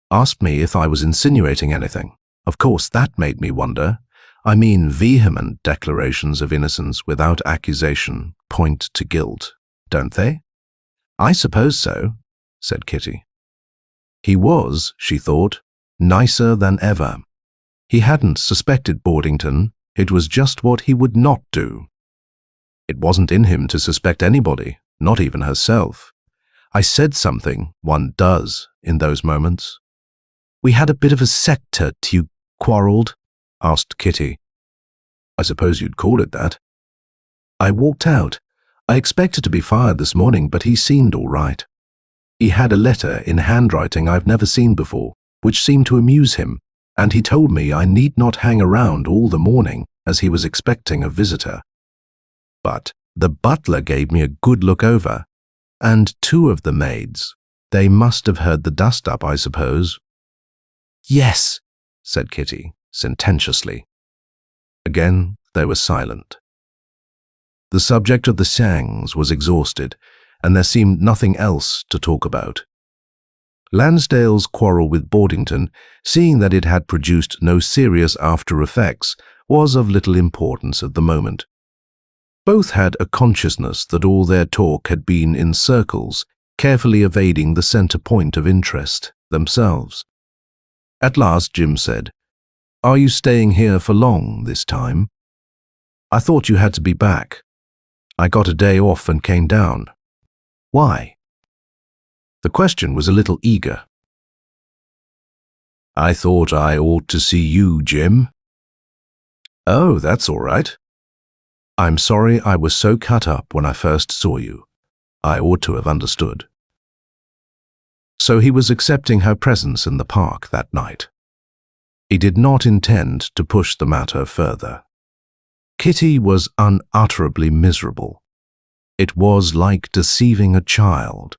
Asked me if I was insinuating anything. Of course, that made me wonder. I mean, vehement declarations of innocence without accusation point to guilt, don't they? I suppose so, said Kitty. He was, she thought, nicer than ever. He hadn't suspected Boardington. It was just what he would not do. It wasn't in him to suspect anybody, not even herself. I said something one does in those moments. We had a bit of a sector till you quarrelled, asked Kitty. I suppose you'd call it that. I walked out. I expected to be fired this morning, but he seemed all right. He had a letter in handwriting I've never seen before, which seemed to amuse him, and he told me I need not hang around all the morning as he was expecting a visitor. But the butler gave me a good look over, and two of the maids. They must have heard the dust-up, I suppose. Yes, said Kitty, sententiously. Again they were silent. The subject of the Shangs was exhausted, and there seemed nothing else to talk about. Lansdale's quarrel with Boardington, seeing that it had produced no serious after-effects, was of little importance at the moment. Both had a consciousness that all their talk had been in circles, carefully evading the center point of interest, themselves. At last Jim said, Are you staying here for long this time? I thought you had to be back. I got a day off and came down. Why? The question was a little eager. I thought I ought to see you, Jim. Oh, that's all right. I'm sorry I was so cut up when I first saw you. I ought to have understood. So he was accepting her presence in the park that night. He did not intend to push the matter further. Kitty was unutterably miserable. It was like deceiving a child.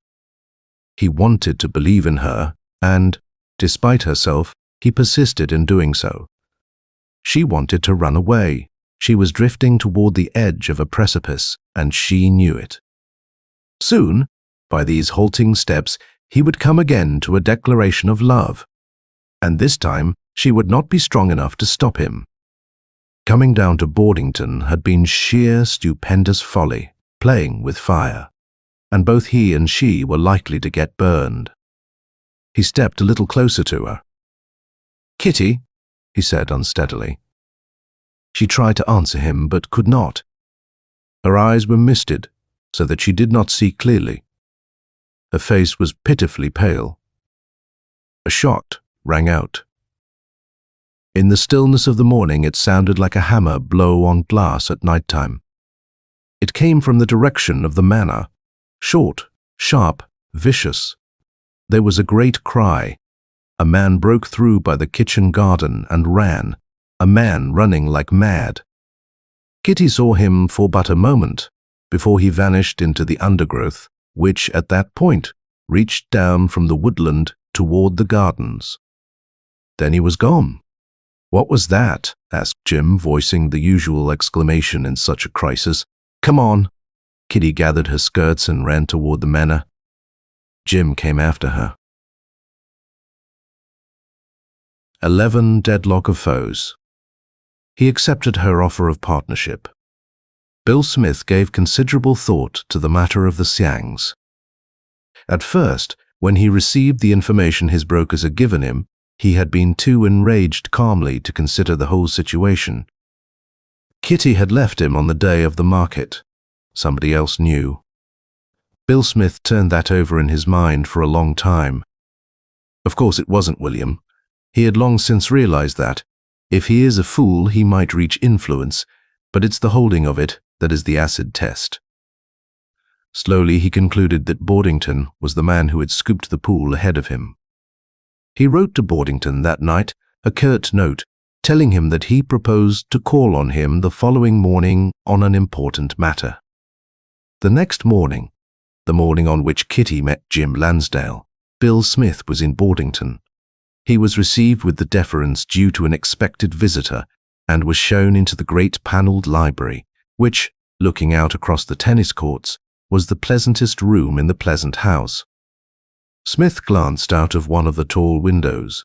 He wanted to believe in her, and, despite herself, he persisted in doing so. She wanted to run away. She was drifting toward the edge of a precipice, and she knew it. Soon, by these halting steps, he would come again to a declaration of love, and this time she would not be strong enough to stop him. Coming down to Boardington had been sheer stupendous folly, playing with fire, and both he and she were likely to get burned. He stepped a little closer to her. "Kitty," he said unsteadily. She tried to answer him, but could not. Her eyes were misted, so that she did not see clearly. Her face was pitifully pale. A shot rang out. In the stillness of the morning, it sounded like a hammer blow on glass at night time. It came from the direction of the manor, short, sharp, vicious. There was a great cry. A man broke through by the kitchen garden and ran, a man running like mad. Kitty saw him for but a moment before he vanished into the undergrowth, which at that point reached down from the woodland toward the gardens. Then he was gone. "What was that?" asked Jim, voicing the usual exclamation in such a crisis. "Come on." Kitty gathered her skirts and ran toward the manor. Jim came after her. 11 Deadlock of Foes. He accepted her offer of partnership. Bill Smith gave considerable thought to the matter of the Siangs. At first, when he received the information his brokers had given him, he had been too enraged calmly to consider the whole situation. Kitty had left him on the day of the market. Somebody else knew. Bill Smith turned that over in his mind for a long time. Of course it wasn't William. He had long since realized that, if he is a fool, he might reach influence, but it's the holding of it that is the acid test. Slowly he concluded that Boardington was the man who had scooped the pool ahead of him. He wrote to Boardington that night a curt note telling him that he proposed to call on him the following morning on an important matter. The next morning, the morning on which Kitty met Jim Lansdale, Bill Smith was in Boardington. He was received with the deference due to an expected visitor and was shown into the great panelled library, which, looking out across the tennis courts, was the pleasantest room in the pleasant house. Smith glanced out of one of the tall windows.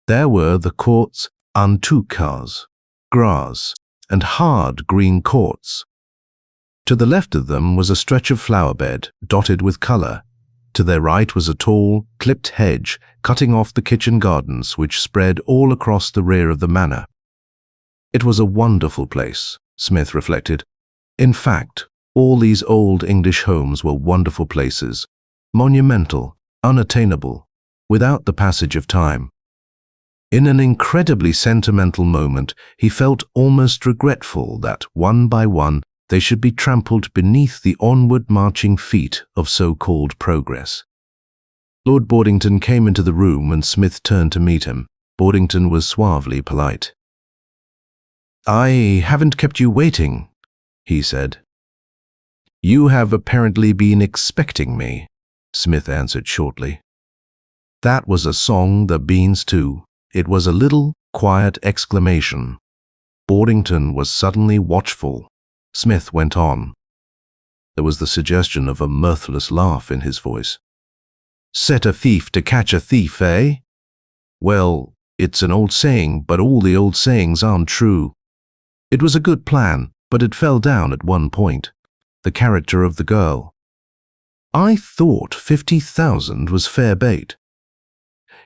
There were the courts en tout cas, grass, and hard green courts. To the left of them was a stretch of flower bed dotted with colour. To their right was a tall, clipped hedge cutting off the kitchen gardens which spread all across the rear of the manor. It was a wonderful place, Smith reflected. In fact, all these old English homes were wonderful places, monumental, unattainable, without the passage of time. In an incredibly sentimental moment, he felt almost regretful that, one by one, they should be trampled beneath the onward marching feet of so-called progress. Lord Boardington came into the room and Smith turned to meet him. Boardington was suavely polite. "I haven't kept you waiting," he said. "You have apparently been expecting me," Smith answered shortly. That was a song, the beans too. It was a little, quiet exclamation. Boardington was suddenly watchful. Smith went on. There was the suggestion of a mirthless laugh in his voice. "Set a thief to catch a thief, eh? Well, it's an old saying, but all the old sayings aren't true. It was a good plan, but it fell down at one point. The character of the girl. I thought 50,000 was fair bait.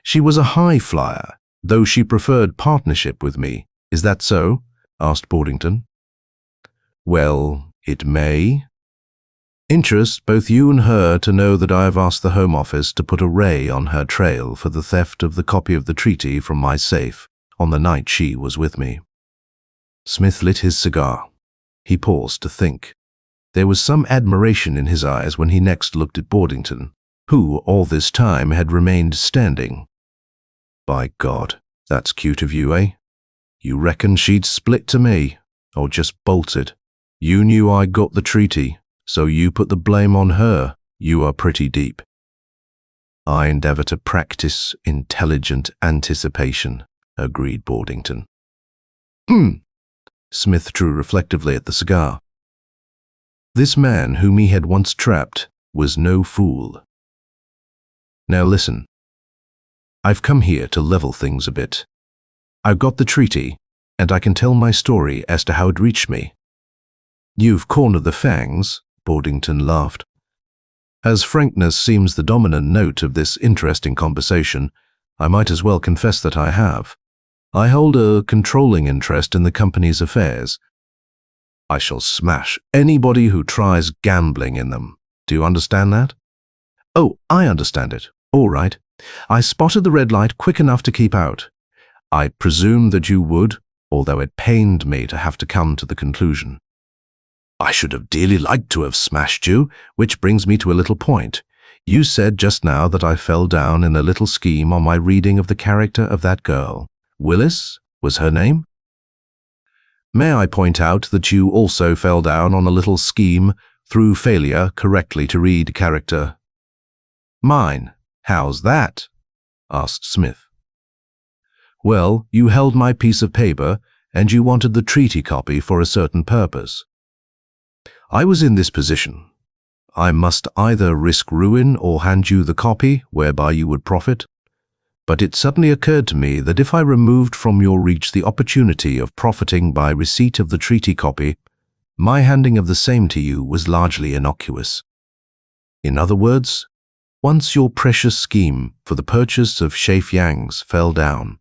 She was a high flyer, though she preferred partnership with me. Is that so? Asked Boardington. Well, it may interest both you and her to know that I have asked the Home Office to put a ray on her trail for the theft of the copy of the treaty from my safe on the night she was with me. Smith lit his cigar. He paused to think. There was some admiration in his eyes when he next looked at Boardington, who all this time had remained standing. By God, that's cute of you, eh? You reckon she'd split to me, or just bolted? You knew I got the treaty, so you put the blame on her. You are pretty deep. I endeavor to practice intelligent anticipation, agreed Boardington. Smith drew reflectively at the cigar. This man whom he had once trapped was no fool. Now listen. I've come here to level things a bit. I've got the treaty, and I can tell my story as to how it reached me. You've cornered the fangs, Boardington laughed. As frankness seems the dominant note of this interesting conversation, I might as well confess that I have. I hold a controlling interest in the company's affairs. I shall smash anybody who tries gambling in them. Do you understand that? Oh, I understand it. All right. I spotted the red light quick enough to keep out. I presume that you would, although it pained me to have to come to the conclusion. I should have dearly liked to have smashed you, which brings me to a little point. You said just now that I fell down in a little scheme on my reading of the character of that girl. Willis was her name? May I point out that you also fell down on a little scheme through failure correctly to read character? Mine. How's that? Asked Smith. Well, you held my piece of paper, and you wanted the treaty copy for a certain purpose. I was in this position. I must either risk ruin or hand you the copy, whereby you would profit. But it suddenly occurred to me that if I removed from your reach the opportunity of profiting by receipt of the treaty copy, my handing of the same to you was largely innocuous. In other words, once your precious scheme for the purchase of Shafe Yangs fell down,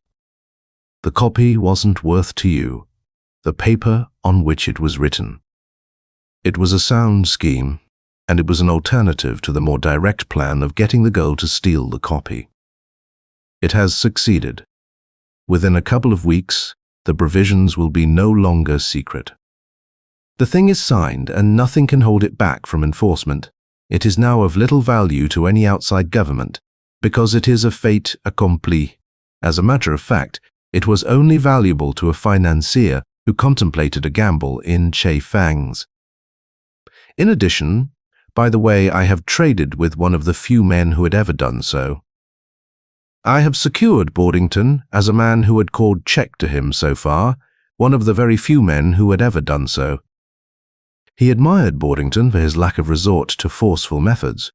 the copy wasn't worth to you the paper on which it was written. It was a sound scheme, and it was an alternative to the more direct plan of getting the girl to steal the copy. It has succeeded. Within a couple of weeks, the provisions will be no longer secret. The thing is signed, and nothing can hold it back from enforcement. It is now of little value to any outside government, because it is a fait accompli. As a matter of fact, it was only valuable to a financier who contemplated a gamble in Shafe Yangs. In addition, by the way, I have traded with one of the few men who had ever done so. I have secured Boardington as a man who had called check to him so far, one of the very few men who had ever done so. He admired Boardington for his lack of resort to forceful methods.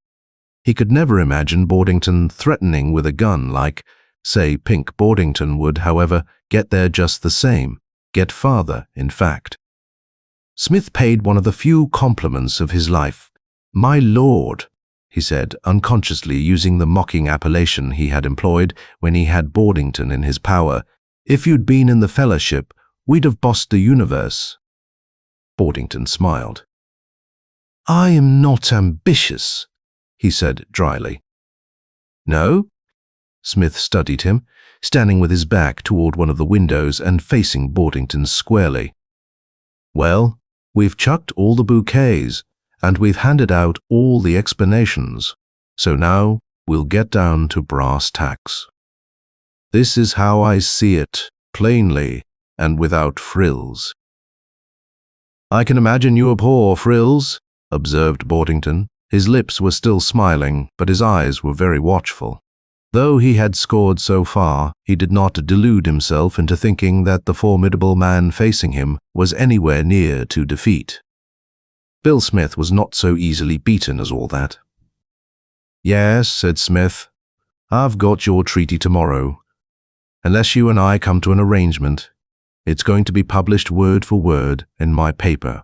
He could never imagine Boardington threatening with a gun like, say, Pink Boardington would, however, get there just the same, get farther, in fact. Smith paid one of the few compliments of his life. My lord, he said, unconsciously using the mocking appellation he had employed when he had Boardington in his power. If you'd been in the fellowship, we'd have bossed the universe. Boardington smiled. I am not ambitious, he said dryly. No? Smith studied him, standing with his back toward one of the windows and facing Boardington squarely. Well, we've chucked all the bouquets, and we've handed out all the explanations, so now we'll get down to brass tacks. This is how I see it, plainly and without frills. I can imagine you abhor frills, observed Boardington. His lips were still smiling, but his eyes were very watchful. Though he had scored so far, he did not delude himself into thinking that the formidable man facing him was anywhere near to defeat. Bill Smith was not so easily beaten as all that. Yes, said Smith, I've got your treaty tomorrow. Unless you and I come to an arrangement, it's going to be published word for word in my paper.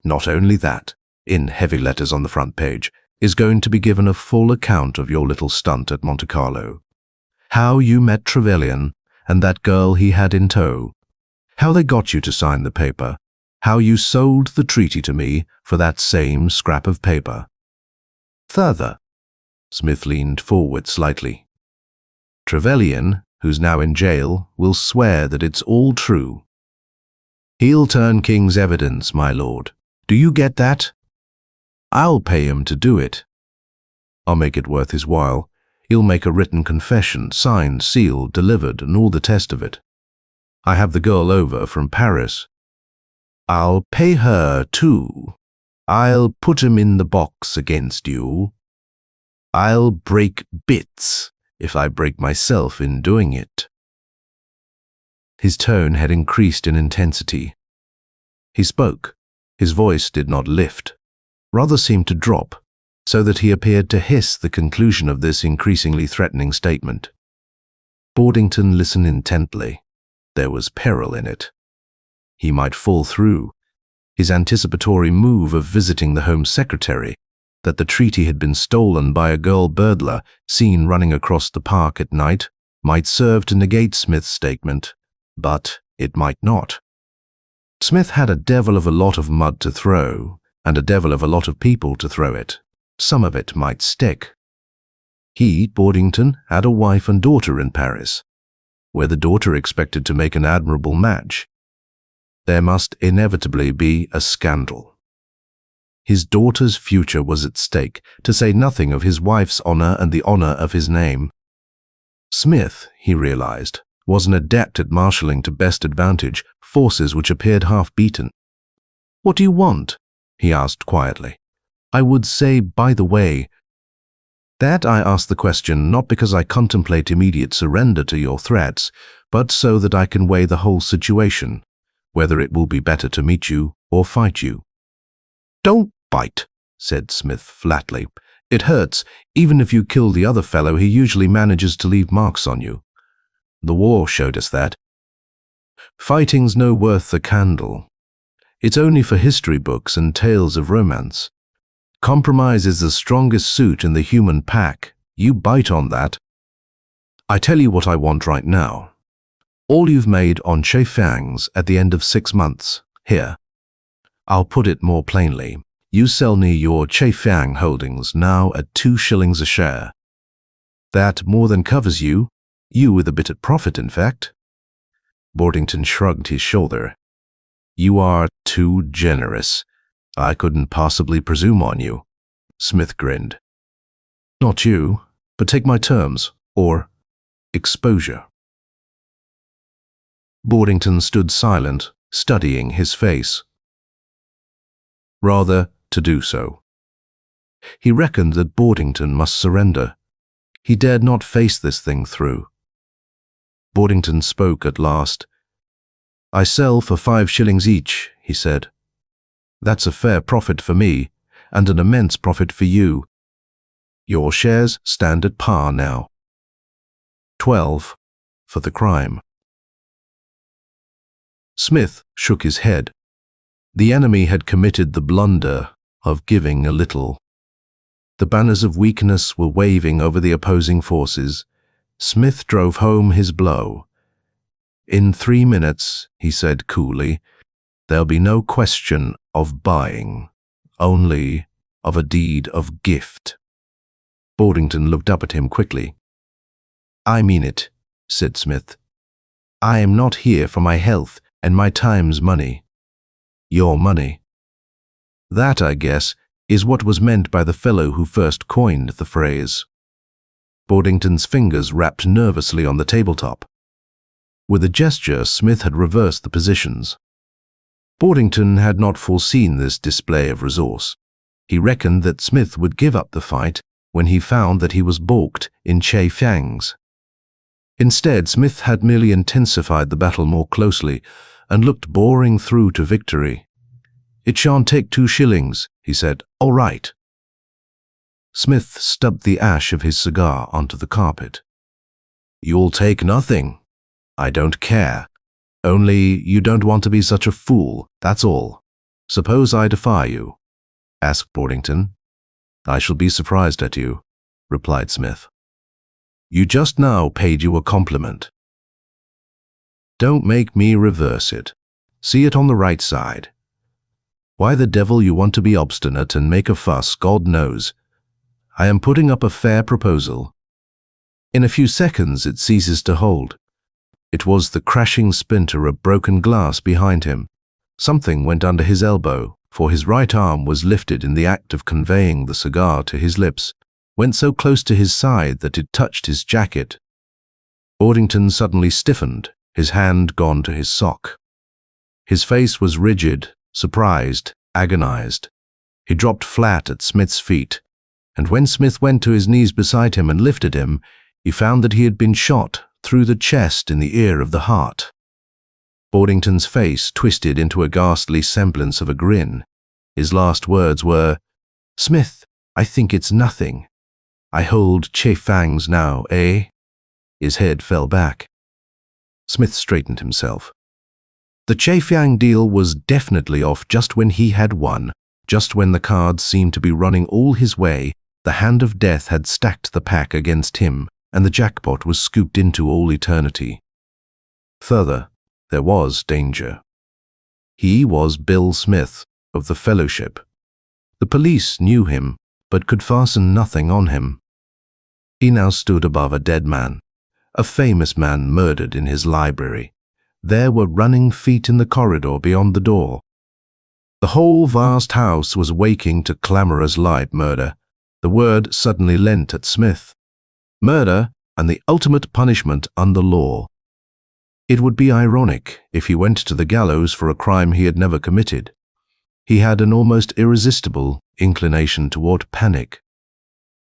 Not only that, in heavy letters on the front page, is going to be given a full account of your little stunt at Monte Carlo. how you met Trevelyan and that girl he had in tow, how they got you to sign the paper, how you sold the treaty to me for that same scrap of paper. Further, Smith leaned forward slightly. Trevelyan, who's now in jail, will swear that it's all true. He'll turn King's evidence, my lord. Do you get that? I'll pay him to do it. I'll make it worth his while. He'll make a written confession, signed, sealed, delivered, and all the test of it. I have the girl over from Paris. I'll pay her, too. I'll put him in the box against you. I'll break bits if I break myself in doing it. His tone had increased in intensity. He spoke. His voice did not lift, rather seemed to drop, so that he appeared to hiss the conclusion of this increasingly threatening statement. Boardington listened intently. There was peril in it. He might fall through. His anticipatory move of visiting the Home Secretary, that the treaty had been stolen by a girl burglar seen running across the park at night, might serve to negate Smith's statement, but it might not. Smith had a devil of a lot of mud to throw, and a devil of a lot of people to throw it. Some of it might stick. He, Boardington, had a wife and daughter in Paris, where the daughter expected to make an admirable match. There must inevitably be a scandal. His daughter's future was at stake, to say nothing of his wife's honor and the honor of his name. Smith, he realized, was an adept at marshalling to best advantage forces which appeared half-beaten. "What do you want?" he asked quietly. "I would say, by the way, that I ask the question not because I contemplate immediate surrender to your threats, but so that I can weigh the whole situation, whether it will be better to meet you or fight you." "Don't bite," said Smith flatly. "It hurts. Even if you kill the other fellow, he usually manages to leave marks on you. The war showed us that. Fighting's no worth a candle. It's only for history books and tales of romance. Compromise is the strongest suit in the human pack. You bite on that. I tell you what I want right now. All you've made on Che Fangs at the end of 6 months. Here. I'll put it more plainly. You sell me your Che Fang holdings now at 2 shillings a share. That more than covers you with a bit of profit, in fact." Boardington shrugged his shoulder. "You are too generous. I couldn't possibly presume on you." Smith grinned. "Not you, but take my terms, or exposure." Boardington stood silent, studying his face. Rather, to do so. He reckoned that Boardington must surrender. He dared not face this thing through. Boardington spoke at last. "I sell for 5 shillings each," he said. "That's a fair profit for me, and an immense profit for you. Your shares stand at par now. 12 for the crime." Smith shook his head. The enemy had committed the blunder of giving a little. The banners of weakness were waving over the opposing forces. Smith drove home his blow. "In 3 minutes," he said coolly, "there'll be no question of buying, only of a deed of gift." Boardington looked up at him quickly. "I mean it," said Smith. "I am not here for my health and my time's money. Your money. That, I guess, is what was meant by the fellow who first coined the phrase." Boardington's fingers rapped nervously on the tabletop. With a gesture, Smith had reversed the positions. Boardington had not foreseen this display of resource. He reckoned that Smith would give up the fight when he found that he was balked in Che Fangs. Instead, Smith had merely intensified the battle more closely and looked boring through to victory. "It shan't take 2 shillings," he said. "All right." Smith stubbed the ash of his cigar onto the carpet. "You'll take nothing. I don't care. Only you don't want to be such a fool, that's all. Suppose I defy you?" asked Boardington. "I shall be surprised at you," replied Smith. You just now paid you a compliment. Don't make me reverse it. See it on the right side. Why the devil you want to be obstinate and make a fuss, God knows. I am putting up a fair proposal. In a few seconds it ceases to hold. It was the crashing splinter of broken glass behind him. Something went under his elbow, for his right arm was lifted in the act of conveying the cigar to his lips, went so close to his side that it touched his jacket. Boardington suddenly stiffened, his hand gone to his sock. His face was rigid, surprised, agonized. He dropped flat at Smith's feet, and when Smith went to his knees beside him and lifted him, he found that he had been shot through the chest in the ear of the heart. Boardington's face twisted into a ghastly semblance of a grin. His last words were, "Smith, I think it's nothing. I hold Che-Fangs now, eh?" His head fell back. Smith straightened himself. The Che-Fang deal was definitely off just when he had won, just when the cards seemed to be running all his way. The hand of death had stacked the pack against him, and the jackpot was scooped into all eternity. Further, there was danger. He was Bill Smith of the Fellowship. The police knew him, but could fasten nothing on him. He now stood above a dead man, a famous man murdered in his library. There were running feet in the corridor beyond the door. The whole vast house was waking to clamorous light murder. The word suddenly leant at Smith. Murder and the ultimate punishment under law. It would be ironic if he went to the gallows for a crime he had never committed. He had an almost irresistible inclination toward panic.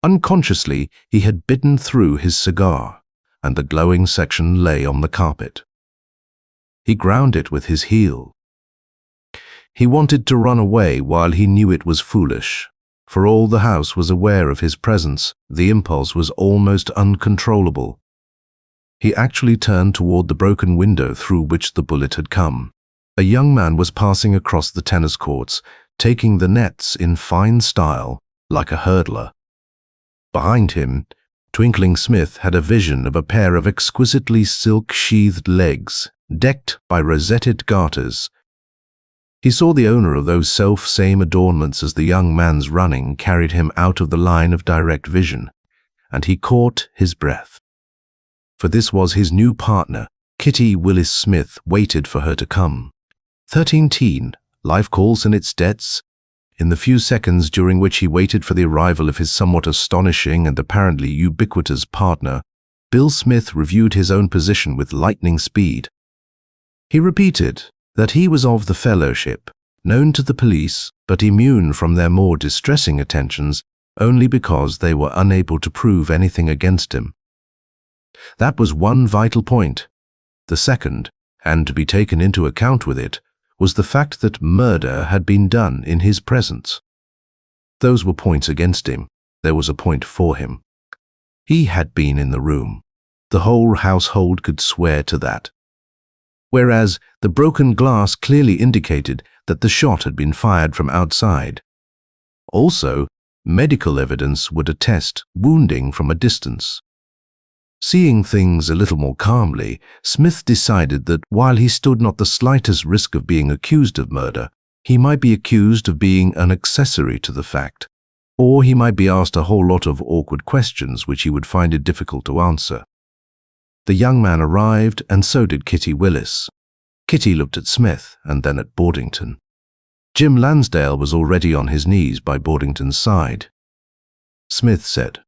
Unconsciously, he had bitten through his cigar, and the glowing section lay on the carpet. He ground it with his heel. He wanted to run away while he knew it was foolish. For all the house was aware of his presence, the impulse was almost uncontrollable. He actually turned toward the broken window through which the bullet had come. A young man was passing across the tennis courts, taking the nets in fine style, like a hurdler. Behind him, Twinkling Smith had a vision of a pair of exquisitely silk-sheathed legs, decked by rosetted garters. He saw the owner of those self-same adornments as the young man's running carried him out of the line of direct vision, and he caught his breath. For this was his new partner. Kitty Willis Smith waited for her to come. 13-teen, life calls and its debts. In the few seconds during which he waited for the arrival of his somewhat astonishing and apparently ubiquitous partner, Bill Smith reviewed his own position with lightning speed. He repeated that he was of the Fellowship, known to the police, but immune from their more distressing attentions only because they were unable to prove anything against him. That was one vital point. The second, and to be taken into account with it, was the fact that murder had been done in his presence. Those were points against him. There was a point for him. He had been in the room. The whole household could swear to that. Whereas the broken glass clearly indicated that the shot had been fired from outside. Also, medical evidence would attest wounding from a distance. Seeing things a little more calmly, Smith decided that while he stood not the slightest risk of being accused of murder, he might be accused of being an accessory to the fact, or he might be asked a whole lot of awkward questions which he would find it difficult to answer. The young man arrived, and so did Kitty Willis. Kitty looked at Smith and then at Boardington. Jim Lansdale was already on his knees by Boardington's side. Smith said,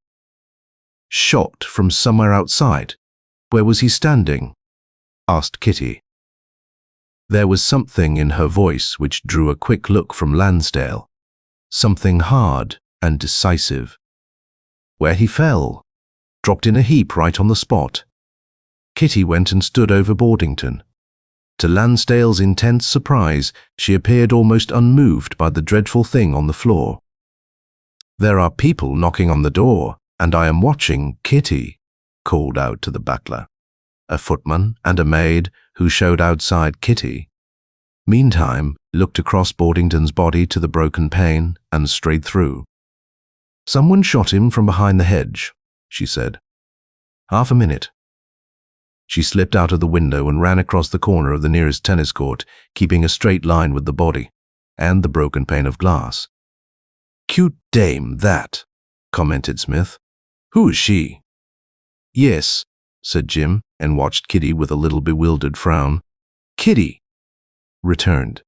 "Shot from somewhere outside. Where was he standing?" asked Kitty. There was something in her voice which drew a quick look from Lansdale, something hard and decisive. Where he fell, dropped in a heap right on the spot. Kitty went and stood over Boardington. To Lansdale's intense surprise, she appeared almost unmoved by the dreadful thing on the floor. "There are people knocking on the door, and I am watching," Kitty called out to the butler, a footman and a maid who showed outside Kitty. Meantime, looked across Boardington's body to the broken pane and straight through. "Someone shot him from behind the hedge," she said. Half a minute. She slipped out of the window and ran across the corner of the nearest tennis court, keeping a straight line with the body and the broken pane of glass. "Cute dame, that," commented Smith. "Who is she?" "Yes," said Jim, and watched Kitty with a little bewildered frown. "Kitty," returned.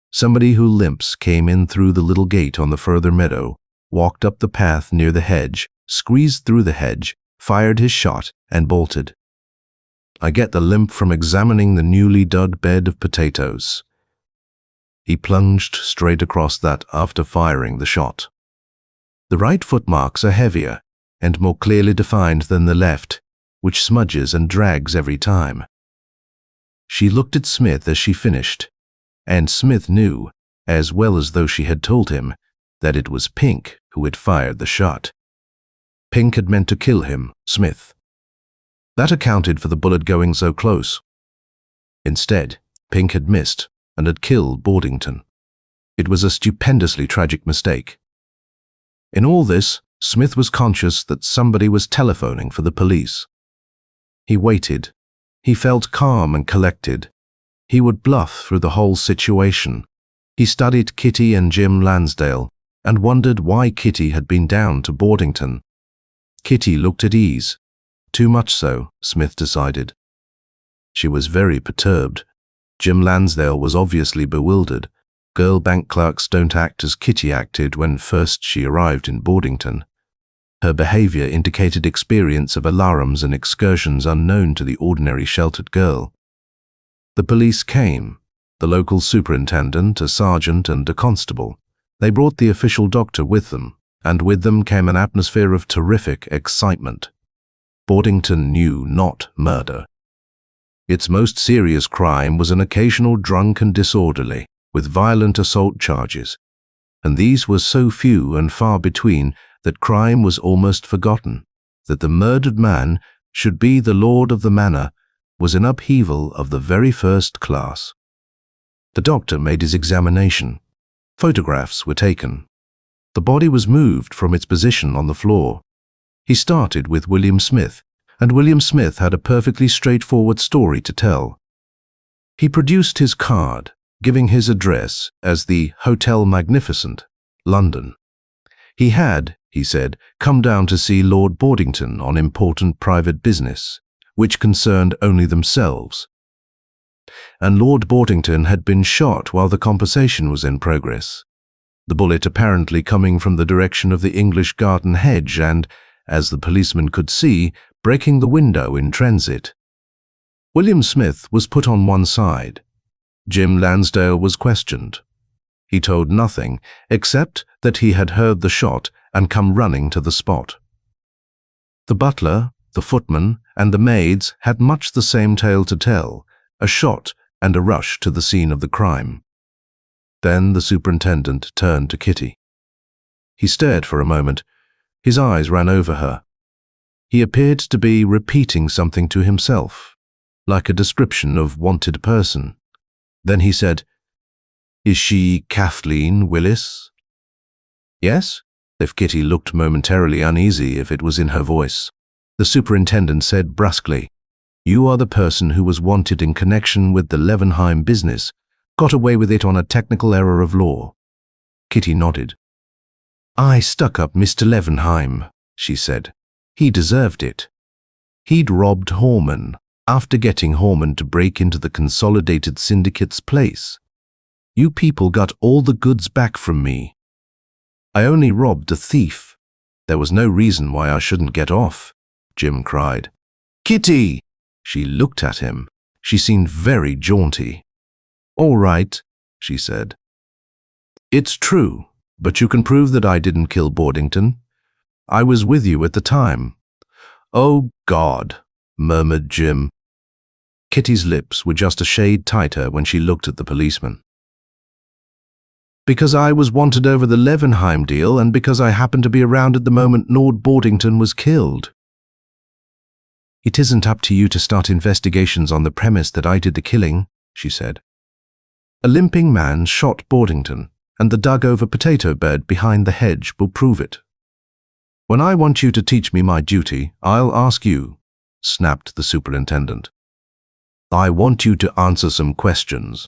Somebody who limps came in through the little gate on the further meadow, walked up the path near the hedge, squeezed through the hedge, fired his shot, and bolted. "I get the limp from examining the newly dug bed of potatoes." He plunged straight across that after firing the shot. The right footmarks are heavier and more clearly defined than the left, which smudges and drags every time. She looked at Smith as she finished, and Smith knew, as well as though she had told him, that it was Pink who had fired the shot. Pink had meant to kill him, Smith. That accounted for the bullet going so close. Instead, Pink had missed and had killed Boardington. It was a stupendously tragic mistake. In all this, Smith was conscious that somebody was telephoning for the police. He waited. He felt calm and collected. He would bluff through the whole situation. He studied Kitty and Jim Lansdale and wondered why Kitty had been down to Boardington. Kitty looked at ease. Too much so, Smith decided. She was very perturbed. Jim Lansdale was obviously bewildered. Girl bank clerks don't act as Kitty acted when first she arrived in Boardington. Her behavior indicated experience of alarums and excursions unknown to the ordinary sheltered girl. The police came, the local superintendent, a sergeant, and a constable. They brought the official doctor with them, and with them came an atmosphere of terrific excitement. Boardington knew not murder. Its most serious crime was an occasional drunk and disorderly, with violent assault charges, and these were so few and far between that crime was almost forgotten. That the murdered man should be the lord of the manor was an upheaval of the very first class. The doctor made his examination. Photographs were taken. The body was moved from its position on the floor. He started with William Smith, and William Smith had a perfectly straightforward story to tell. He produced his card, giving his address as the Hotel Magnificent, London. He had, he said, come down to see Lord Boardington on important private business, which concerned only themselves. And Lord Boardington had been shot while the conversation was in progress, the bullet apparently coming from the direction of the English garden hedge and, as the policeman could see, breaking the window in transit. William Smith was put on one side. Jim Lansdale was questioned. He told nothing, except that he had heard the shot and come running to the spot. The butler, the footman, and the maids had much the same tale to tell, a shot and a rush to the scene of the crime. Then the superintendent turned to Kitty. He stared for a moment. His eyes ran over her. He appeared to be repeating something to himself, like a description of wanted person. Then he said, "Is she Kathleen Willis?" "Yes," if Kitty looked momentarily uneasy if it was in her voice. The superintendent said brusquely, "You are the person who was wanted in connection with the Levenheim business. Got away with it on a technical error of law." Kitty nodded. "I stuck up Mr. Levenheim," she said. "He deserved it. He'd robbed Horman after getting Horman to break into the Consolidated Syndicate's place. You people got all the goods back from me. I only robbed a thief. There was no reason why I shouldn't get off," Jim cried. "Kitty!" She looked at him. She seemed very jaunty. "All right," she said. "It's true, but you can prove that I didn't kill Boardington. I was with you at the time." "Oh, God," murmured Jim. Kitty's lips were just a shade tighter when she looked at the policeman. "Because I was wanted over the Levenheim deal and because I happened to be around at the moment Lord Boardington was killed." "It isn't up to you to start investigations on the premise that I did the killing," she said. "A limping man shot Boardington, and the dug-over potato bed behind the hedge will prove it. When I want you to teach me my duty, I'll ask you, snapped the superintendent. "I want you to answer some questions."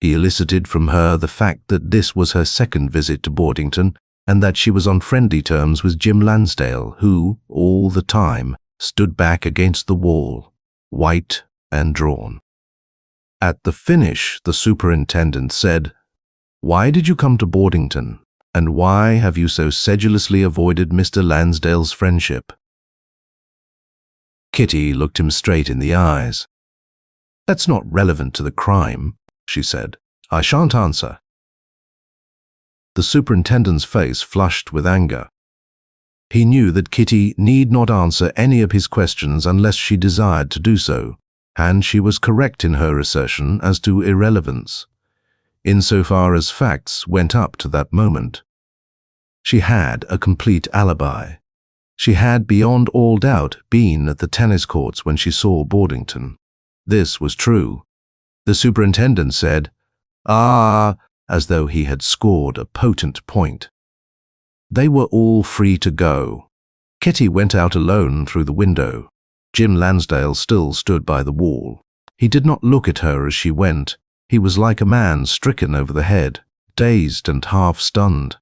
He elicited from her the fact that this was her second visit to Boardington and that she was on friendly terms with Jim Lansdale, who, all the time, stood back against the wall, white and drawn. At the finish, the superintendent said, "Why did you come to Boardington, and why have you so sedulously avoided Mr. Lansdale's friendship?" Kitty looked him straight in the eyes. "That's not relevant to the crime," she said. "I shan't answer." The superintendent's face flushed with anger. He knew that Kitty need not answer any of his questions unless she desired to do so, and she was correct in her assertion as to irrelevance, insofar as facts went up to that moment. She had a complete alibi. She had beyond all doubt been at the tennis courts when she saw Boardington. This was true. The superintendent said, "Ah," as though he had scored a potent point. They were all free to go. Kitty went out alone through the window. Jim Lansdale still stood by the wall. He did not look at her as she went. He was like a man stricken over the head, dazed and half-stunned.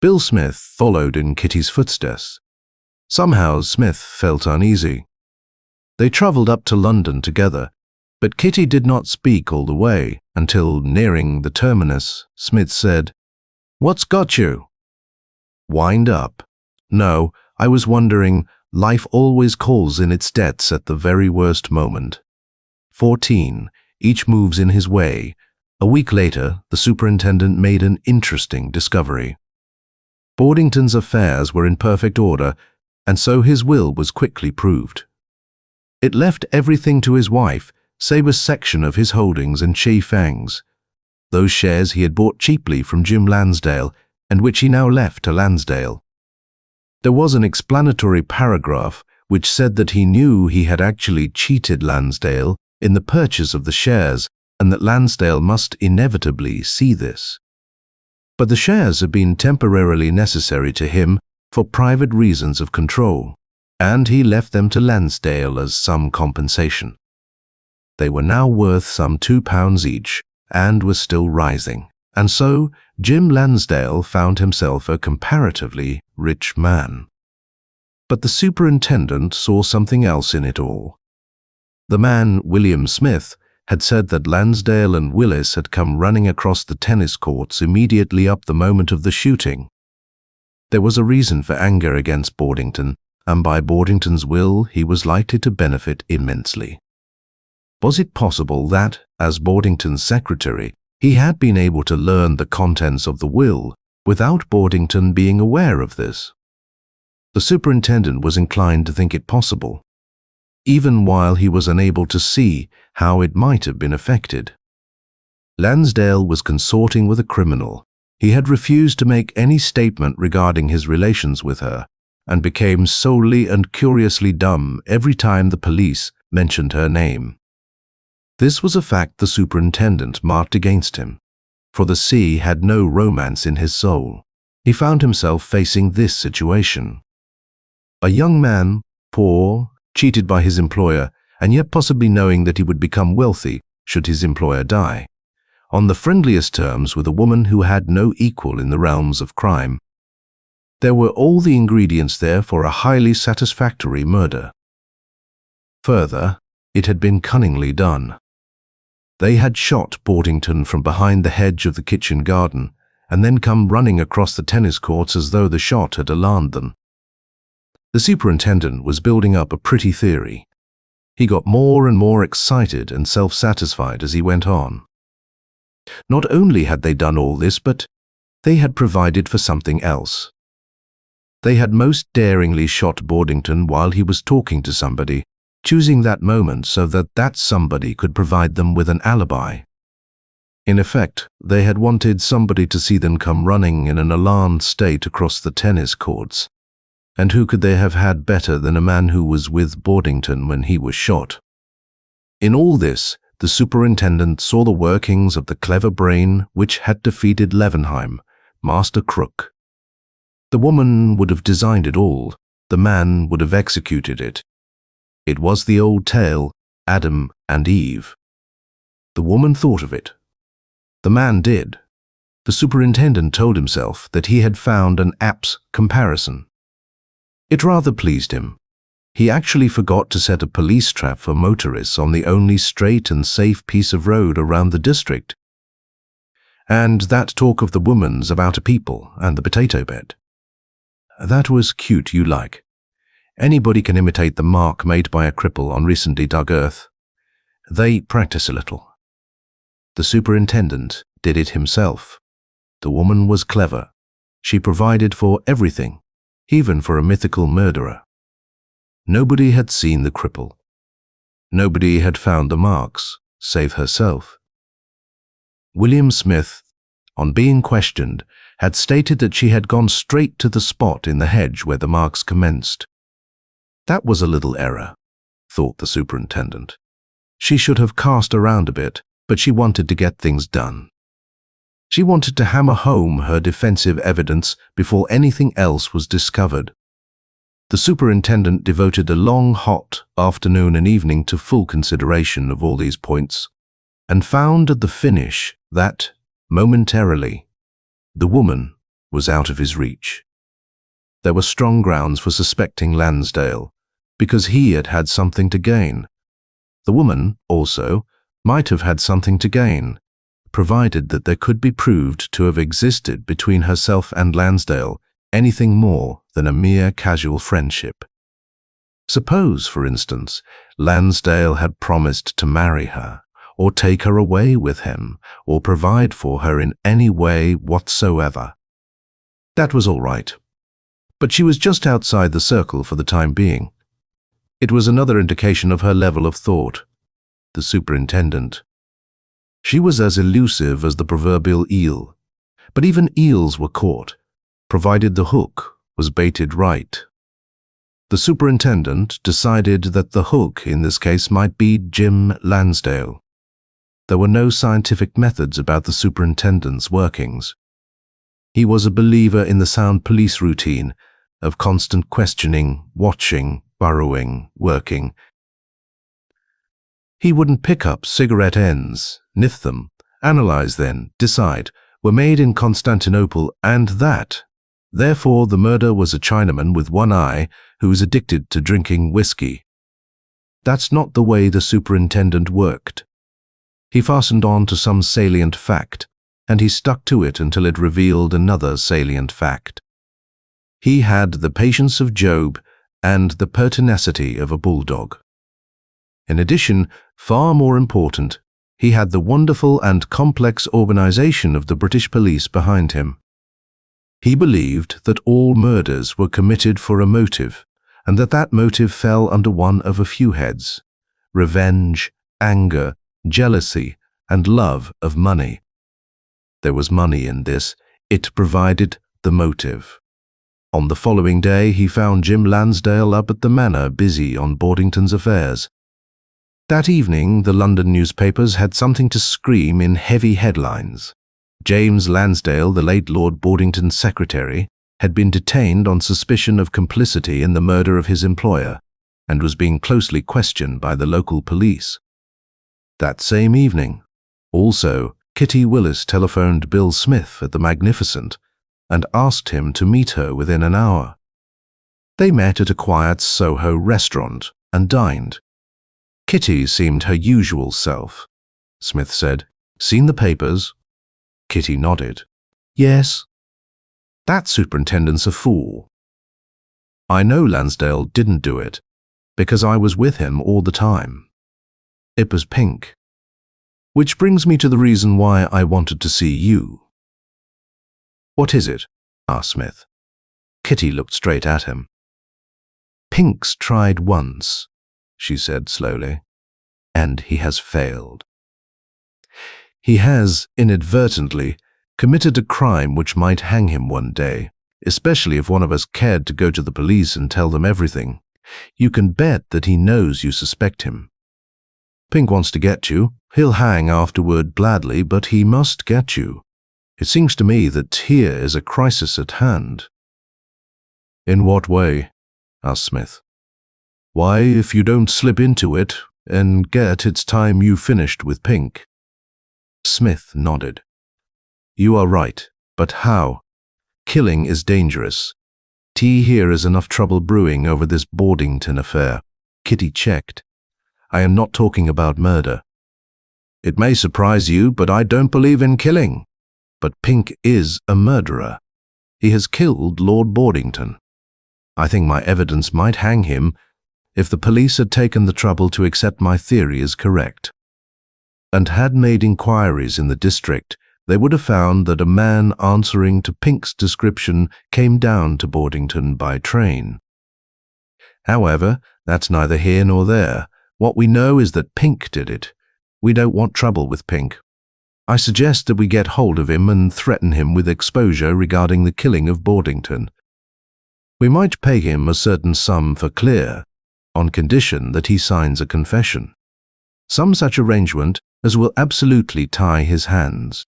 Bill Smith followed in Kitty's footsteps. Somehow Smith felt uneasy. They travelled up to London together, but Kitty did not speak all the way until, nearing the terminus, Smith said, "What's got you?" "Wind up." "No, I was wondering, life always calls in its debts at the very worst moment." 14. Each moves in his way. A week later, the superintendent made an interesting discovery. Boardington's affairs were in perfect order, and so his will was quickly proved. It left everything to his wife, save a section of his holdings in Chi Feng's, those shares he had bought cheaply from Jim Lansdale and which he now left to Lansdale. There was an explanatory paragraph which said that he knew he had actually cheated Lansdale in the purchase of the shares and that Lansdale must inevitably see this. But the shares had been temporarily necessary to him for private reasons of control, and he left them to Lansdale as some compensation. They were now worth some £2 each and were still rising, and so Jim Lansdale found himself a comparatively rich man. But the superintendent saw something else in it all. The man, William Smith, had said that Lansdale and Willis had come running across the tennis courts immediately up the moment of the shooting. There was a reason for anger against Boardington, and by Boardington's will he was likely to benefit immensely. Was it possible that, as Boardington's secretary, he had been able to learn the contents of the will without Boardington being aware of this? The superintendent was inclined to think it possible, even while he was unable to see how it might have been effected. Lansdale was consorting with a criminal. He had refused to make any statement regarding his relations with her, and became solely and curiously dumb every time the police mentioned her name. This was a fact the superintendent marked against him, for the sea had no romance in his soul. He found himself facing this situation. A young man, poor, cheated by his employer, and yet possibly knowing that he would become wealthy should his employer die, on the friendliest terms with a woman who had no equal in the realms of crime. There were all the ingredients there for a highly satisfactory murder. Further, it had been cunningly done. They had shot Boardington from behind the hedge of the kitchen garden, and then come running across the tennis courts as though the shot had alarmed them. The superintendent was building up a pretty theory. He got more and more excited and self-satisfied as he went on. Not only had they done all this, but they had provided for something else. They had most daringly shot Boardington while he was talking to somebody, choosing that moment so that that somebody could provide them with an alibi. In effect, they had wanted somebody to see them come running in an alarmed state across the tennis courts. And who could they have had better than a man who was with Boardington when he was shot? In all this, the superintendent saw the workings of the clever brain which had defeated Levenheim, Master Crook. The woman would have designed it all, the man would have executed it. It was the old tale, Adam and Eve. The woman thought of it. The man did. The superintendent told himself that he had found an apt comparison. It rather pleased him. He actually forgot to set a police trap for motorists on the only straight and safe piece of road around the district. And that talk of the woman's about a people and the potato bed. That was cute, you like. Anybody can imitate the mark made by a cripple on recently dug earth. They practice a little. The superintendent did it himself. The woman was clever. She provided for everything, even for a mythical murderer. Nobody had seen the cripple. Nobody had found the marks, save herself. William Smith, on being questioned, had stated that she had gone straight to the spot in the hedge where the marks commenced. That was a little error, thought the superintendent. She should have cast around a bit, but she wanted to get things done. She wanted to hammer home her defensive evidence before anything else was discovered. The superintendent devoted a long, hot afternoon and evening to full consideration of all these points, and found at the finish that, momentarily, the woman was out of his reach. There were strong grounds for suspecting Lansdale, because he had had something to gain. The woman, also, might have had something to gain, provided that there could be proved to have existed between herself and Lansdale anything more than a mere casual friendship. Suppose, for instance, Lansdale had promised to marry her, or take her away with him, or provide for her in any way whatsoever. That was all right. But she was just outside the circle for the time being. It was another indication of her level of thought. The superintendent. She was as elusive as the proverbial eel, but even eels were caught, provided the hook was baited right. The superintendent decided that the hook in this case might be Jim Lansdale. There were no scientific methods about the superintendent's workings. He was a believer in the sound police routine of constant questioning, watching, burrowing, working. He wouldn't pick up cigarette ends, sniff them, analyze then, decide, were made in Constantinople and that. Therefore, the murder was a Chinaman with one eye who was addicted to drinking whiskey. That's not the way the superintendent worked. He fastened on to some salient fact, and he stuck to it until it revealed another salient fact. He had the patience of Job and the pertinacity of a bulldog. In addition, far more important, he had the wonderful and complex organization of the British police behind him. He believed that all murders were committed for a motive, and that motive fell under one of a few heads: revenge, anger, jealousy, and love of money. There was money in this. It provided the motive. On the following day, he found Jim Lansdale up at the manor, busy on Boardington's affairs. That evening, the London newspapers had something to scream in heavy headlines. James Lansdale, the late Lord Boardington's secretary, had been detained on suspicion of complicity in the murder of his employer, and was being closely questioned by the local police. That same evening, also, Kitty Willis telephoned Bill Smith at the Magnificent and asked him to meet her within an hour. They met at a quiet Soho restaurant and dined. Kitty seemed her usual self. Smith said, "Seen the papers?" Kitty nodded. "Yes." "That superintendent's a fool." "I know Lansdale didn't do it, because I was with him all the time. It was Pink. Which brings me to the reason why I wanted to see you." "What is it?" asked Smith. Kitty looked straight at him. "Pink's tried once," she said slowly, "and he has failed. He has, inadvertently, committed a crime which might hang him one day, especially if one of us cared to go to the police and tell them everything. You can bet that he knows you suspect him. Pink wants to get you. He'll hang afterward gladly, but he must get you. It seems to me that here is a crisis at hand." "In what way?" asked Smith. Why, if you don't slip into it and get it's time you finished with Pink. Smith nodded. You are right, but how? Killing is dangerous. Here is enough trouble brewing over this Boardington affair. Kitty checked. I am not talking about murder. It may surprise you, but I don't believe in killing. But Pink is a murderer. He has killed Lord Boardington. I think my evidence might hang him if the police had taken the trouble to accept my theory as correct, and had made inquiries in the district. They would have found that a man answering to Pink's description came down to Boardington by train. However, that's neither here nor there. What we know is that Pink did it. We don't want trouble with Pink. I suggest that we get hold of him and threaten him with exposure regarding the killing of Boardington. We might pay him a certain sum for clear, on condition that he signs a confession. Some such arrangement as will absolutely tie his hands.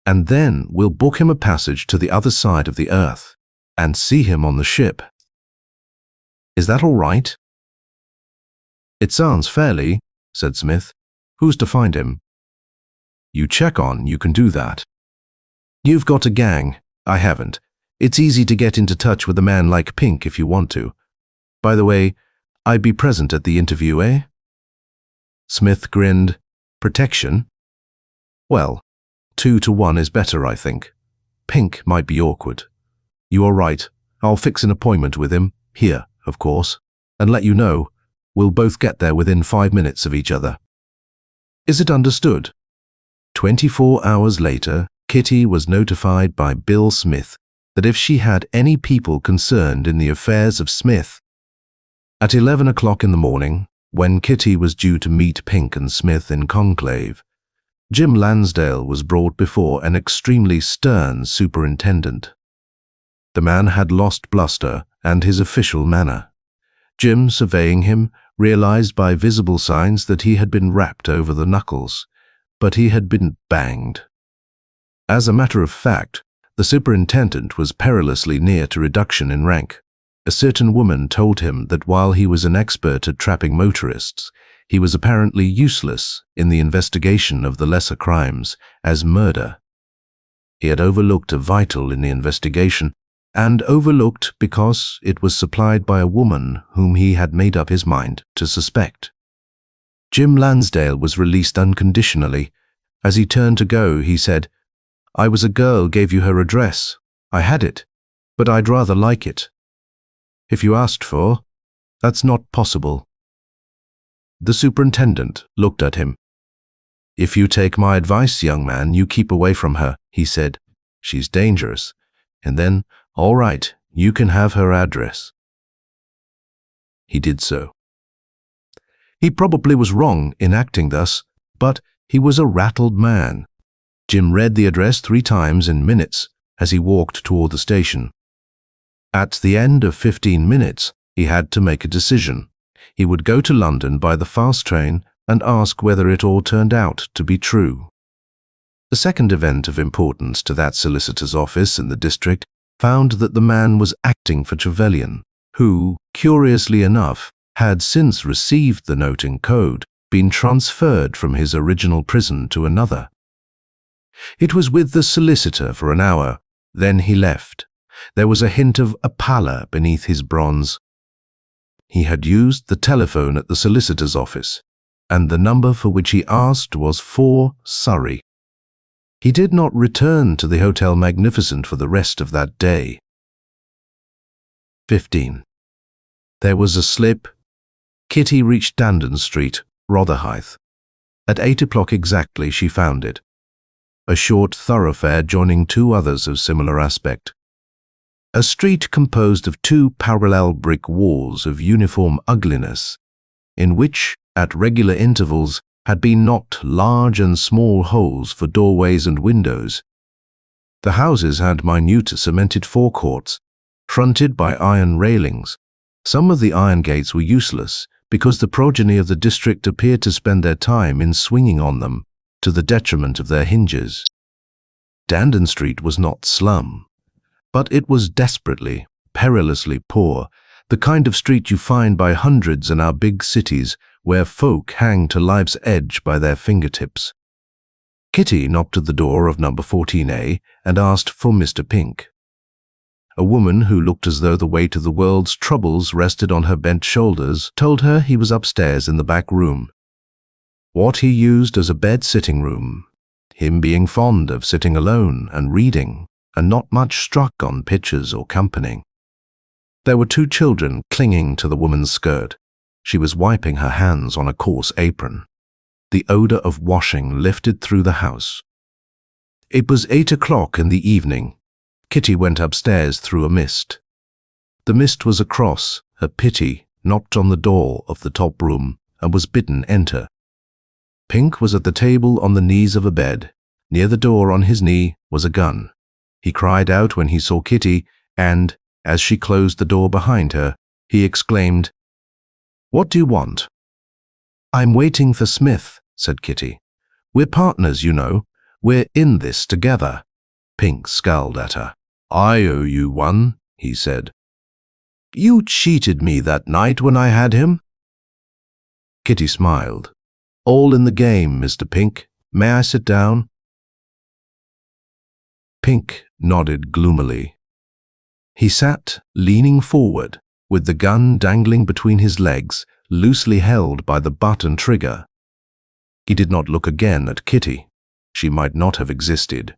And then we'll book him a passage to the other side of the earth and see him on the ship. Is that all right? It sounds fairly, said Smith. Who's to find him? You check on, you can do that. You've got a gang. I haven't. It's easy to get into touch with a man like Pink if you want to. By the way, I'd be present at the interview, eh? Smith grinned. Protection? Well, 2 to 1 is better, I think. Pink might be awkward. You are right. I'll fix an appointment with him, here, of course, and let you know. We'll both get there within 5 minutes of each other. Is it understood? 24 hours later, Kitty was notified by Bill Smith that if she had any people concerned in the affairs of Smith. At 11 o'clock in the morning, when Kitty was due to meet Pink and Smith in conclave, Jim Lansdale was brought before an extremely stern superintendent. The man had lost bluster and his official manner. Jim, surveying him, realized by visible signs that he had been rapped over the knuckles, but he had been banged. As a matter of fact, the superintendent was perilously near to reduction in rank. A certain woman told him that while he was an expert at trapping motorists, he was apparently useless in the investigation of the lesser crimes, as murder. He had overlooked a vital in the investigation, and overlooked because it was supplied by a woman whom he had made up his mind to suspect. Jim Lansdale was released unconditionally. As he turned to go, he said, I was a girl, gave you her address. I had it, but I'd rather like it. If you asked for, that's not possible. The superintendent looked at him. If you take my advice, young man, you keep away from her, he said. She's dangerous. And then, all right, you can have her address. He did so. He probably was wrong in acting thus, but he was a rattled man. Jim read the address 3 times in minutes as he walked toward the station. At the end of 15 minutes, he had to make a decision. He would go to London by the fast train and ask whether it all turned out to be true. The second event of importance to that solicitor's office in the district found that the man was acting for Trevelyan, who, curiously enough, had since received the note in code, been transferred from his original prison to another. It was with the solicitor for an hour, then he left. There was a hint of a pallor beneath his bronze. He had used the telephone at the solicitor's office, and the number for which he asked was 4 Surrey. He did not return to the Hotel Magnificent for the rest of that day. 15. There was a slip. Kitty reached Dandon Street, Rotherhithe. At 8 o'clock exactly she found it. A short thoroughfare joining 2 others of similar aspect. A street composed of 2 parallel brick walls of uniform ugliness, in which, at regular intervals, had been knocked large and small holes for doorways and windows. The houses had minute cemented forecourts, fronted by iron railings. Some of the iron gates were useless, because the progeny of the district appeared to spend their time in swinging on them, to the detriment of their hinges. Dandon Street was not slum, but it was desperately, perilously poor. The kind of street you find by hundreds in our big cities, where folk hang to life's edge by their fingertips. Kitty knocked at the door of number 14A and asked for Mr. Pink. A woman who looked as though the weight of the world's troubles rested on her bent shoulders told her he was upstairs in the back room. What he used as a bed-sitting room, him being fond of sitting alone and reading, and not much struck on pictures or company. There were 2 children clinging to the woman's skirt. She was wiping her hands on a coarse apron. The odor of washing lifted through the house. It was 8 o'clock in the evening. Kitty went upstairs through a mist. The mist was across. Her pity knocked on the door of the top room and was bidden enter. Pink was at the table on the knees of a bed. Near the door on his knee was a gun. He cried out when he saw Kitty, and, as she closed the door behind her, he exclaimed, "What do you want?" "I'm waiting for Smith," said Kitty. "We're partners, you know. We're in this together." Pink scowled at her. "I owe you one," he said. "You cheated me that night when I had him." Kitty smiled. "All in the game, Mr. Pink. May I sit down?" Pink nodded gloomily. He sat, leaning forward, with the gun dangling between his legs, loosely held by the butt and trigger. He did not look again at Kitty. She might not have existed.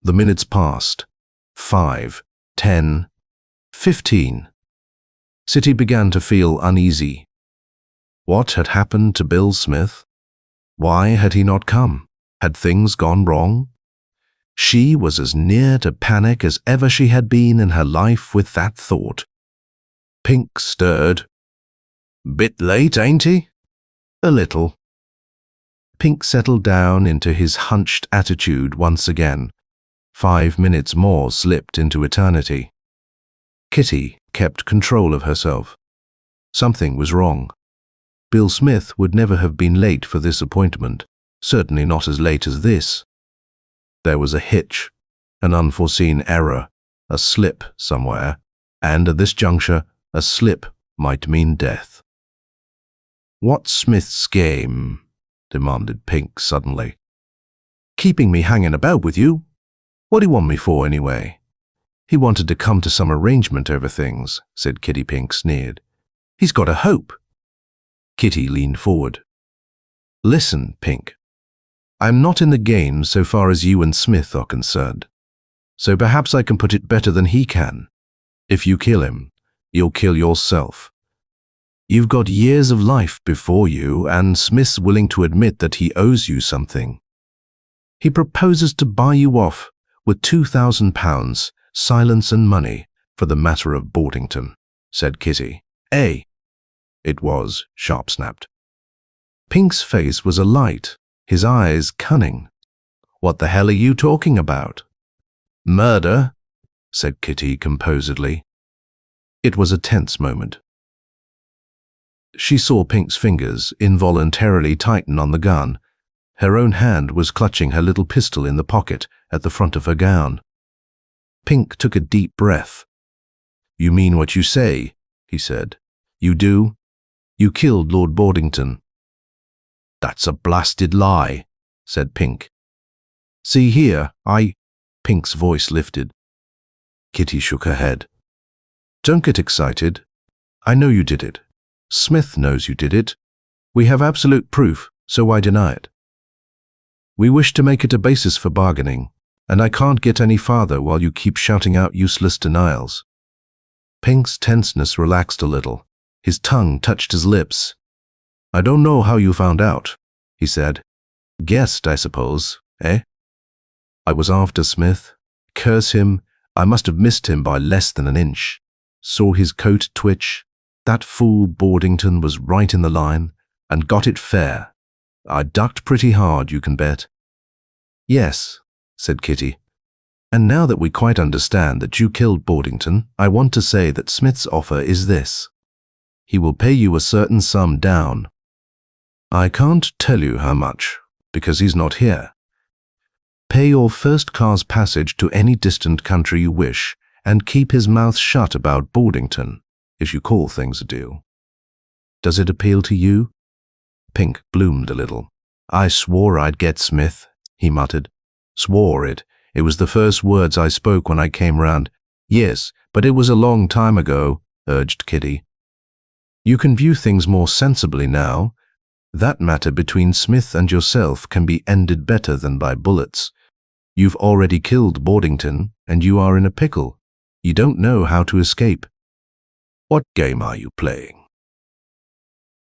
The minutes passed. 5, 10, 15. Kitty began to feel uneasy. What had happened to Bill Smith? Why had he not come? Had things gone wrong? She was as near to panic as ever she had been in her life with that thought. Pink stirred. "Bit late, ain't he?" "A little." Pink settled down into his hunched attitude once again. 5 minutes more slipped into eternity. Kitty kept control of herself. Something was wrong. Bill Smith would never have been late for this appointment, certainly not as late as this. There was a hitch, an unforeseen error, a slip somewhere, and at this juncture, a slip might mean death. "What's Smith's game?" demanded Pink suddenly. "Keeping me hanging about with you. What do you want me for, anyway?" "He wanted to come to some arrangement over things," said Kitty. Pink sneered. "He's got a hope." Kitty leaned forward. "Listen, Pink. I'm not in the game so far as you and Smith are concerned. So perhaps I can put it better than he can. If you kill him, you'll kill yourself. You've got years of life before you, and Smith's willing to admit that he owes you something. He proposes to buy you off with £2,000, silence and money, for the matter of Boardington," said Kitty. "Eh?" It was sharp-snapped. Pink's face was alight, his eyes cunning. "What the hell are you talking about?" "Murder," said Kitty composedly. It was a tense moment. She saw Pink's fingers involuntarily tighten on the gun. Her own hand was clutching her little pistol in the pocket at the front of her gown. Pink took a deep breath. "You mean what you say," he said. "You do? You killed Lord Boardington." "That's a blasted lie," said Pink. "See here, Pink's voice lifted. Kitty shook her head. "Don't get excited. I know you did it. Smith knows you did it. We have absolute proof, so why deny it? We wish to make it a basis for bargaining, and I can't get any farther while you keep shouting out useless denials." Pink's tenseness relaxed a little. His tongue touched his lips. "I don't know how you found out," he said. "Guessed, I suppose, eh? I was after Smith. Curse him, I must have missed him by less than an inch. Saw his coat twitch. That fool Boardington was right in the line, and got it fair. I ducked pretty hard, you can bet." "Yes," said Kitty. "And now that we quite understand that you killed Boardington, I want to say that Smith's offer is this. He will pay you a certain sum down. I can't tell you how much, because he's not here. Pay your first car's passage to any distant country you wish, and keep his mouth shut about Boardington. if you call things a deal. Does it appeal to you? Pink bloomed a little. I swore I'd get Smith, he muttered. Swore it. It was the first words I spoke when I came round. Yes, but it was a long time ago, urged Kitty. You can view things more sensibly now. That matter between Smith and yourself can be ended better than by bullets. You've already killed Boardington, and you are in a pickle. You don't know how to escape. What game are you playing?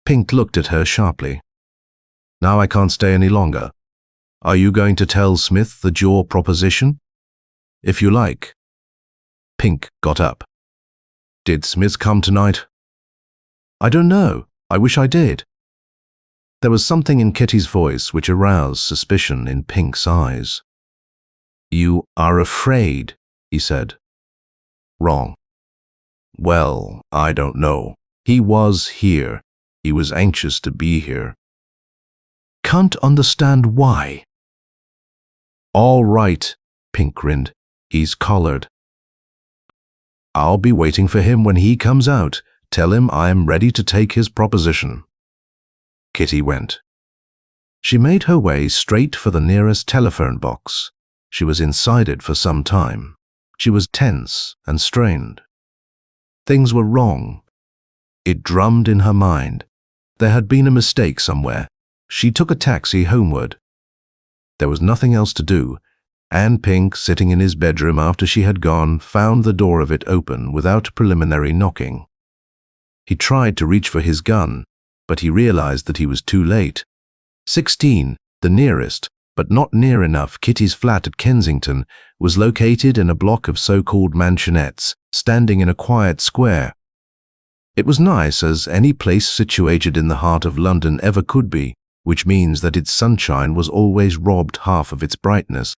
Pink looked at her sharply. Now I can't stay any longer. Are you going to tell Smith the jaw proposition? If you like. Pink got up. Did Smith come tonight? I don't know. I wish I did. There was something in Kitty's voice which aroused suspicion in Pink's eyes. You are afraid, he said. Wrong. Well, I don't know. He was here. He was anxious to be here. Can't understand why. All right, Pink grinned. He's collared. I'll be waiting for him when he comes out. Tell him I am ready to take his proposition. Kitty went. She made her way straight for the nearest telephone box. She was inside it for some time. She was tense and strained. Things were wrong. It drummed in her mind. There had been a mistake somewhere. She took a taxi homeward. There was nothing else to do, and Pink, sitting in his bedroom after she had gone, found the door of it open without preliminary knocking. He tried to reach for his gun, but he realized that he was too late. 16, the nearest, but not near enough, Kitty's flat at Kensington was located in a block of so-called mansionettes, standing in a quiet square. It was nice as any place situated in the heart of London ever could be, which means that its sunshine was always robbed half of its brightness,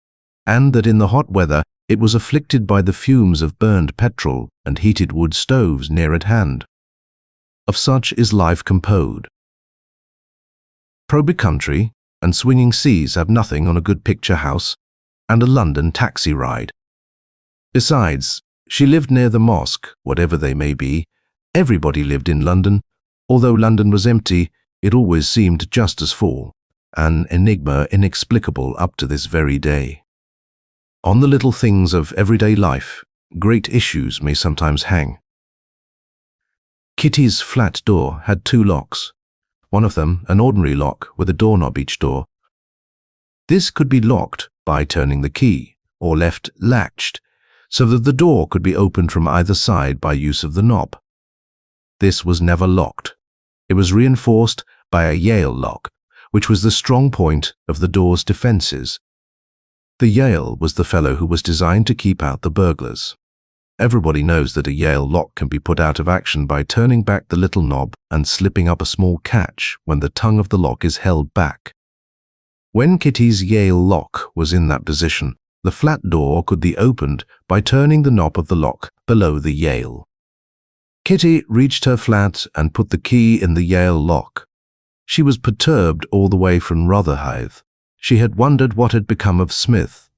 and that in the hot weather it was afflicted by the fumes of burned petrol and heated wood stoves near at hand. Of such is life composed. Proby country and swinging seas have nothing on a good picture house and a London taxi ride. Besides, she lived near the mosque, whatever they may be. Everybody lived in London. Although London was empty, it always seemed just as full, an enigma inexplicable up to this very day. On the little things of everyday life, great issues may sometimes hang. Kitty's flat door had 2 locks. One of them an ordinary lock with a doorknob each door. This could be locked by turning the key, or left latched, so that the door could be opened from either side by use of the knob. This was never locked. It was reinforced by a Yale lock, which was the strong point of the door's defenses. The Yale was the fellow who was designed to keep out the burglars. Everybody knows that a Yale lock can be put out of action by turning back the little knob and slipping up a small catch when the tongue of the lock is held back. When Kitty's Yale lock was in that position, the flat door could be opened by turning the knob of the lock below the Yale. Kitty reached her flat and put the key in the Yale lock. She was perturbed all the way from Rotherhithe. She had wondered what had become of Smith,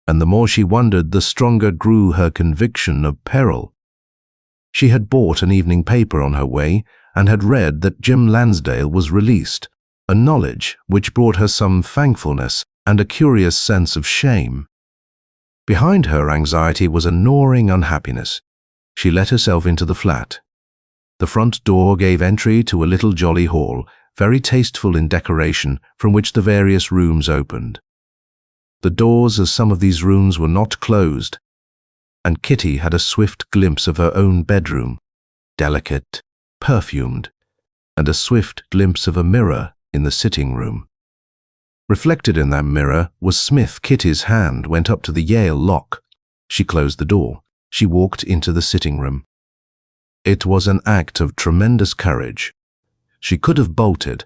and the more she wondered, the stronger grew her conviction of peril. She had bought an evening paper on her way and had read that Jim Lansdale was released, a knowledge which brought her some thankfulness and a curious sense of shame. Behind her anxiety was a gnawing unhappiness. She let herself into the flat. The front door gave entry to a little jolly hall, very tasteful in decoration, from which the various rooms opened. The doors of some of these rooms were not closed, and Kitty had a swift glimpse of her own bedroom, delicate, perfumed, and a swift glimpse of a mirror in the sitting room. Reflected in that mirror was Smith. Kitty's hand went up to the Yale lock. She closed the door. She walked into the sitting room. It was an act of tremendous courage. She could have bolted,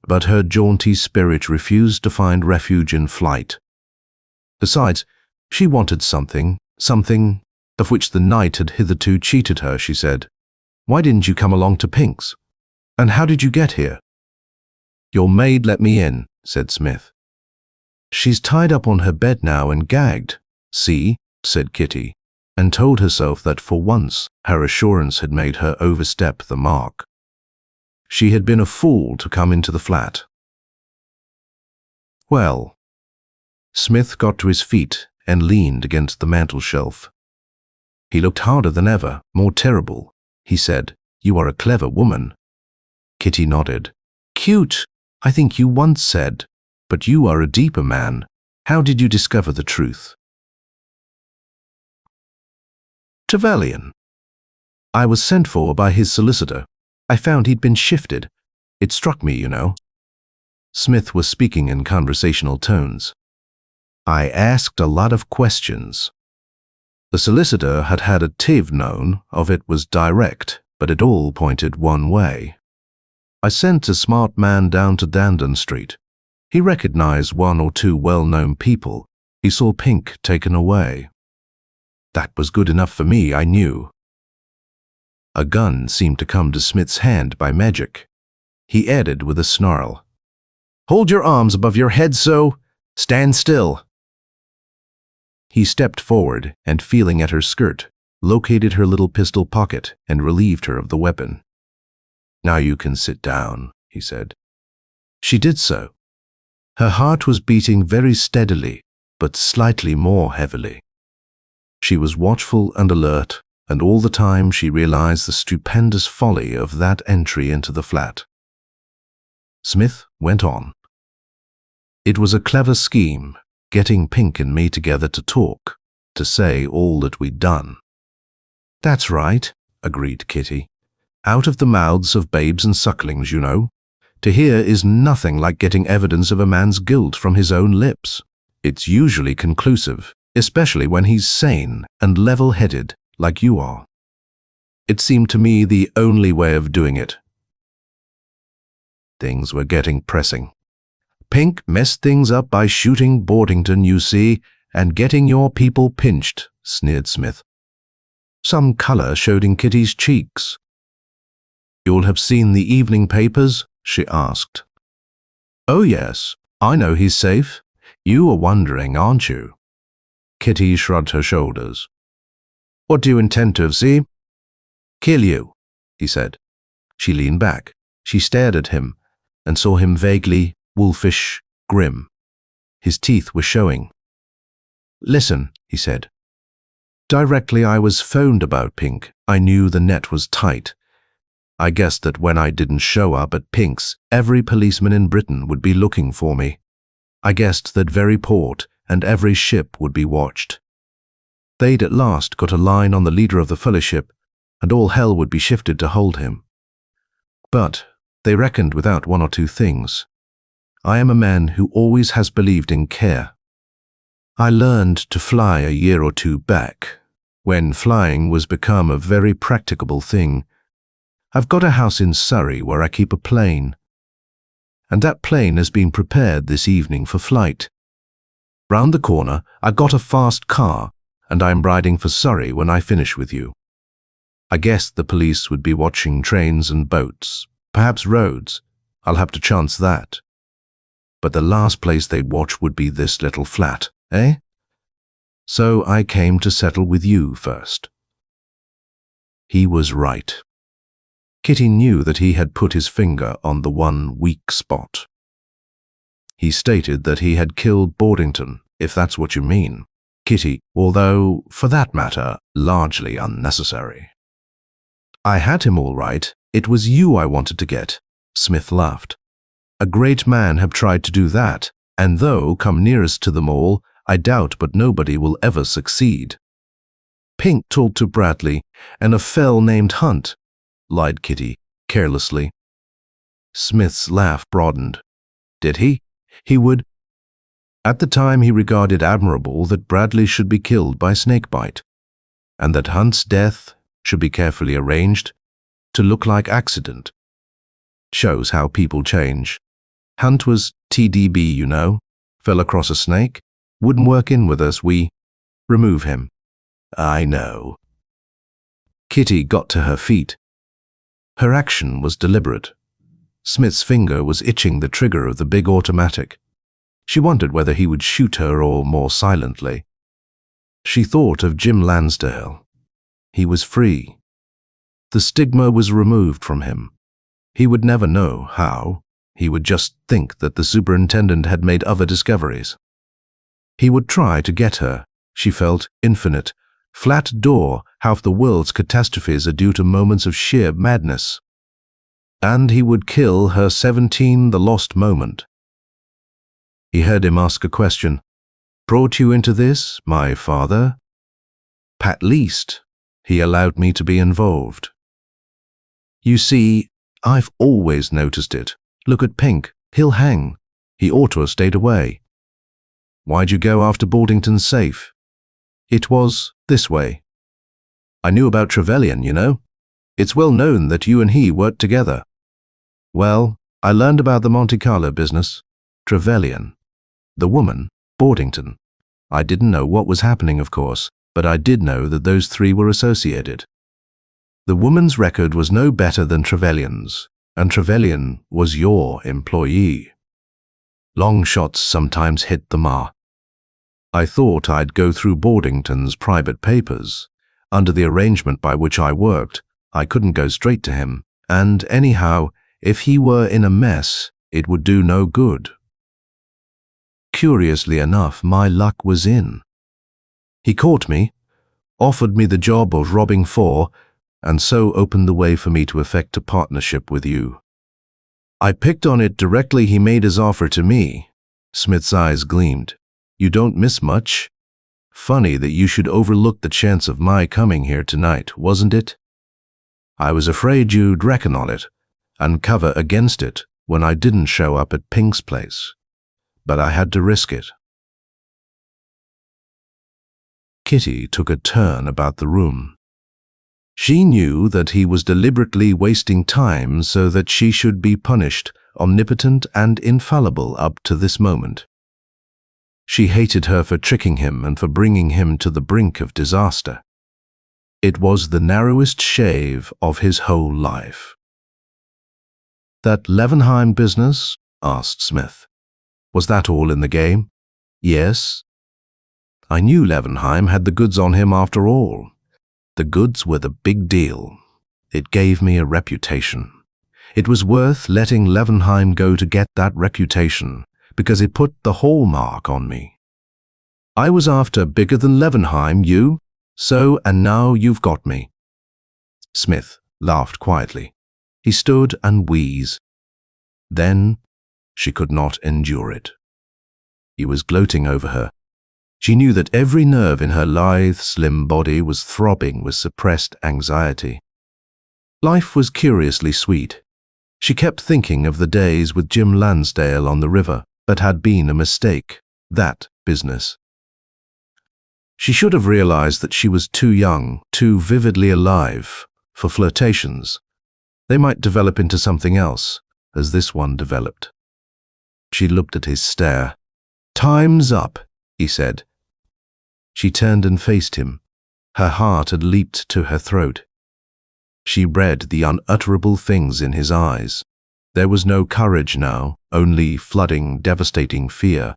but her jaunty spirit refused to find refuge in flight. Besides, she wanted something of which the night had hitherto cheated her, she said. Why didn't you come along to Pink's? And how did you get here? Your maid let me in, said Smith. She's tied up on her bed now and gagged. See, said Kitty. and told herself that for once her assurance had made her overstep the mark. She had been a fool to come into the flat. Well, Smith got to his feet and leaned against the mantel-shelf. He looked harder than ever, more terrible. He said, "You are a clever woman." Kitty nodded. "Cute, I think you once said, but you are a deeper man. How did you discover the truth?" "Trevelyan. I was sent for by his solicitor. I found he'd been shifted. It struck me, you know." Smith was speaking in conversational tones. "I asked a lot of questions." The solicitor had had a tiv known of it was direct, but it all pointed one way. "I sent a smart man down to Dandon Street. He recognized one or two well-known people. He saw Pink taken away. That was good enough for me, I knew." A gun seemed to come to Smith's hand by magic. He added with a snarl, "Hold your arms above your head so. Stand still." He stepped forward and, feeling at her skirt, located her little pistol pocket and relieved her of the weapon. "Now you can sit down," he said. She did so. Her heart was beating very steadily, but slightly more heavily. She was watchful and alert, and all the time she realized the stupendous folly of that entry into the flat. Smith went on. "It was a clever scheme, getting Pink and me together to talk, to say all that we'd done." "That's right," agreed Kitty. "Out of the mouths of babes and sucklings, you know. To hear is nothing like getting evidence of a man's guilt from his own lips. It's usually conclusive, especially when he's sane and level-headed like you are. It seemed to me the only way of doing it." Things were getting pressing. "Pink messed things up by shooting Boardington, you see, and getting your people pinched," sneered Smith. Some color showed in Kitty's cheeks. "You'll have seen the evening papers?" she asked. "Oh yes, I know he's safe. You are wondering, aren't you?" Kitty shrugged her shoulders. "What do you intend to have, see?" "Kill you," he said. She leaned back. She stared at him and saw him vaguely wolfish, grim. His teeth were showing. "Listen," he said. "Directly I was phoned about Pink, I knew the net was tight. I guessed that when I didn't show up at Pink's, every policeman in Britain would be looking for me. I guessed that very port and every ship would be watched. They'd at last got a line on the leader of the fellowship, and all hell would be shifted to hold him. But they reckoned without one or two things. I am a man who always has believed in care. I learned to fly a year or two back, when flying was become a very practicable thing. I've got a house in Surrey where I keep a plane, and that plane has been prepared this evening for flight. Round the corner, I got a fast car, and I'm riding for Surrey when I finish with you. I guessed the police would be watching trains and boats, perhaps roads. I'll have to chance that. But the last place they'd watch would be this little flat, eh? So I came to settle with you first." He was right. Kitty knew that he had put his finger on the one weak spot. He stated that he had killed Boardington, if that's what you mean, Kitty, although, for that matter, largely unnecessary. "I had him all right. It was you I wanted to get," Smith laughed. "A great man have tried to do that, and though come nearest to them all, I doubt but nobody will ever succeed." "Pink talked to Bradley, and a fell named Hunt," lied Kitty, carelessly. Smith's laugh broadened. "Did he? He would—" At the time he regarded admirable that Bradley should be killed by snakebite, and that Hunt's death should be carefully arranged to look like accident. Shows how people change. Hunt was TDB, you know, fell across a snake, wouldn't work in with us, we remove him. "I know." Kitty got to her feet. Her action was deliberate. Smith's finger was itching the trigger of the big automatic. She wondered whether he would shoot her or more silently. She thought of Jim Lansdale. He was free. The stigma was removed from him. He would never know how. He would just think that the superintendent had made other discoveries. He would try to get her. She felt infinite, flat door. Half the world's catastrophes are due to moments of sheer madness. And he would kill her 17, the lost moment. He heard him ask a question. Brought you into this, my father? At least, he allowed me to be involved. You see, I've always noticed it. Look at Pink. He'll hang. He ought to have stayed away. Why'd you go after Boardington's safe? It was this way. I knew about Trevelyan, you know. It's well known that you and he worked together. Well, I learned about the Monte Carlo business. Trevelyan. The woman, Boardington. I didn't know what was happening, of course, but I did know that those three were associated. The woman's record was no better than Trevelyan's, and Trevelyan was your employee. Long shots sometimes hit the mark. I thought I'd go through Boardington's private papers. Under the arrangement by which I worked, I couldn't go straight to him, and anyhow, if he were in a mess, it would do no good. Curiously enough, my luck was in. He caught me, offered me the job of robbing four, and so opened the way for me to effect a partnership with you. I picked on it directly he made his offer to me. Smith's eyes gleamed. You don't miss much. Funny that you should overlook the chance of my coming here tonight, wasn't it? I was afraid you'd reckon on it, and cover against it when I didn't show up at Pink's place. But I had to risk it. Kitty took a turn about the room. She knew that he was deliberately wasting time so that she should be punished, omnipotent and infallible up to this moment. She hated her for tricking him and for bringing him to the brink of disaster. It was the narrowest shave of his whole life. That Levenheim business? Asked Smith. Was that all in the game? Yes. I knew Levenheim had the goods on him after all. The goods were the big deal. It gave me a reputation. It was worth letting Levenheim go to get that reputation, because it put the hallmark on me. I was after bigger than Levenheim, you. So, and now you've got me. Smith laughed quietly. He stood and wheezed. Then she could not endure it. He was gloating over her. She knew that every nerve in her lithe, slim body was throbbing with suppressed anxiety. Life was curiously sweet. She kept thinking of the days with Jim Lansdale on the river, but had been a mistake, that business. She should have realized that she was too young, too vividly alive, for flirtations. They might develop into something else, as this one developed. She looked at his stare. Time's up, he said. She turned and faced him. Her heart had leaped to her throat. She read the unutterable things in his eyes. There was no courage now, only flooding, devastating fear.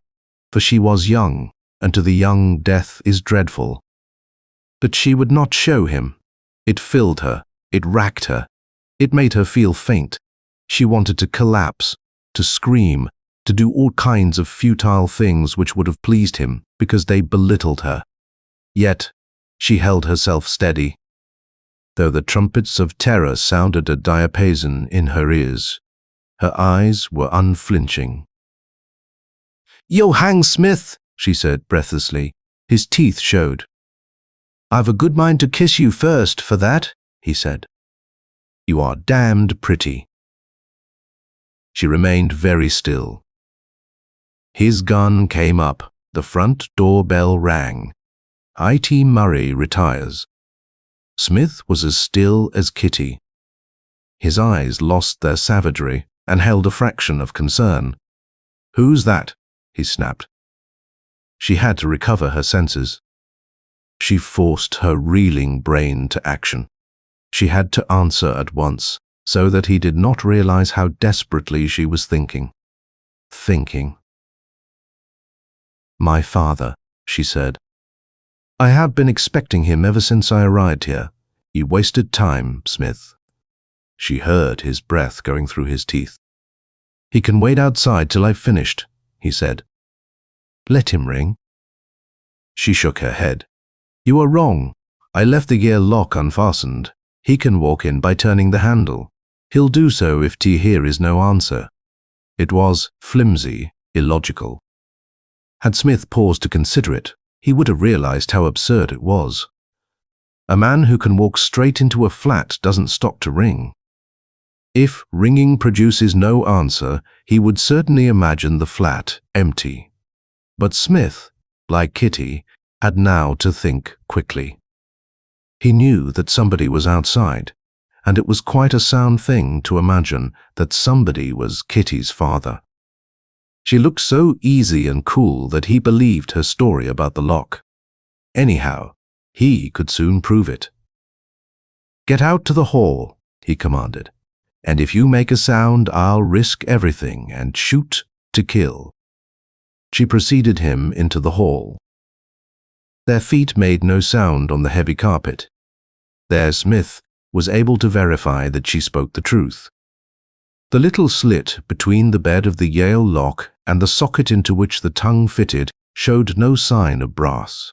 For she was young, and to the young death is dreadful. But she would not show him. It filled her. It racked her. It made her feel faint. She wanted to collapse, to scream, to do all kinds of futile things which would have pleased him because they belittled her. Yet she held herself steady, though the trumpets of terror sounded a diapason in her ears. Her eyes were unflinching. "Yo, hang, Smith," she said breathlessly. His teeth showed. "I've a good mind to kiss you first for that," he said. "You are damned pretty." She remained very still. His gun came up. The front door bell rang. I.T. Murray retires. Smith was as still as Kitty. His eyes lost their savagery and held a fraction of concern. "Who's that?" he snapped. She had to recover her senses. She forced her reeling brain to action. She had to answer at once, so that he did not realize how desperately she was thinking. Thinking. "My father," she said. I have been expecting him ever since I arrived here. You wasted time, Smith. She heard his breath going through his teeth. He can wait outside till I've finished, he said. Let him ring. She shook her head. You are wrong. I left the gear lock unfastened. He can walk in by turning the handle. He'll do so if here is no answer. It was flimsy, illogical. Had Smith paused to consider it, he would have realized how absurd it was. A man who can walk straight into a flat doesn't stop to ring. If ringing produces no answer, he would certainly imagine the flat empty. But Smith, like Kitty, had now to think quickly. He knew that somebody was outside, and it was quite a sound thing to imagine that somebody was Kitty's father. She looked so easy and cool that he believed her story about the lock. Anyhow, he could soon prove it. Get out to the hall, he commanded, and if you make a sound, I'll risk everything and shoot to kill. She preceded him into the hall. Their feet made no sound on the heavy carpet. There Smith was able to verify that she spoke the truth. The little slit between the bed of the Yale lock and the socket into which the tongue fitted showed no sign of brass.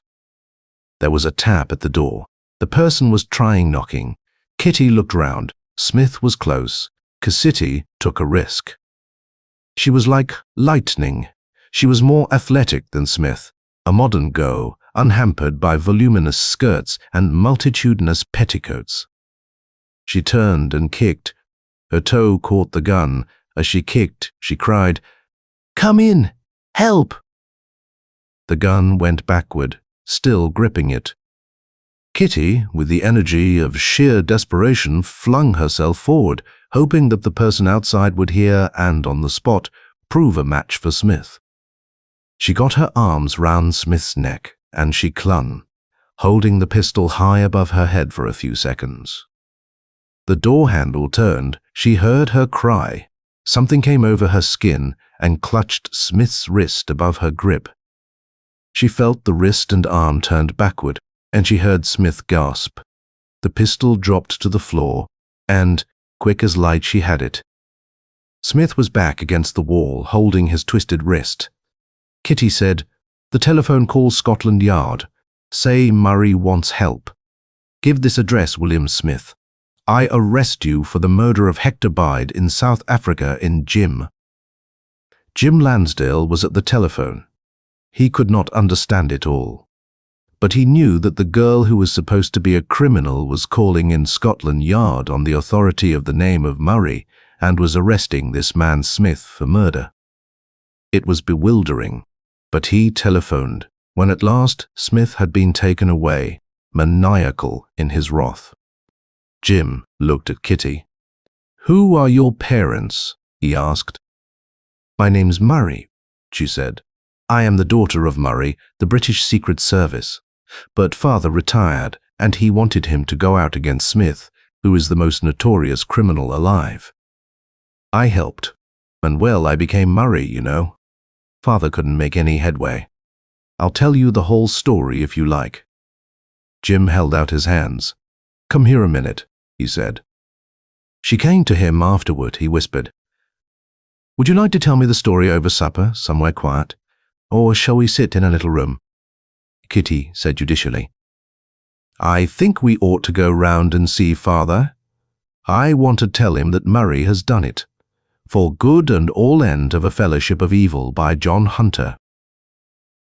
There was a tap at the door. The person was trying knocking. Kitty looked round. Smith was close. Cassity took a risk. She was like lightning. She was more athletic than Smith, a modern go, unhampered by voluminous skirts and multitudinous petticoats. She turned and kicked. Her toe caught the gun. As she kicked, she cried, "Come in! Help!" The gun went backward, still gripping it. Kitty, with the energy of sheer desperation, flung herself forward, hoping that the person outside would hear and, on the spot, prove a match for Smith. She got her arms round Smith's neck, and she clung, holding the pistol high above her head for a few seconds. The door handle turned. She heard her cry. Something came over her skin and clutched Smith's wrist above her grip. She felt the wrist and arm turned backward, and she heard Smith gasp. The pistol dropped to the floor, and, quick as light, she had it. Smith was back against the wall, holding his twisted wrist. Kitty said, "The telephone calls Scotland Yard. Say Murray wants help. Give this address, William Smith. I arrest you for the murder of Hector Bide in South Africa in Jim." Jim Lansdale was at the telephone. He could not understand it all. But he knew that the girl who was supposed to be a criminal was calling in Scotland Yard on the authority of the name of Murray and was arresting this man Smith for murder. It was bewildering, but he telephoned when at last Smith had been taken away, maniacal in his wrath. Jim looked at Kitty. "Who are your parents?" he asked. "My name's Murray," she said. "I am the daughter of Murray, the British Secret Service. But father retired, and he wanted him to go out against Smith, who is the most notorious criminal alive. I helped, and well, I became Murray, you know. Father couldn't make any headway. I'll tell you the whole story if you like." Jim held out his hands. "Come here a minute," he said. She came to him afterward. He whispered, "Would you like to tell me the story over supper, somewhere quiet? Or shall we sit in a little room?" Kitty said judicially, "I think we ought to go round and see father. I want to tell him that Murray has done it. For Good and All End of a Fellowship of Evil by John Hunter."